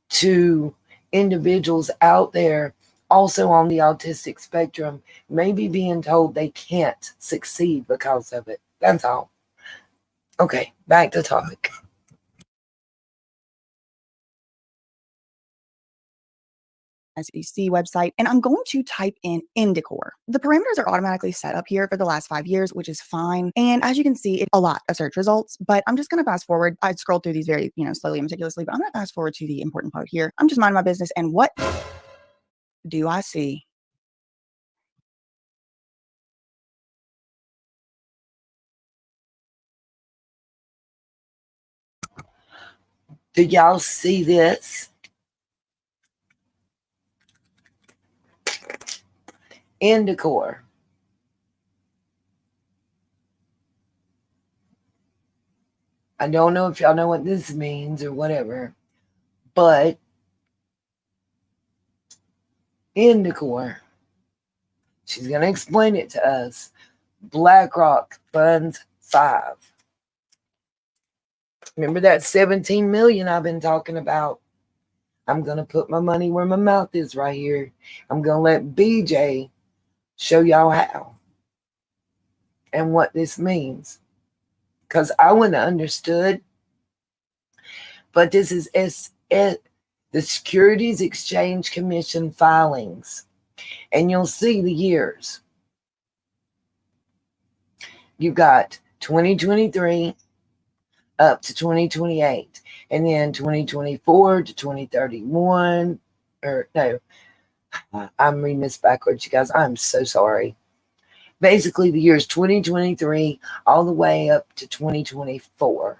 to individuals out there also on the autistic spectrum, maybe being told they can't succeed because of it? That's all. Okay, back to topic. SEC website, and I'm going to type in Indicor. The parameters are automatically set up here for the last 5 years, which is fine. And as you can see, it's a lot of search results, but I'm just going to fast forward. I scrolled through these very, slowly and meticulously, but I'm going to fast forward to the important part here. I'm just minding my business. And what do I see? Do y'all see this? Indicor. I don't know if y'all know what this means or whatever, but Indicor. She's going to explain it to us. Blackrock Funds 5. Remember that 17 million I've been talking about? I'm going to put my money where my mouth is right here. I'm going to let BJ show y'all how and what this means, because I wouldn't have understood. But this is the Securities Exchange Commission filings, and you'll see the years. You've got 2023 up to 2028, and then 2024 to 2031, or no, I'm reading this backwards, you guys. I'm so sorry. Basically, the years 2023 all the way up to 2024.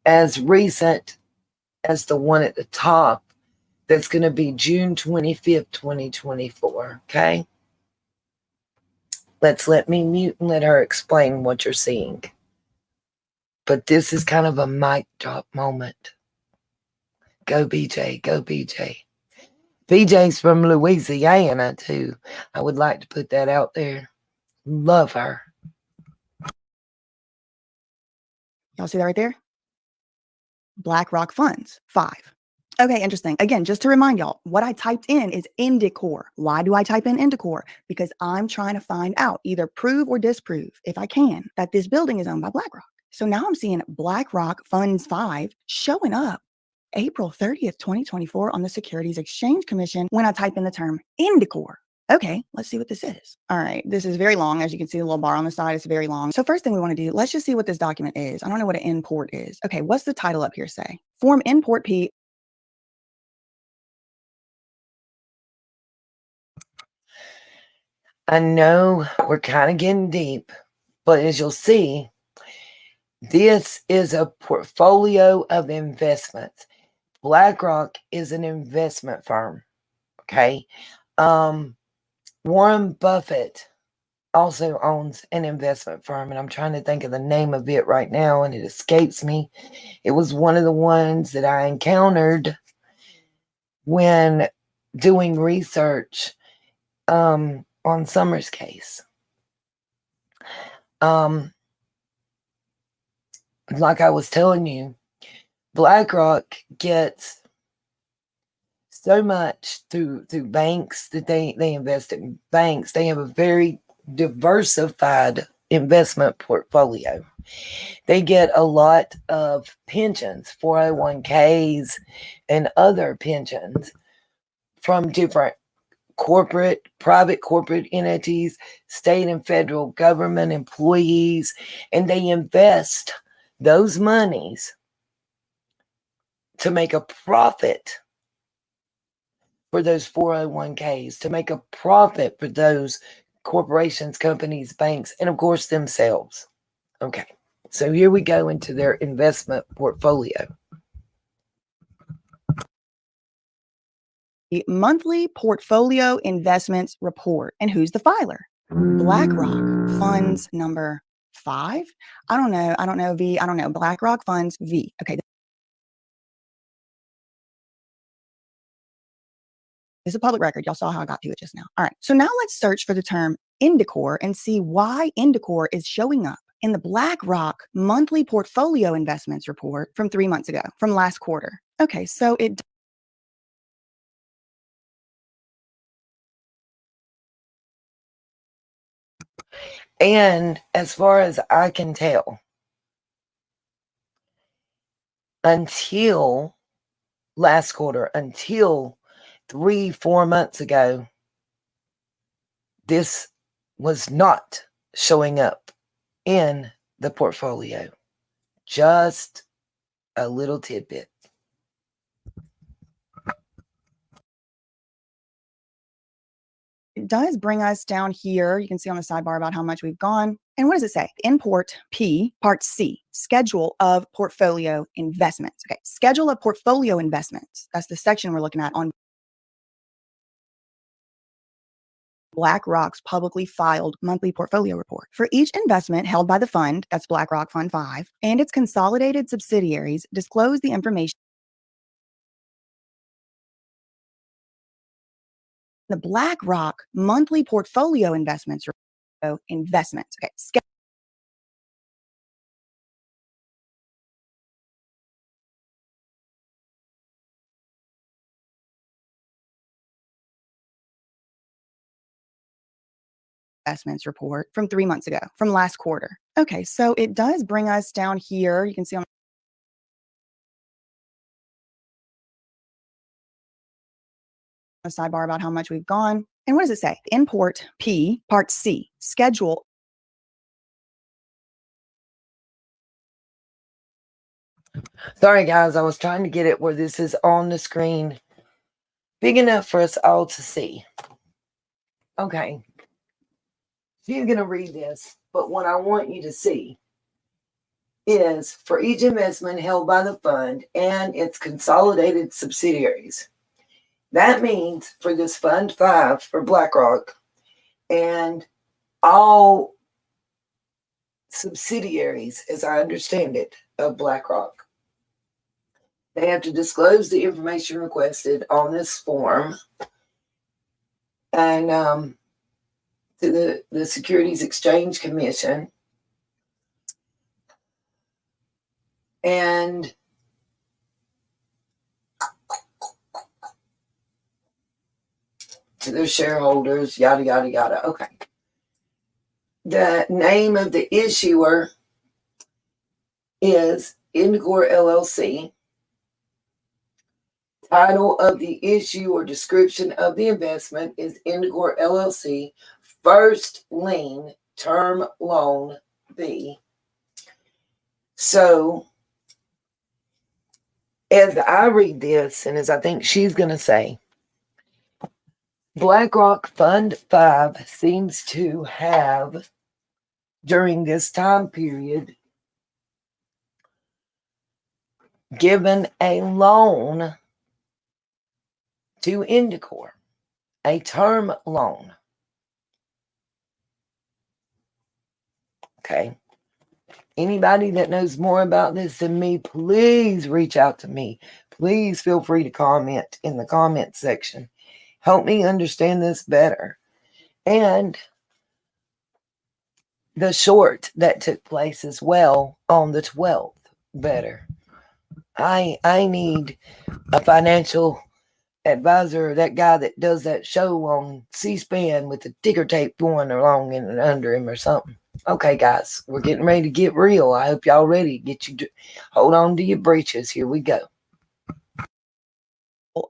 As recent as the one at the top, that's going to be June 25th, 2024. Okay? Let me mute and let her explain what you're seeing. But this is kind of a mic drop moment. Go BJ, go BJ. BJ's from Louisiana too. I would like to put that out there. Love her. Y'all see that right there? Blackrock Funds 5. Okay, interesting. Again, just to remind y'all, what I typed in is Indicor. Why do I type in Indicor? Because I'm trying to find out, either prove or disprove, if I can, that this building is owned by BlackRock. So now I'm seeing Blackrock Funds 5 showing up April 30th, 2024 on the Securities Exchange Commission when I type in the term Indicor. Okay, let's see what this is. All right, this is very long. As you can see, the little bar on the side is very long. So first thing we want to do, let's just see what this document is. I don't know what an import is. Okay, what's the title up here say? Form Import P. I know we're kind of getting deep, but as you'll see, this is a portfolio of investments. BlackRock is an investment firm. Okay. Warren Buffett also owns an investment firm, and I'm trying to think of the name of it right now, and it escapes me. It was one of the ones that I encountered when doing research on Summer's case. Like I was telling you, BlackRock gets so much through banks that they invest in banks. They have a very diversified investment portfolio. They get a lot of pensions, 401ks, and other pensions from different private corporate entities, state and federal government employees, and they invest those monies to make a profit for those 401ks, to make a profit for those corporations, companies, banks, and of course themselves. Okay, so here we go into their investment portfolio. The monthly portfolio investments report. And who's the filer? BlackRock funds number 5. I don't know V. I don't know. BlackRock funds V. Okay. This is a public record. Y'all saw how I got to it just now. All right. So now let's search for the term Indicor and see why Indicor is showing up in the BlackRock monthly portfolio investments report from 3 months ago, from last quarter. Okay. So it And as far as I can tell, until last quarter, until 3-4 months ago, this was not showing up in the portfolio. Just a little tidbit. It does bring us down here. You can see on the sidebar about how much we've gone. And what does it say? Import P, Part C, Schedule of Portfolio Investments. Okay, Schedule of Portfolio Investments. That's the section we're looking at on BlackRock's publicly filed monthly portfolio report. For each investment held by the fund, that's BlackRock Fund 5, and its consolidated subsidiaries disclose the information. The BlackRock monthly portfolio investments. Okay. Investments report from 3 months ago, from last quarter. Okay, so it does bring us down here. You can see on the sidebar about how much we've gone. And what does it say? Import P, Part C, Schedule. Sorry, guys, I was trying to get it where this is on the screen big enough for us all to see. Okay. She's going to read this, but what I want you to see is for each investment held by the fund and its consolidated subsidiaries. That means for this Fund 5 for BlackRock and all subsidiaries, as I understand it, of BlackRock, they have to disclose the information requested on this form and to the Securities Exchange Commission. And to their shareholders, yada, yada, yada. Okay. The name of the issuer is Indicor LLC. Title of the issue or description of the investment is Indicor LLC First Lien Term Loan B. So, as I read this, and as I think she's going to say, BlackRock Fund 5 seems to have, during this time period, given a loan to Indicor, a term loan. Okay. Anybody that knows more about this than me, please reach out to me. Please feel free to comment in the comment section Help me understand this better. And the short that took place as well on the 12th better. I need a financial advisor, that guy that does that show on C-SPAN with the ticker tape going along and under him or something. Okay, guys, we're getting ready to get real. I hope y'all ready. Hold on to your breeches. Here we go.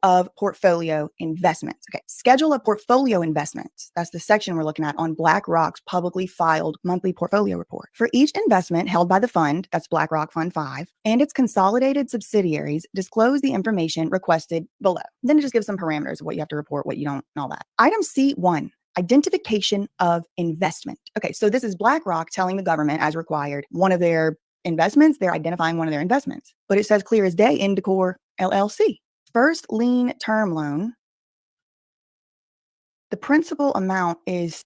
Of portfolio investments. Okay, schedule of portfolio investments. That's the section we're looking at on BlackRock's publicly filed monthly portfolio report. For each investment held by the fund, that's BlackRock Fund 5, and its consolidated subsidiaries, disclose the information requested below. Then it just gives some parameters of what you have to report, what you don't, and all that. Item C1. Identification of investment. Okay, so this is BlackRock telling the government, as required, one of their investments, they're identifying one of their investments. But it says clear as day, Indicor LLC. First lien term loan, the principal amount is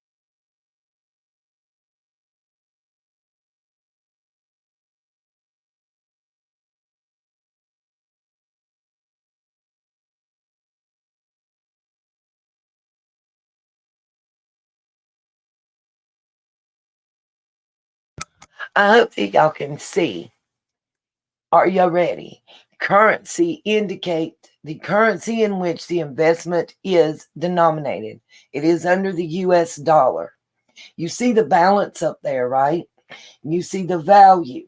I hope that y'all can see. Are you ready? Currency indicate the currency in which the investment is denominated. It is under the US dollar. You see the balance up there, right? You see the value.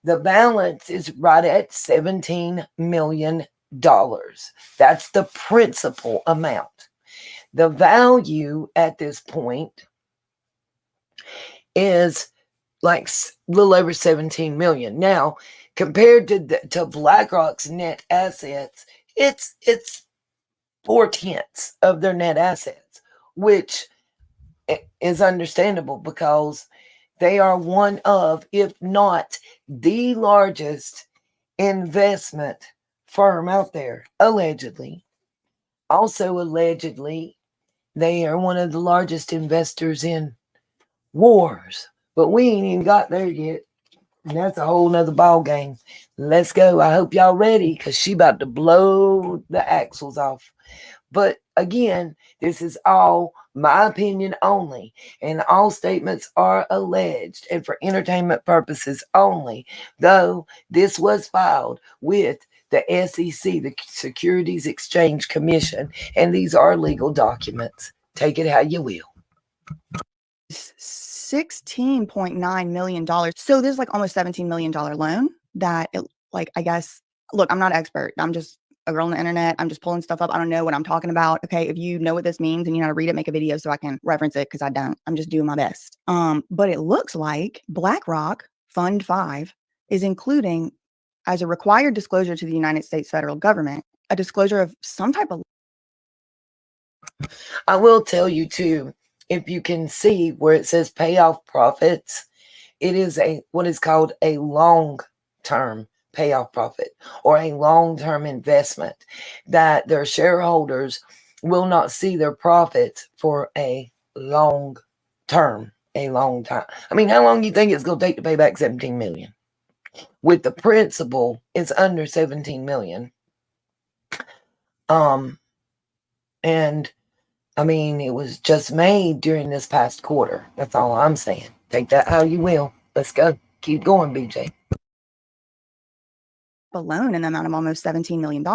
The balance is right at $17 million. That's the principal amount. The value at this point is like a little over 17 million. Now, compared to BlackRock's net assets, it's 4/10 of their net assets, which is understandable because they are one of, if not the largest investment firm out there, allegedly. Also, allegedly, they are one of the largest investors in wars. But we ain't even got there yet. And that's a whole nother ball game. Let's go. I hope y'all ready, because she about to blow the axles off. But again, this is all my opinion only, and all statements are alleged and for entertainment purposes only, though this was filed with the SEC, the Securities Exchange Commission, and these are legal documents. Take it how you will. $16.9 million. So there's like almost $17 million loan that I guess, look, I'm not an expert. I'm just a girl on the internet. I'm just pulling stuff up. I don't know what I'm talking about. Okay. If you know what this means and you know how to read it, make a video so I can reference it, because I don't. I'm just doing my best. But it looks like BlackRock Fund 5 is including, as a required disclosure to the United States federal government, a disclosure of some type of. I will tell you too, if you can see where it says payoff profits, it is what is called a long-term payoff profit, or a long-term investment, that their shareholders will not see their profits for a long time. I mean, how long do you think it's going to take to pay back 17 million? With the principal, it's under 17 million. And I mean, it was just made during this past quarter. That's all I'm saying. Take that how you will. Let's go. Keep going, BJ. A loan in the amount of almost $17 million.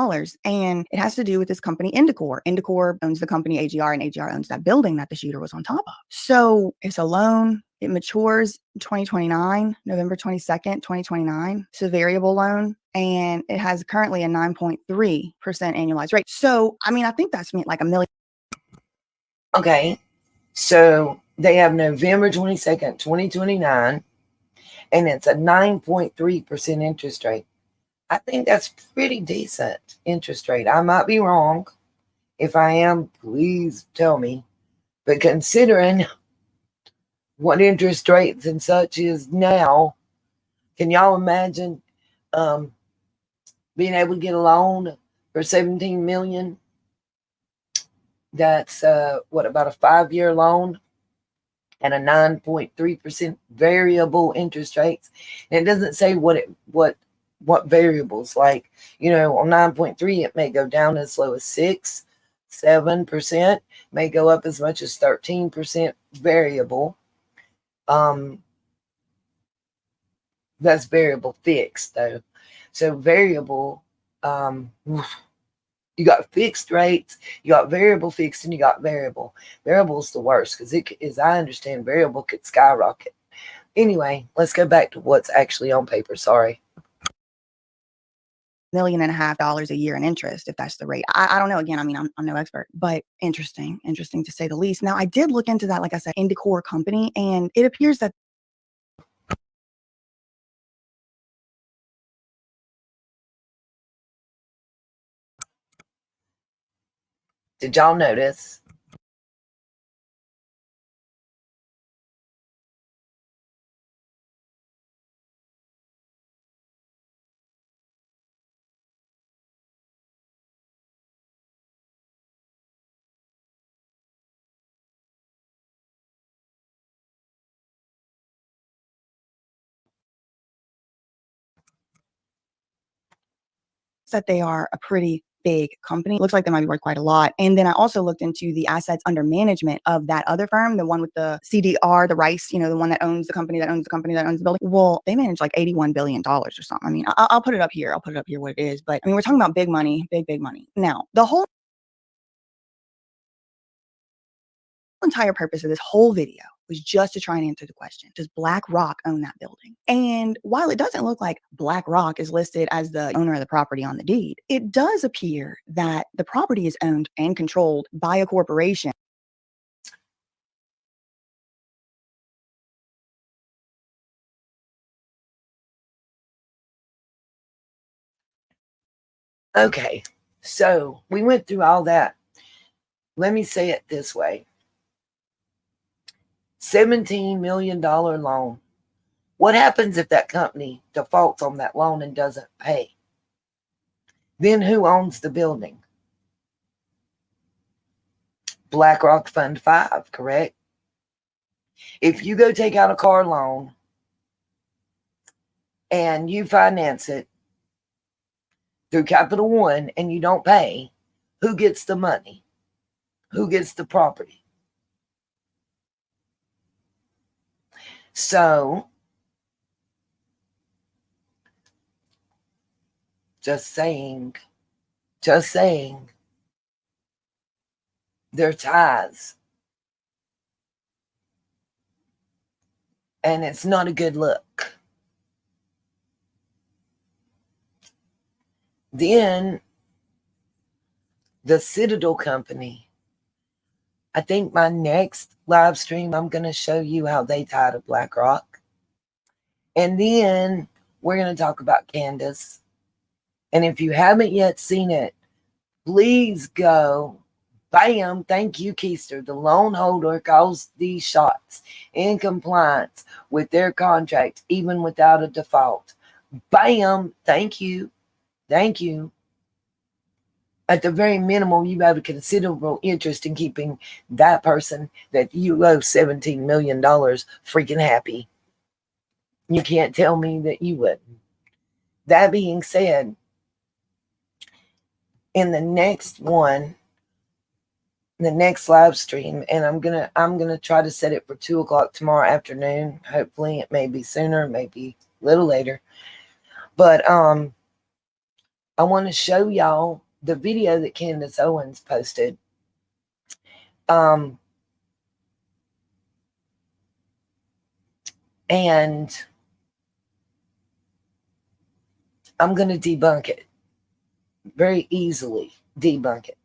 And it has to do with this company, Indicor. Indicor owns the company AGR, and AGR owns that building that the shooter was on top of. So it's a loan. It matures 2029, November 22nd, 2029. It's a variable loan, and it has currently a 9.3% annualized rate. So, I mean, I think that's like $1 million. Okay. So they have November 22nd, 2029, and it's a 9.3% interest rate. I think that's pretty decent interest rate. I might be wrong. If I am, please tell me. But considering what interest rates and such is now, can y'all imagine being able to get a loan for 17 million? That's about a 5-year loan and a 9.3% variable interest rates. And it doesn't say what variables, like, on 9.3 it may go down as low as 6. 7%, may go up as much as 13% variable. That's variable fixed though. So variable, you got fixed rates, you got variable fixed, and you got variable. Variable's the worst because as I understand, variable could skyrocket. Anyway, let's go back to what's actually on paper. Sorry. $1.5 million a year in interest, if that's the rate. I don't know. Again, I mean, I'm no expert, but interesting to say the least. Now, I did look into that, like I said, Indicor company, and it appears that Did y'all notice? they are a pretty big company. Looks like they might be worth quite a lot. And then I also looked into the assets under management of that other firm, the one with the CDR, the Rice, the one that owns the company that owns the company that owns the building. Well, they manage like $81 billion or something. I mean, I'll put it up here. I'll put it up here what it is. But I mean, we're talking about big money, big money. Now, the whole entire purpose of this whole video was just to try and answer the question, does Blackrock own that building? And while it doesn't look like Blackrock is listed as the owner of the property on the deed, it does appear that the property is owned and controlled by a corporation. Okay, so we went through all that. Let me say it this way. $17 million loan. What happens if that company defaults on that loan and doesn't pay? Then who owns the building? Blackrock Fund 5, correct? If you go take out a car loan and you finance it through Capital One and you don't pay, who gets the money? Who gets the property? So, just saying, they're ties. And it's not a good look. Then, the Citadel Company. I think my next live stream, I'm going to show you how they tie to BlackRock. And then we're going to talk about Candace. And if you haven't yet seen it, please go. Bam. Thank you, Keister. The loan holder calls these shots in compliance with their contract, even without a default. Bam. Thank you. Thank you. At the very minimum, you have a considerable interest in keeping that person that you owe $17 million freaking happy. You can't tell me that you wouldn't. That being said, in the next one, the next live stream, and I'm gonna try to set it for 2:00 tomorrow afternoon. Hopefully, it may be sooner, maybe a little later. But I want to show y'all the video that Candace Owens posted. And I'm going to debunk it. Very easily debunk it.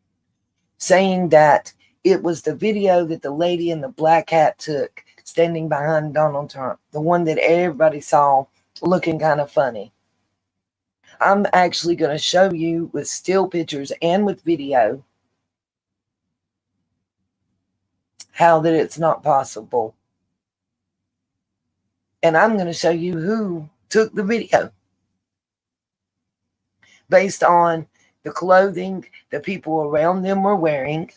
Saying that it was the video that the lady in the black hat took standing behind Donald Trump. The one that everybody saw looking kind of funny. I'm actually going to show you with still pictures and with video how that it's not possible. And I'm going to show you who took the video based on the clothing the people around them were wearing,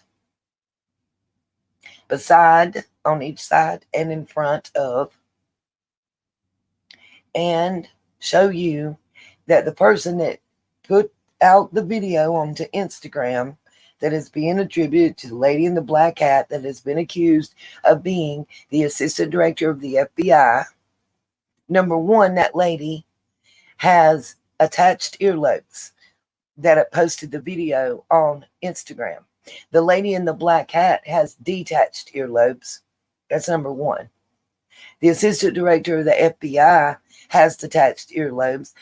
beside, on each side, and in front of, and show you that the person that put out the video onto Instagram that is being attributed to the lady in the black hat that has been accused of being the assistant director of the FBI. Number one, that lady has attached earlobes that it posted the video on Instagram. The lady in the black hat has detached earlobes. That's number one. The assistant director of the FBI has detached earlobes.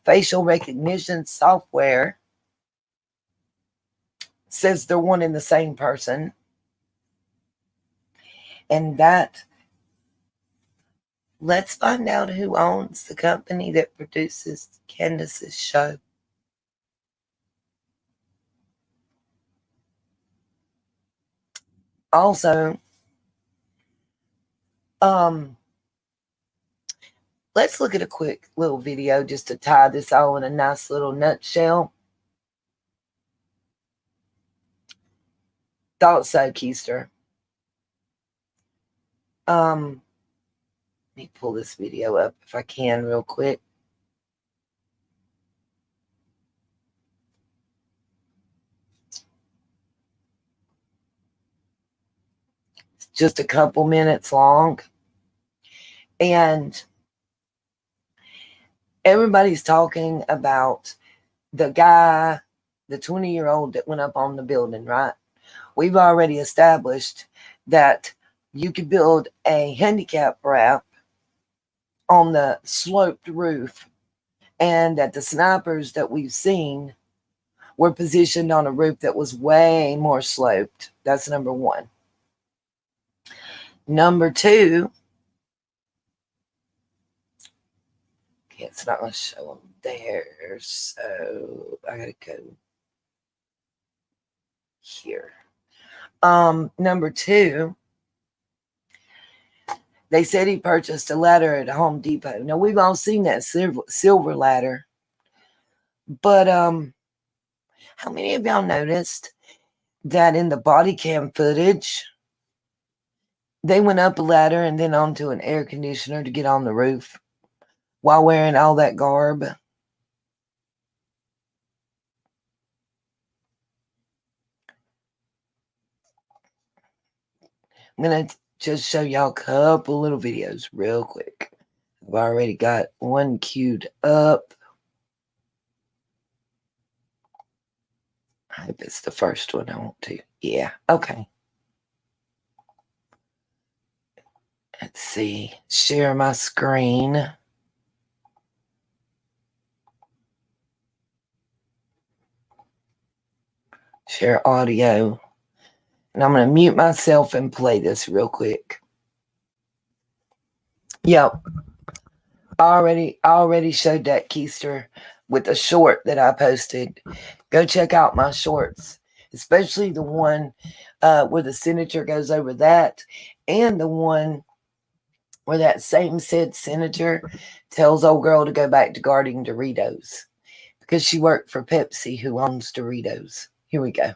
Facial recognition software says they're one and the same person. And that, let's find out who owns the company that produces Candace's show. Also, let's look at a quick little video just to tie this all in a nice little nutshell. Thought so, Keister. Let me pull this video up if I can real quick. It's just a couple minutes long. And everybody's talking about the guy, the 20-year-old that went up on the building, right? We've already established that you could build a handicap ramp on the sloped roof, and that the snipers that we've seen were positioned on a roof that was way more sloped. That's number one. Number two, okay, it's not going to show them there, so I got to go here. Number two, they said he purchased a ladder at Home Depot. Now, we've all seen that silver ladder. But how many of y'all noticed that in the body cam footage, they went up a ladder and then onto an air conditioner to get on the roof while wearing all that garb? I'm going to just show y'all a couple little videos real quick. I've already got one queued up. I hope it's the first one I want to. Yeah, okay. Let's see. Share my screen. Share audio. And I'm going to mute myself and play this real quick. Yep. I already showed that, Keister, with a short that I posted. Go check out my shorts, especially the one where the senator goes over that, and the one where that same said senator tells old girl to go back to guarding Doritos because she worked for Pepsi, who owns Doritos. Here we go.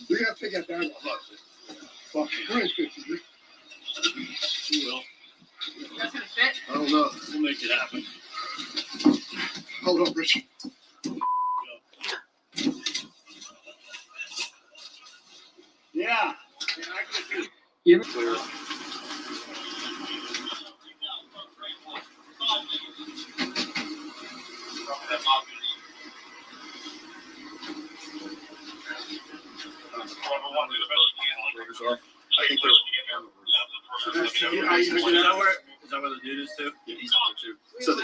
We gotta take that down. Fuck, we're in 50. You will. That's gonna fit? I don't know. We'll make it happen. Hold on, Richard. Yeah. Yeah, clear. I think is that where the dude is too? Yeah, he's on there too. So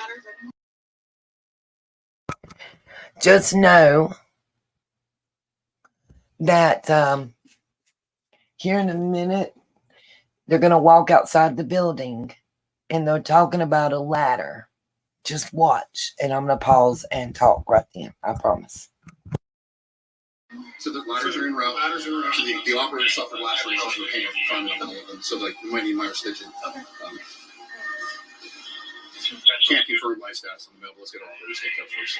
Just know that here in a minute, they're going to walk outside the building and they're talking about a ladder. Just watch. And I'm going to pause and talk right then. I promise. So the ladders are in route. So the operator suffered last year. Also hanging from front of them. So like we might need minor stitching. Can't confirm my stats on the mail. Let's get all those take up first.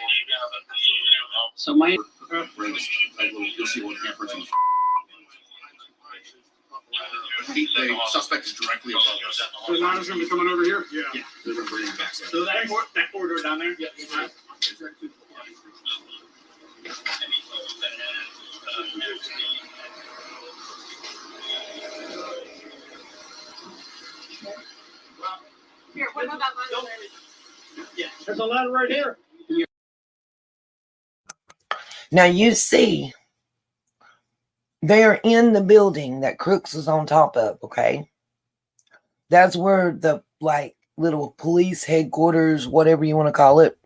So my You'll see one camper. The suspect is directly above us. So the liner's gonna be coming over here? Yeah. They're gonna bring him back. So that corridor down there? Yeah. Exactly. Here, what about that ladder? Yeah. There's a ladder right here. Now you see, they're in the building that Crooks was on top of, okay? That's where the, like, little police headquarters, whatever you want to call it,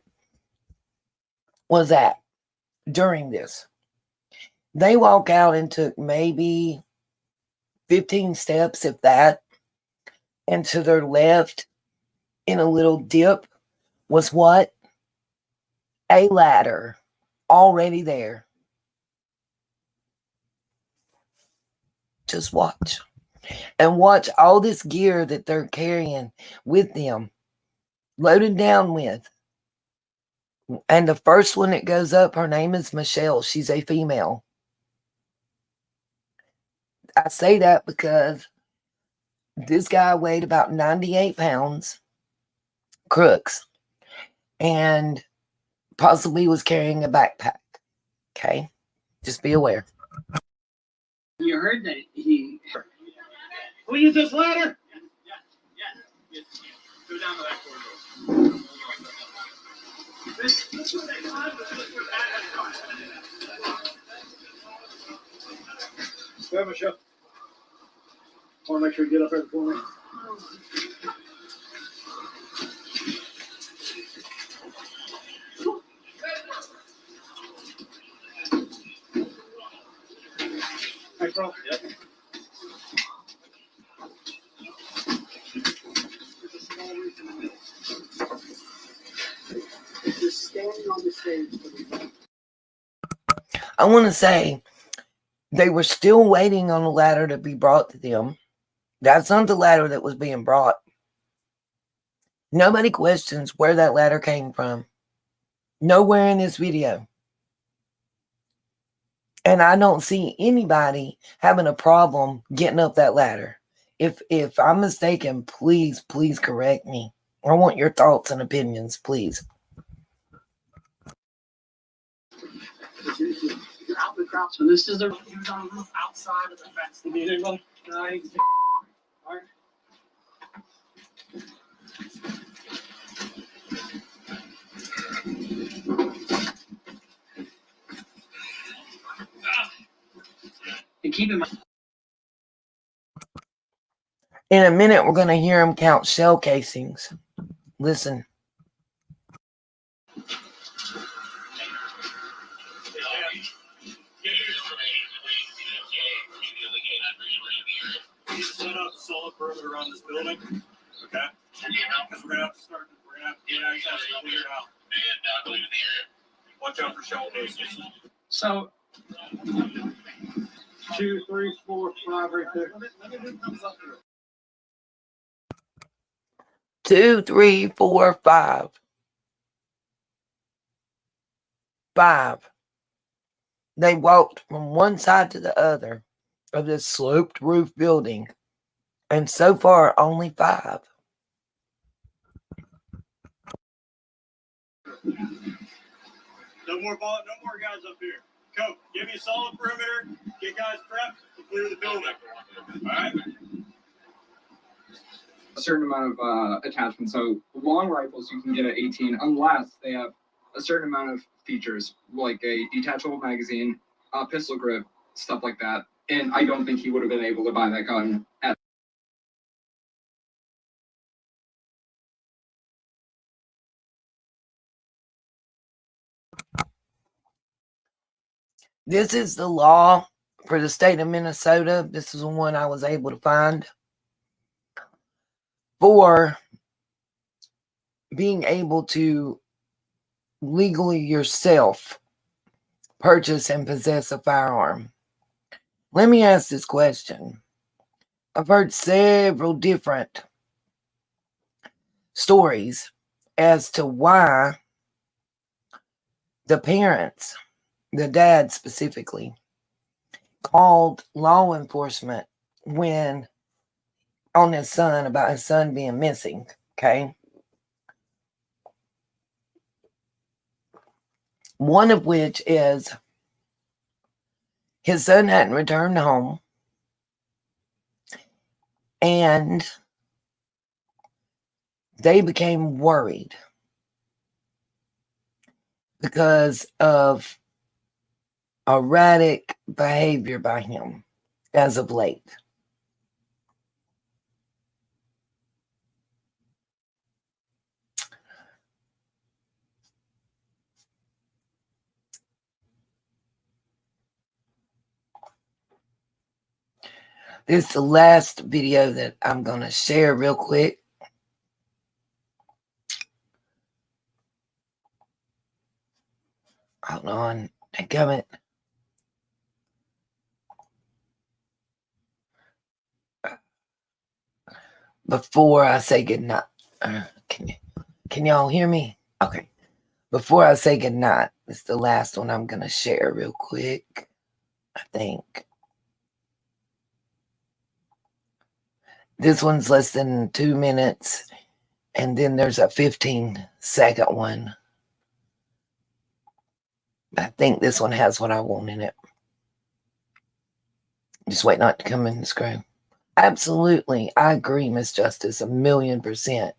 was at during this. They walk out and took maybe 15 steps, if that, and to their left, in a little dip, was what? A ladder already there. Just watch. And watch all this gear that they're carrying with them, loaded down with. And the first one that goes up, her name is Michelle. She's a female. I say that because this guy weighed about 98 pounds, Crooks, and possibly was carrying a backpack. Okay? Just be aware. you heard that he. Can we use this ladder? Yeah. Go down to that corridor. Go ahead, Michelle. Want to make sure you get up there before me. Hey, bro. Yep. Just standing on the stage. I want to say they were still waiting on a ladder to be brought to them. That's not the ladder that was being brought. Nobody questions where that ladder came from. Nowhere in this video. And I don't see anybody having a problem getting up that ladder. If I'm mistaken, please correct me. I want your thoughts and opinions, please. So this is the He was on the roof outside of the fence. Did you need anybody? No, all right. and keep in mind. In a minute, we're going to hear him count shell casings. Listen. Set up solid perimeter around this building. Okay. Because we're gonna have to get access cleared out. Watch out for shell cases. So 2, 3, 4, 5 right there. 2, 3, 4, 5. 5. They walked from one side to the other of this sloped roof building, and so far only 5. No more guys up here. Coach, give me a solid perimeter. Get guys prepped to clear the building. All right. A certain amount of attachments. So long rifles you can get at 18 unless they have a certain amount of features like a detachable magazine, pistol grip, stuff like that. And I don't think he would have been able to buy that gun at. This is the law for the state of Minnesota. This is the one I was able to find for being able to legally yourself purchase and possess a firearm. Let me ask this question. I've heard several different stories as to why the parents, the dad specifically, called law enforcement when on his son about his son being missing. Okay. One of which is his son hadn't returned home, and they became worried because of erratic behavior by him as of late. This is the last video that I'm going to share real quick. Hold on. Dadgummit. Before I say goodnight. Can y'all hear me? Okay. Before I say goodnight, it's the last one I'm going to share real quick, I think. This one's less than 2 minutes, and then there's a 15-second one. I think this one has what I want in it. Just wait not to come in the screen. Absolutely. I agree, Miss Justice, 1,000,000%.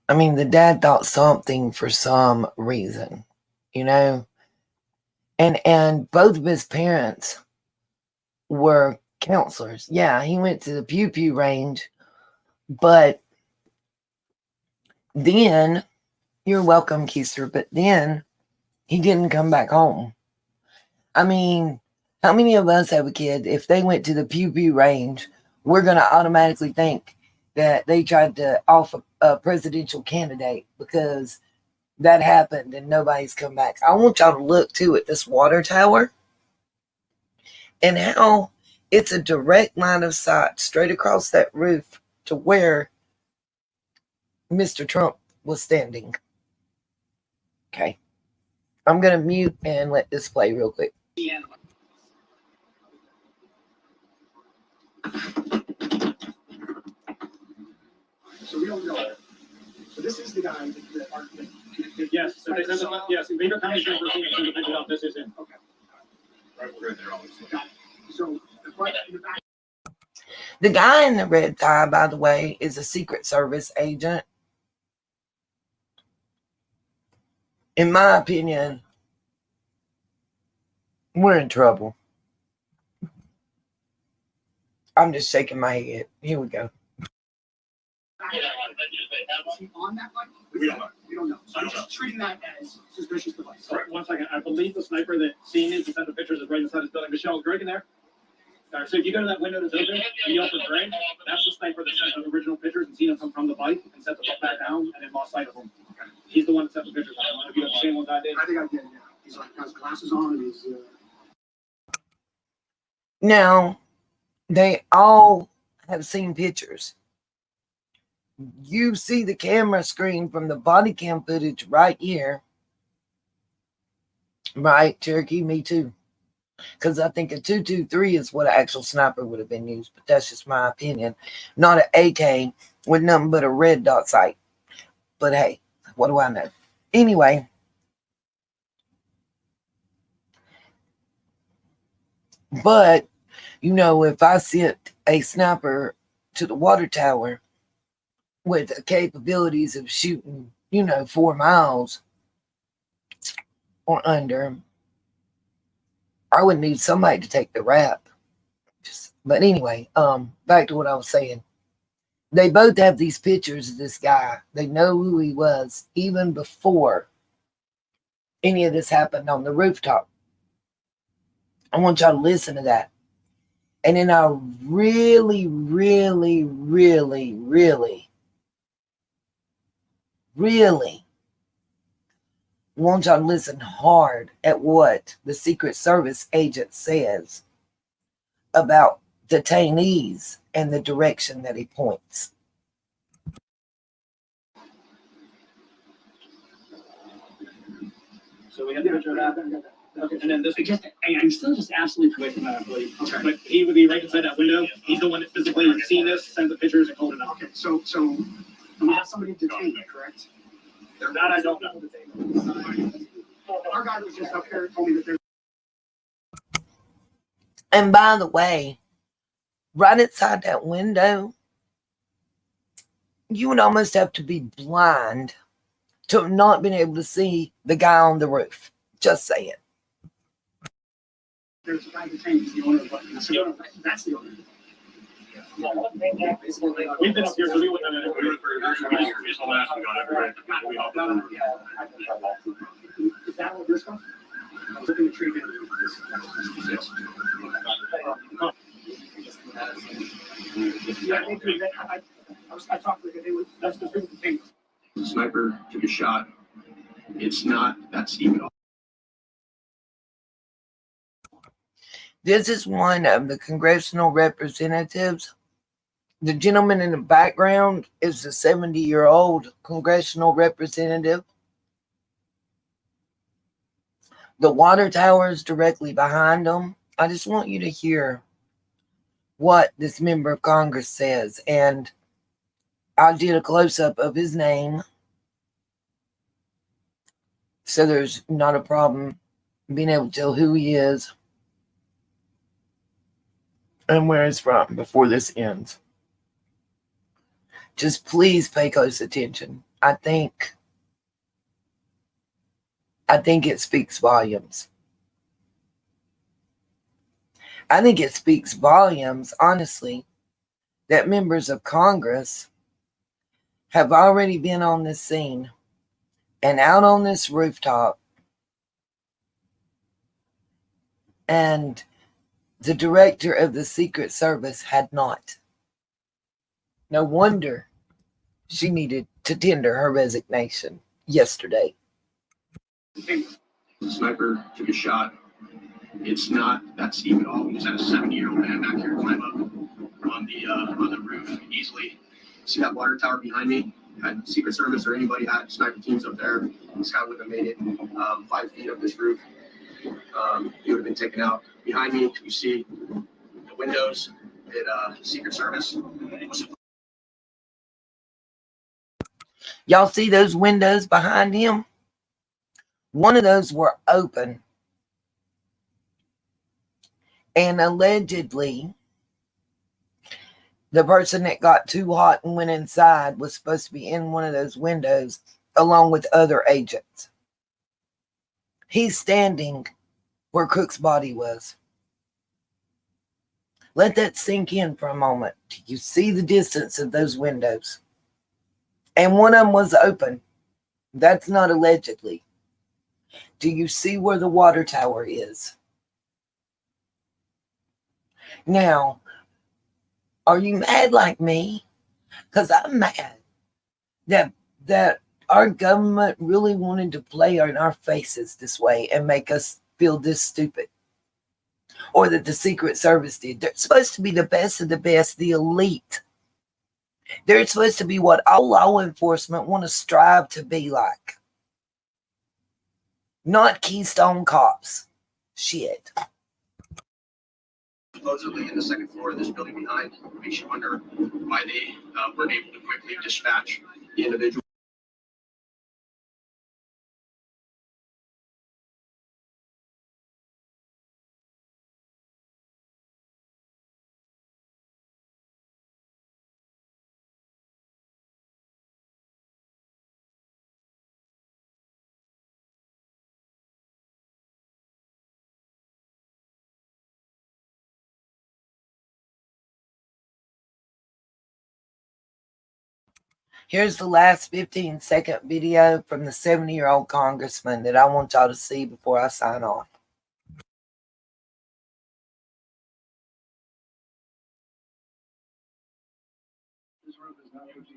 I mean, the dad thought something for some reason, you know? And both of his parents were counselors. Yeah, he went to the Pew Pew range, but then, you're welcome, Keister, but then he didn't come back home. I mean, how many of us have a kid, if they went to the Pew Pew range, we're going to automatically think that they tried to off a presidential candidate because that happened and nobody's come back. I want y'all to look too at this water tower and how it's a direct line of sight straight across that roof to where Mr. Trump was standing. Okay. I'm going to mute and let this play real quick. So we don't know. So this is the guy that Yes, so they said that, yes, Vader County's been working to figure it out. This is him. Okay. Right, we're in there obviously. So the question in the back. The guy in the red tie, by the way, is a Secret Service agent. In my opinion, we're in trouble. I'm just shaking my head. Here we go. Is he on that bike? We don't know. We don't know. So I'm just treating that as suspicious device. Sorry, 1 second. I believe the sniper that seen is, sent the pictures, is right inside his building. Michelle, is Greg in there? All right, so if you go to that window that's open, you yell for Greg. That's the sniper that sent the original pictures and seen him come from the bike and set the bike back down and then lost sight of him. Okay. He's the one that sent the pictures. I don't know if you have the same ones I did. I think I did, yeah. He's like, has glasses on and he's... Now, they all have seen pictures. You see the camera screen from the body cam footage right here. Right, Cherokee, me too. Because I think a 223 is what an actual sniper would have been used. But that's just my opinion. Not an AK with nothing but a red dot sight. But hey, what do I know? Anyway. But, you know, if I sent a sniper to the water tower with the capabilities of shooting, 4 miles or under, I would need somebody to take the rap. But anyway, back to what I was saying. They both have these pictures of this guy. They know who he was even before any of this happened on the rooftop. I want y'all to listen to that. And then I really, really, really, really, really want y'all to listen hard at what the Secret Service agent says about detainees and the direction that he points. So we have the picture of that. Okay, and then this, I'm still just absolutely away from that, I believe. Okay. But he would be right inside that window. He's the one that physically seen this, sends the pictures and called it out. Okay, so we have somebody detained, correct? That I don't know. Our guy was just up here and told me that there's. And by the way, right inside that window, you would almost have to be blind to have not been able to see the guy on the roof. Just saying. There's a guy detained, he's the owner of what? That's the owner. That's the owner. We've been up here, so we wouldn't have. Is that what this one? I'm looking to treat it. Yeah, I talked with it. That's the thing. The sniper took a shot. It's not that steep at all. This is one of the congressional representatives. The gentleman in the background is a 70-year-old congressional representative. The water tower is directly behind him. I just want you to hear what this member of Congress says. And I did a close-up of his name, so there's not a problem being able to tell who he is and where he's from before this ends. Just please pay close attention. I think it speaks volumes. I think it speaks volumes, honestly, that members of Congress have already been on this scene and out on this rooftop, and the director of the Secret Service had not. No wonder she needed to tender her resignation yesterday. The sniper took a shot. It's not that steep at all. We just had a 70-year-old man back here climb up on the roof easily. See that water tower behind me? Had Secret Service or anybody had sniper teams up there, this guy would have made it 5 feet of this roof. He would have been taken out. Behind me, you see the windows that Secret Service was. Y'all see those windows behind him? One of those were open. And allegedly, the person that got too hot and went inside was supposed to be in one of those windows along with other agents. He's standing where Cook's body was. Let that sink in for a moment. Do you see the distance of those windows? And one of them was open. That's not allegedly. Do you see where the water tower is? Now, are you mad like me? Because I'm mad that our government really wanted to play in our faces this way and make us feel this stupid. Or that the Secret Service did. They're supposed to be the best of the best, the elite. They're supposed to be what all law enforcement want to strive to be like. Not Keystone Cops. Shit. Supposedly in the second floor of this building behind. Makes you wonder why they weren't able to quickly dispatch the individual. Here's the last 15-second video from the 70-year-old congressman that I want y'all to see before I sign off. This roof is not empty.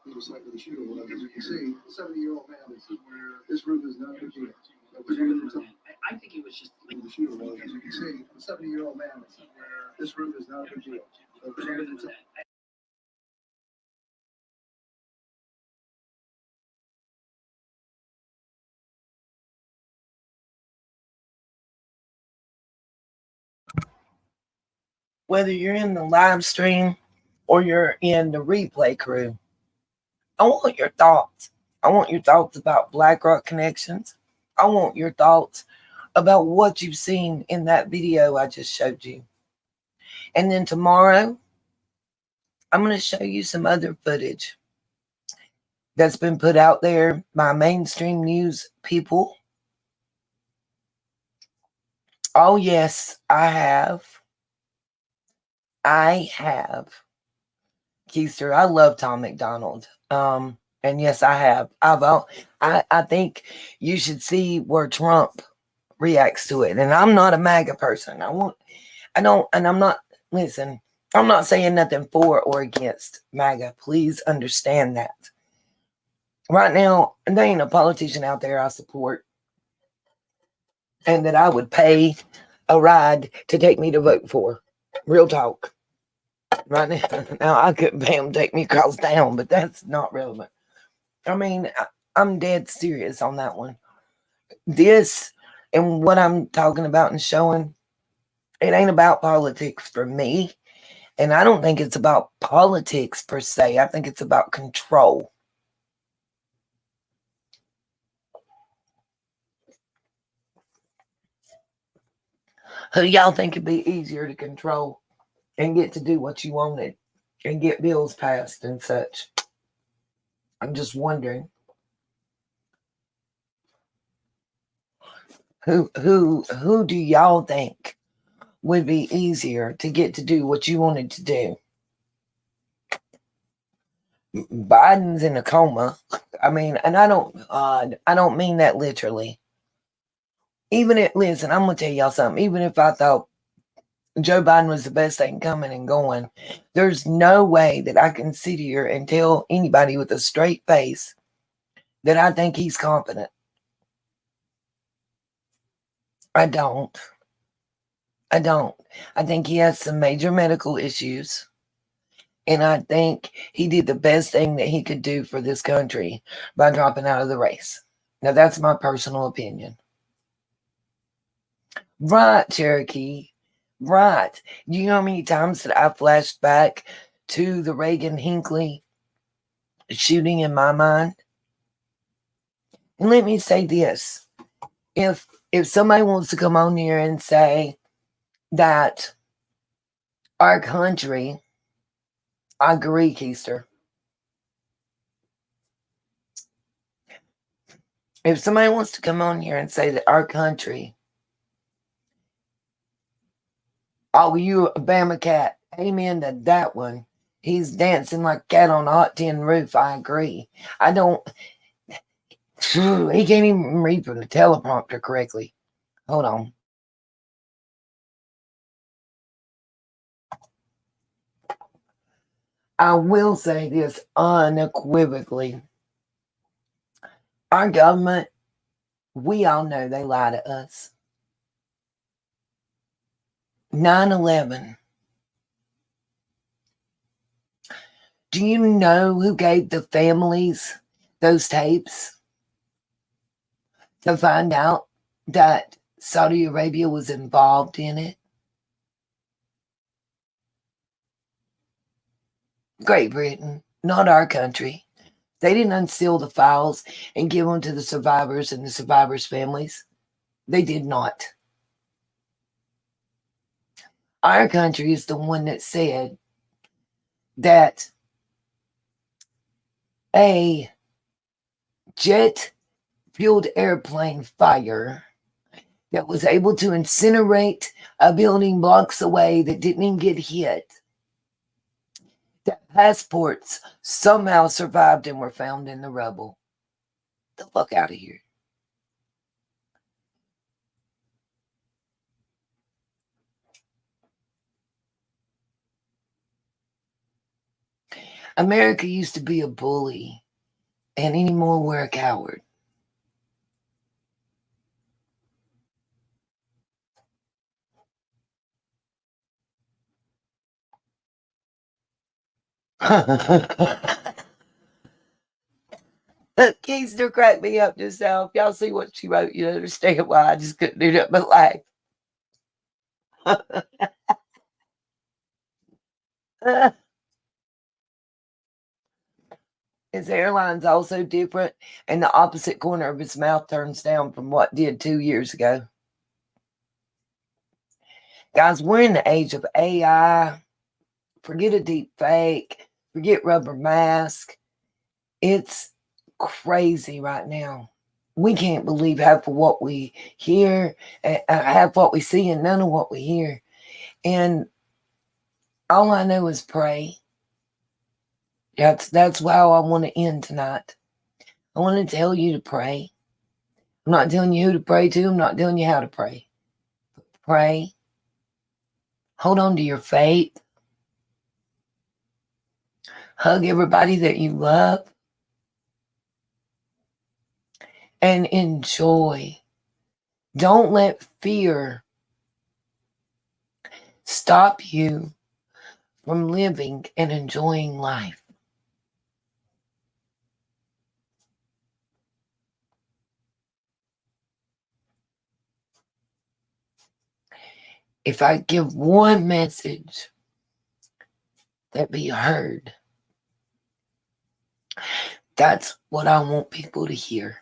He was like the shooter was. As you can see, the 70-year-old man is where this roof is not a shooter. I think it was just The shooter was. As you can see, the 70-year-old man is where this roof is not a big deal. Whether you're in the live stream or you're in the replay crew, I want your thoughts. I want your thoughts about Blackrock connections. I want your thoughts about what you've seen in that video I just showed you. And then tomorrow, I'm going to show you some other footage that's been put out there by mainstream news people. Oh, yes, I have. Keister, I love Tom McDonald. And yes, I have. I think you should see where Trump reacts to it. And I'm not a MAGA person. Listen, I'm not saying nothing for or against MAGA. Please understand that. Right now, there ain't a politician out there I support and that I would pay a ride to take me to vote for. Real talk. Right now, I couldn't pay them to take me across town, but that's not relevant. I mean, I'm dead serious on that one. This and what I'm talking about and showing, it ain't about politics for me. And I don't think it's about politics per se. I think it's about control. Who y'all think it'd be easier to control and get to do what you wanted and get bills passed and such? I'm just wondering. Who do y'all think would be easier to get to do what you wanted to do? Biden's in a coma. I mean, and I don't mean that literally. Listen, I'm gonna tell y'all something. Even if I thought Joe Biden was the best thing coming and going, there's no way that I can sit here and tell anybody with a straight face that I think he's competent. I don't. I think he has some major medical issues. And I think he did the best thing that he could do for this country by dropping out of the race. Now, that's my personal opinion. Right, Cherokee. Right. Do you know how many times that I flashed back to the Reagan Hinckley shooting in my mind? And let me say this. If somebody wants to come on here and say that our country, I agree, Keister. If somebody wants to come on here and say that our country, oh, you a Bama cat, amen to that one. He's dancing like a cat on a hot tin roof. I agree. He can't even read from the teleprompter correctly. Hold on. I will say this unequivocally. Our government, we all know they lie to us. 9/11. Do you know who gave the families those tapes to find out that Saudi Arabia was involved in it? Great Britain, not our country. They didn't unseal the files and give them to the survivors and the survivors' families. They did not. Our country is the one that said that a jet-fueled airplane fire that was able to incinerate a building blocks away that didn't even get hit, that passports somehow survived and were found in the rubble. The fuck out of here. America used to be a bully, and anymore we're a coward. Keister cracked me up just now. If y'all see what she wrote, you understand why I just couldn't do that but laugh. His hairline's also different, and the opposite corner of his mouth turns down from what did 2 years ago. Guys, we're in the age of AI. Forget a deep fake. Forget rubber mask. It's crazy right now. We can't believe half of what we hear, half what we see, and none of what we hear. And all I know is pray. That's how I want to end tonight. I want to tell you to pray. I'm not telling you who to pray to. I'm not telling you how to pray. Pray. Hold on to your faith. Hug everybody that you love. And enjoy. Don't let fear stop you from living and enjoying life. If I give one message that be heard, that's what I want people to hear.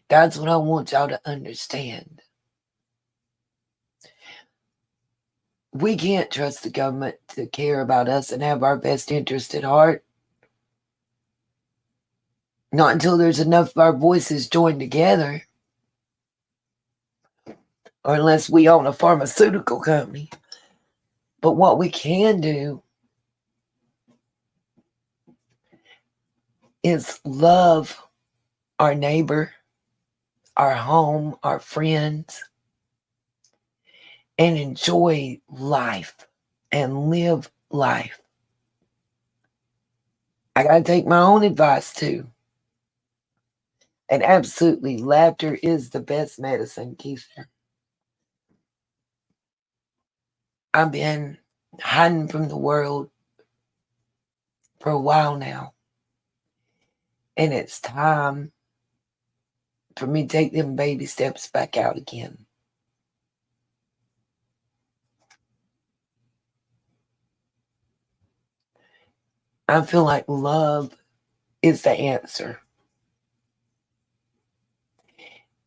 That's what I want y'all to understand. We can't trust the government to care about us and have our best interest at heart. Not until there's enough of our voices joined together. Or unless we own a pharmaceutical company. But what we can do is love our neighbor, our home, our friends, and enjoy life and live life. I got to take my own advice too. And absolutely, laughter is the best medicine, Keisha. I've been hiding from the world for a while now. And it's time for me to take them baby steps back out again. I feel like love is the answer.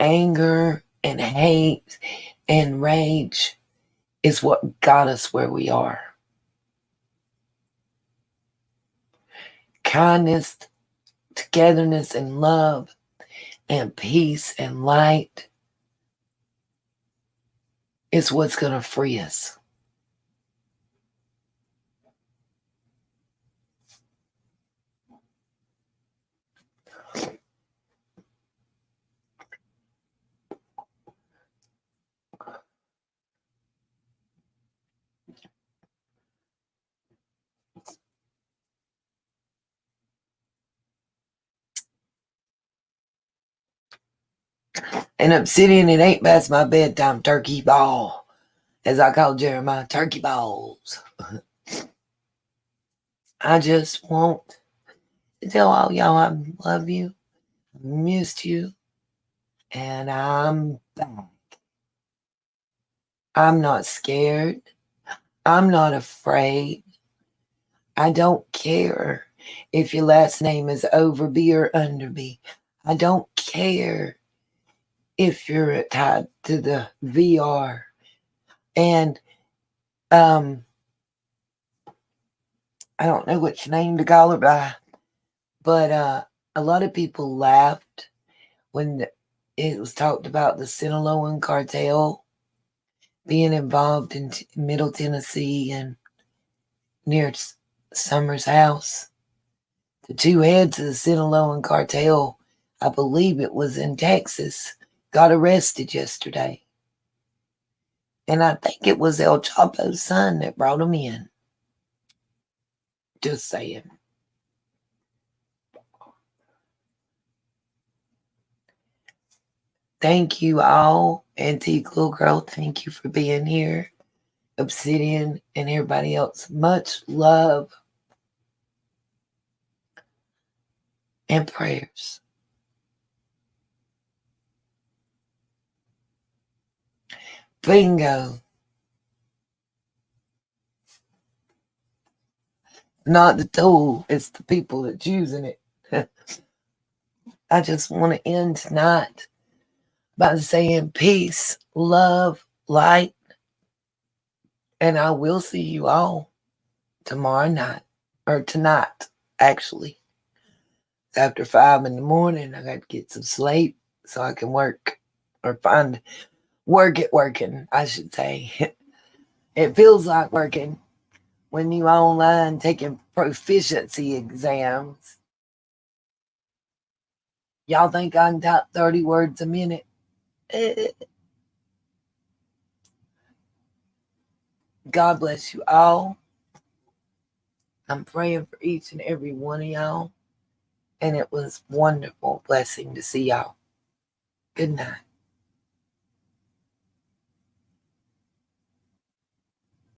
Anger and hate and rage is what got us where we are. Kindness, togetherness, and love, and peace and light is what's going to free us. And Obsidian, it ain't past my bedtime turkey ball, as I call Jeremiah, turkey balls. I just want to tell all y'all I love you, missed you, and I'm back. I'm not scared. I'm not afraid. I don't care if your last name is Overby or Underby. I don't care if you're tied to the VR. And I don't know which name to call her by, but a lot of people laughed when it was talked about the Sinaloan cartel being involved in Middle Tennessee and near Summer's house. The two heads of the Sinaloan cartel, I believe it was in Texas, got arrested yesterday. And I think it was El Chapo's son that brought them in. Just saying. Thank you all. Antique Little Girl, thank you for being here. Obsidian and everybody else, much love and prayers. Bingo. Not the tool, it's the people that's using it. I just want to end tonight by saying peace, love, light, and I will see you all tomorrow night, or tonight, actually. It's after 5 in the morning. I got to get some sleep so I can work, or find work at working, I should say. It feels like working when you online taking proficiency exams. Y'all think I can type 30 words a minute? God bless you all. I'm praying for each and every one of y'all. And it was wonderful blessing to see y'all. Good night.